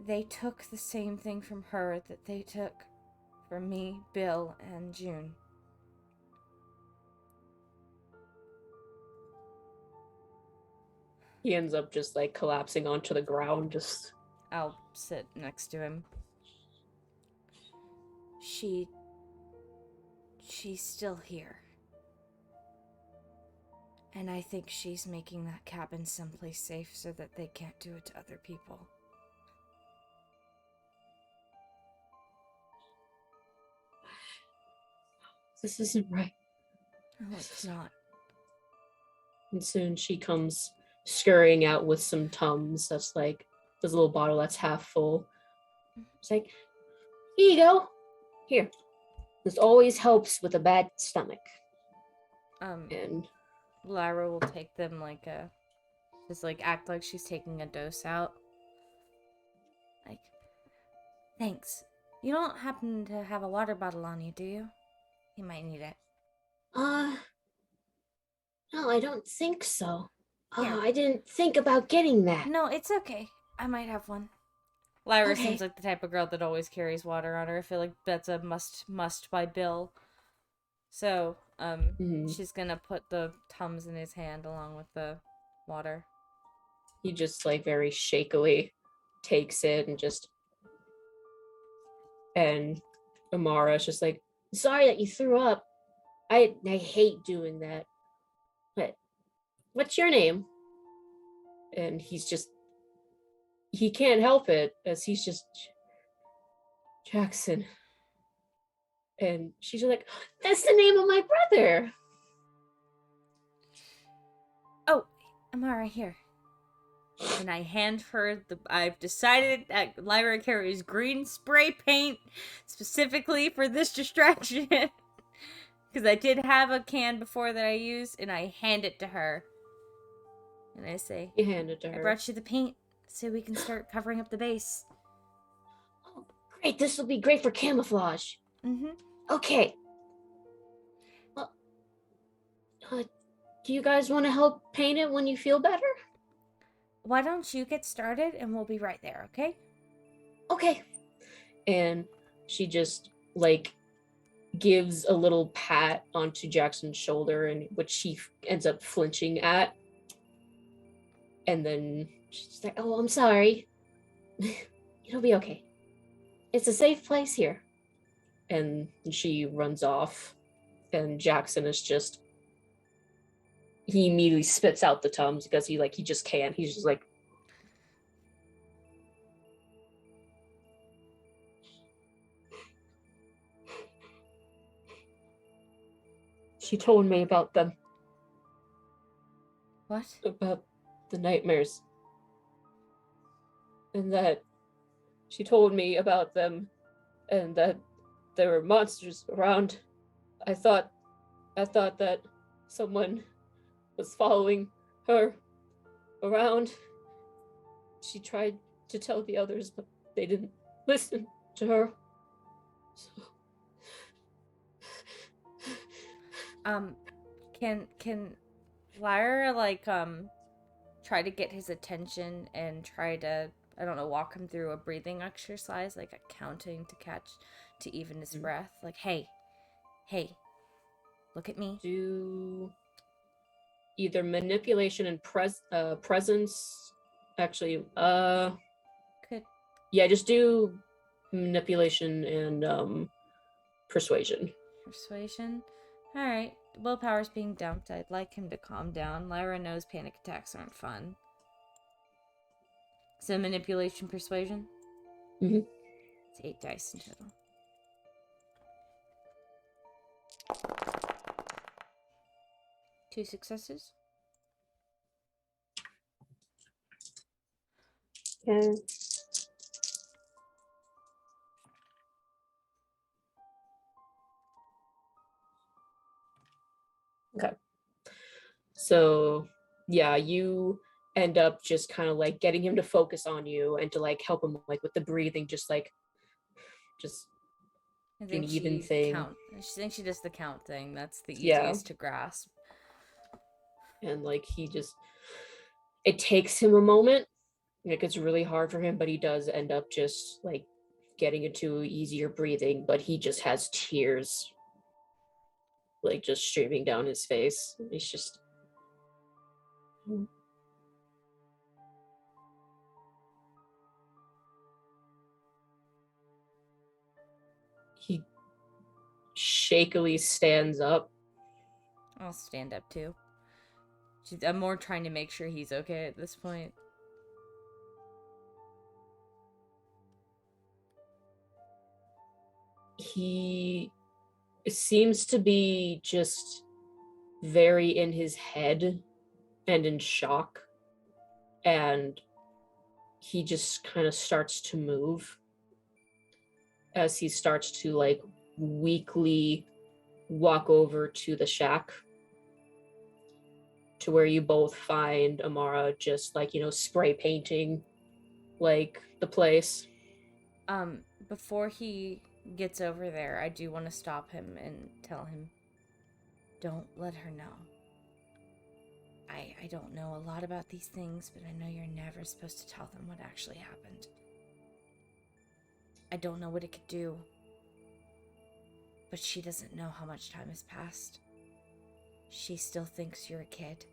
They took the same thing from her that they took from me, Bill, and June. He ends up just like collapsing onto the ground, just. I'll sit next to him. She's still here. And I think she's making that cabin someplace safe so that they can't do it to other people. This isn't right. No, it's not. And soon she comes scurrying out with some Tums. That's like this little bottle that's half full. It's like, here you go. Here. This always helps with a bad stomach. And Lyra will take them just act like she's taking a dose out. Like, thanks. You don't happen to have a water bottle on you, do you? You might need it. No, I don't think so. Yeah. I didn't think about getting that. No, it's okay. I might have one. Lyra Okay. seems like the type of girl that always carries water on her. I feel like that's a must by Bill. So, Mhm. she's gonna put the Tums in his hand along with the water. He just like very shakily takes it and Amara's just like, sorry that you threw up. I hate doing that. But what's your name? And he can't help it as he's just Jackson. And she's like, that's the name of my brother. Oh, Amara, here. And I hand her I've decided that Lyra carries green spray paint specifically for this distraction. Because I did have a can before that I used, and I hand it to her. And I say, You hand it to I her. brought you the paint so we can start covering up the base. Oh, great. This will be great for camouflage. Mm-hmm. Okay. Do you guys want to help paint it when you feel better? Why don't you get started and we'll be right there, okay? Okay. And she just like gives a little pat onto Jackson's shoulder, and which she ends up flinching at. And then She's like, oh, I'm sorry. It'll be okay. It's a safe place here. and she runs off. And Jackson is just he immediately spits out the Tums because he just can't. He's just like, she told me about them, What? about the nightmares. And that she told me about them and that there were monsters around. I thought that someone was following her around. She tried to tell the others, but they didn't listen to her. So Can Lyra try to get his attention and try to, I don't know, walk him through a breathing exercise, like a counting to even his breath? Like, hey, look at me. do either manipulation and presence. Actually, Could yeah, just do manipulation and persuasion. persuasion. All right. Willpower's being dumped. I'd like him to calm down. Lyra knows panic attacks aren't fun. So manipulation, persuasion. Mhm. It's 8 dice in total. Two successes. Okay. Okay. So yeah, you end up just kind of like getting him to focus on you and to like help him like with the breathing, just I an think even she thing. I think she does the count thing. That's the Yeah. easiest to grasp. And like it takes him a moment. Like it's really hard for him, but he does end up just like getting into easier breathing, but he just has tears like just streaming down his face. He's just he shakily stands up. I'll stand up too. I'm more trying to make sure he's okay at this point. He seems to be just very in his head and in shock, and he just kind of starts to move as he starts to like weakly walk over to the shack, to where you both find Amara just like, spray painting like the place. Before he gets over there, I do want to stop him and tell him, don't let her know. I don't know a lot about these things, but I know you're never supposed to tell them what actually happened. I don't know what it could do. But she doesn't know how much time has passed. She still thinks you're a kid.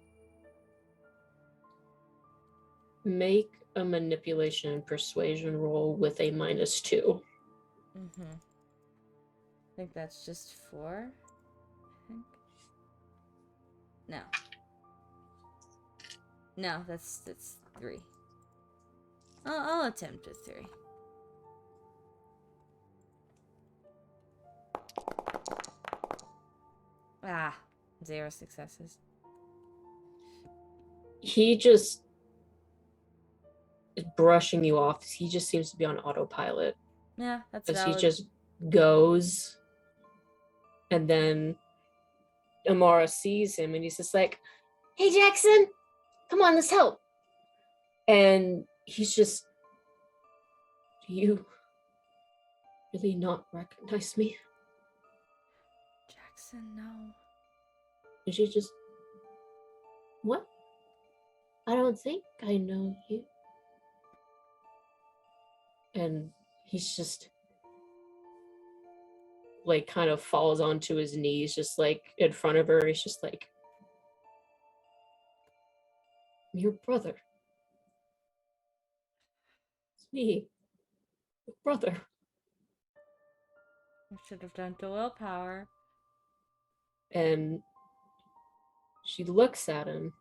Make a manipulation and persuasion roll with a -2. Mm-hmm. I think that's just 4. I think. No. No, that's 3. I'll attempt a 3. Ah, 0 successes. He just is brushing you off. He just seems to be on autopilot. Yeah, that's As he valid. just goes, and then Amara sees him and he's just like, Hey, Jackson, come on, let's help. and he's just, do you really not recognize me? Jackson, no. And she just, What? I don't think I know you. and he's just like kind of falls onto his knees, just like in front of her. He's just like, your brother. It's me, your brother. I should have done the willpower. And she looks at him.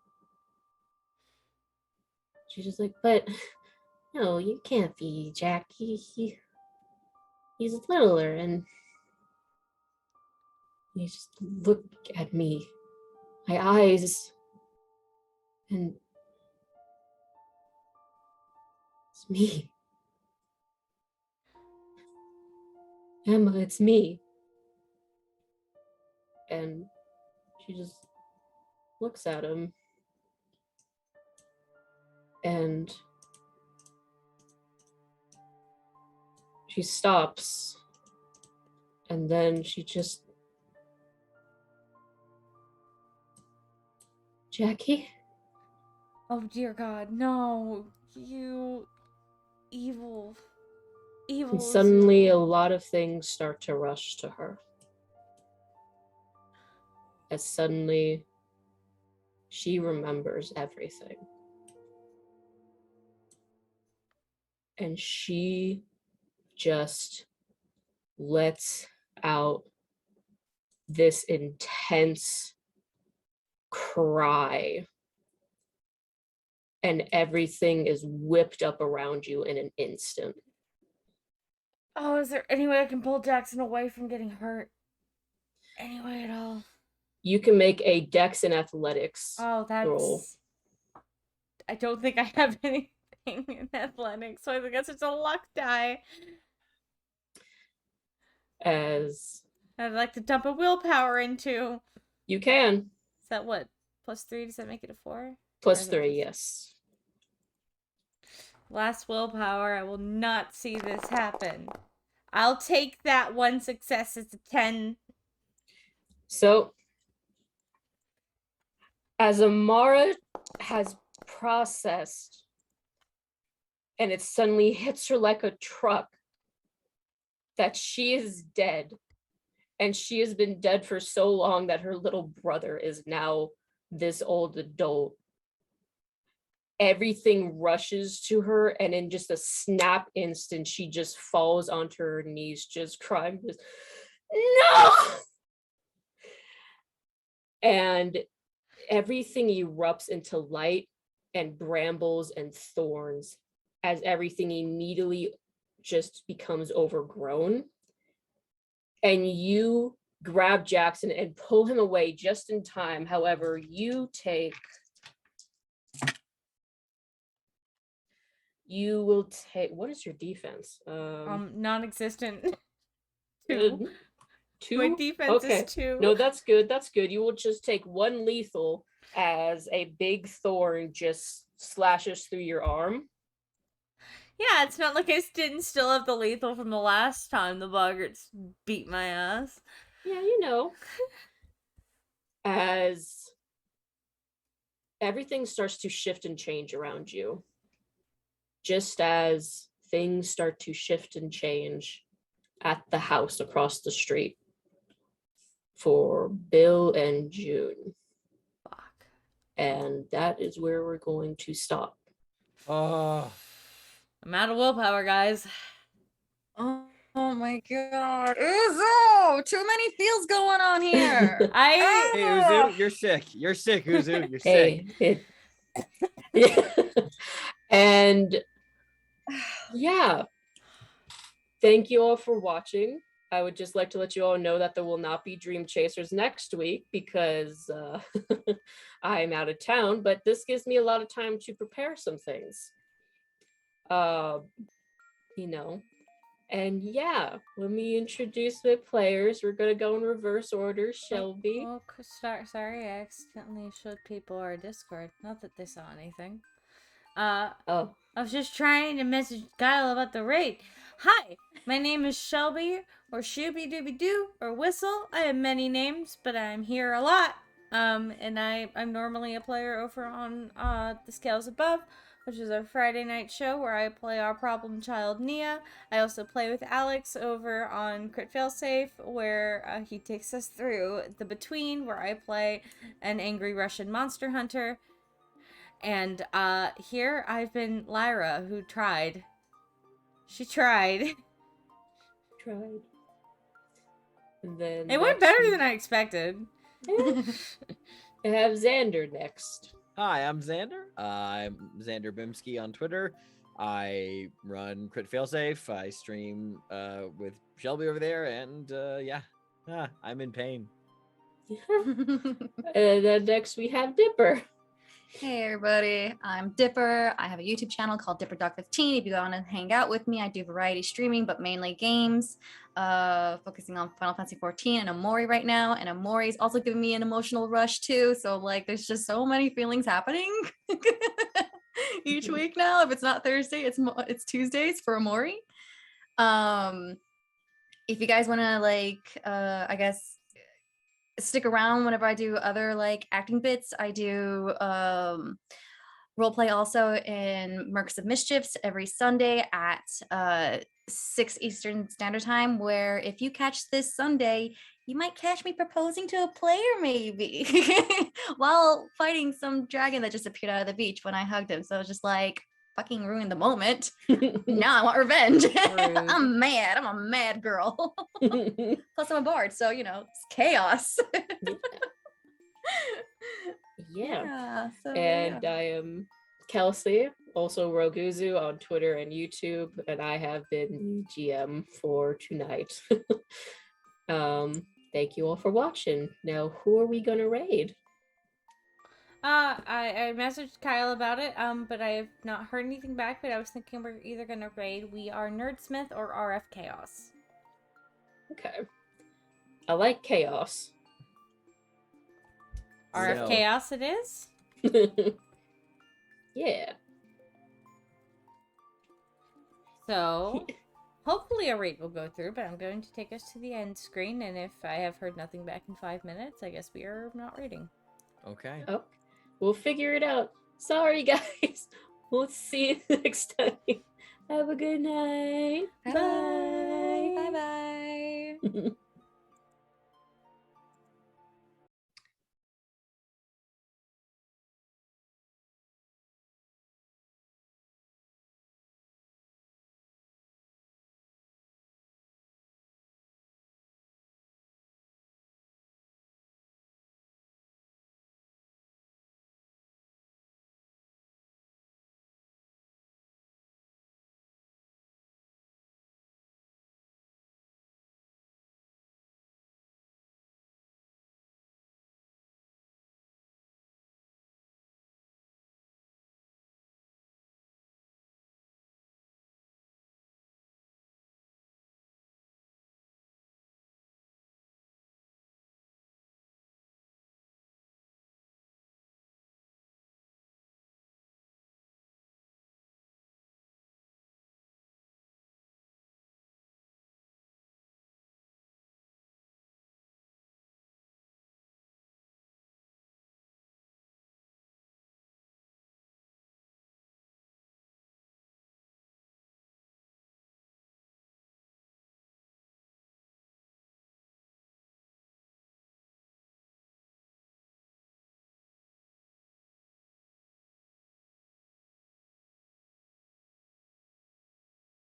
She's just like, But no, you can't be Jack. He's littler, and you just look at me, my eyes, and it's me. Emma, it's me. And she just looks at him. And she stops. And then she just, Jackie? Oh dear God, no! You evil. And suddenly a lot of things start to rush to her. As suddenly she remembers everything. And she just lets out this intense cry. And everything is whipped up around you in an instant. Oh, is there any way I can pull Jackson away from getting hurt? Any way at all? You can make a Dex and Athletics Oh, roll. that's... I don't think I have anything in athletics, so I guess it's a luck die. As I'd like to dump a willpower into... you can. Is that what? +3? Does that make it a 4? +3, yes. Last willpower. I will not see this happen. I'll take that 1 success as a 10. So, as Amara has processed, and it suddenly hits her like a truck, that she is dead. And she has been dead for so long that her little brother is now this old adult. Everything rushes to her, and in just a snap instant, she just falls onto her knees, just crying, just, no! And everything erupts into light and brambles and thorns as everything immediately just becomes overgrown. And you grab Jackson and pull him away just in time. However, you will take, what is your defense? Non-existent. 2. 2? My defense Okay. is 2. No, that's good. That's good. You will just take 1 lethal as a big thorn just slashes through your arm. Yeah, it's not like I didn't still have the lethal from the last time the boggarts beat my ass. Yeah, you know. As everything starts to shift and change around you. Just as things start to shift and change at the house across the street for Bill and June. Fuck. And that is where we're going to stop. Oh, I'm out of willpower, guys. Oh my god. Uzo! Too many feels going on here. I hey Uzu, you're sick. You're sick, Uzu. You're sick. Hey, and yeah, thank you all for watching. I would just like to let you all know that there will not be Dream Chasers next week because I'm out of town, but this gives me a lot of time to prepare some things. You know, and yeah, let me introduce my players. We're gonna go in reverse order. Shelby. Oh, sorry, I accidentally showed people our Discord. Not that they saw anything. Oh, I was just trying to message Kyle about the raid. Hi, my name is Shelby, or Shooby Dooby Doo, or Whistle. I have many names, but I'm here a lot. And I'm normally a player over on The Scales Above, which is our Friday night show where I play our problem child Nia. I also play with Alex over on Crit Failsafe, where he takes us through The Between, where I play an angry Russian monster hunter. And here I've been Lyra, who tried. She tried. tried. And then It went better than I expected. I have Xander next. Hi, I'm Xander. I'm Xander Bimsky on Twitter. I run Crit Failsafe. I stream with Shelby over there, and I'm in pain. And then next we have Dipper. Hey everybody, I'm Dipper. I have a YouTube channel called DipperDog15. If you want to hang out with me, I do variety streaming, but mainly games, focusing on Final Fantasy 14 and Amori right now. And Amori is also giving me an emotional rush too. So like, there's just so many feelings happening each week now. If it's not Thursday, it's Tuesdays for Amori. If you guys want to I guess stick around whenever I do other like acting bits. I do role play also in Mercs of Mischiefs every Sunday at 6 Eastern Standard Time, where if you catch this Sunday, you might catch me proposing to a player maybe while fighting some dragon that just appeared out of the beach when I hugged him. So it was just like fucking ruined the moment. Now I want revenge. I'm mad. I'm a mad girl. Plus I'm a bard, so you know, it's chaos. Yeah. So, And yeah. I am Kelsey, also Roguzu on Twitter and YouTube, and I have been GM for tonight. Thank you all for watching. Now, who are we gonna raid? I messaged Kyle about it, but I have not heard anything back, but I was thinking we're either gonna raid We Are Nerdsmith or RF Chaos. Okay. I like chaos. RF So- Chaos it is? Yeah. So, hopefully a raid will go through, but I'm going to take us to the end screen, and if I have heard nothing back in 5 minutes, I guess we are not raiding. Okay. Oh, we'll figure it out. Sorry, guys. We'll see you next time. Have a good night. Bye bye. Bye bye. Bye.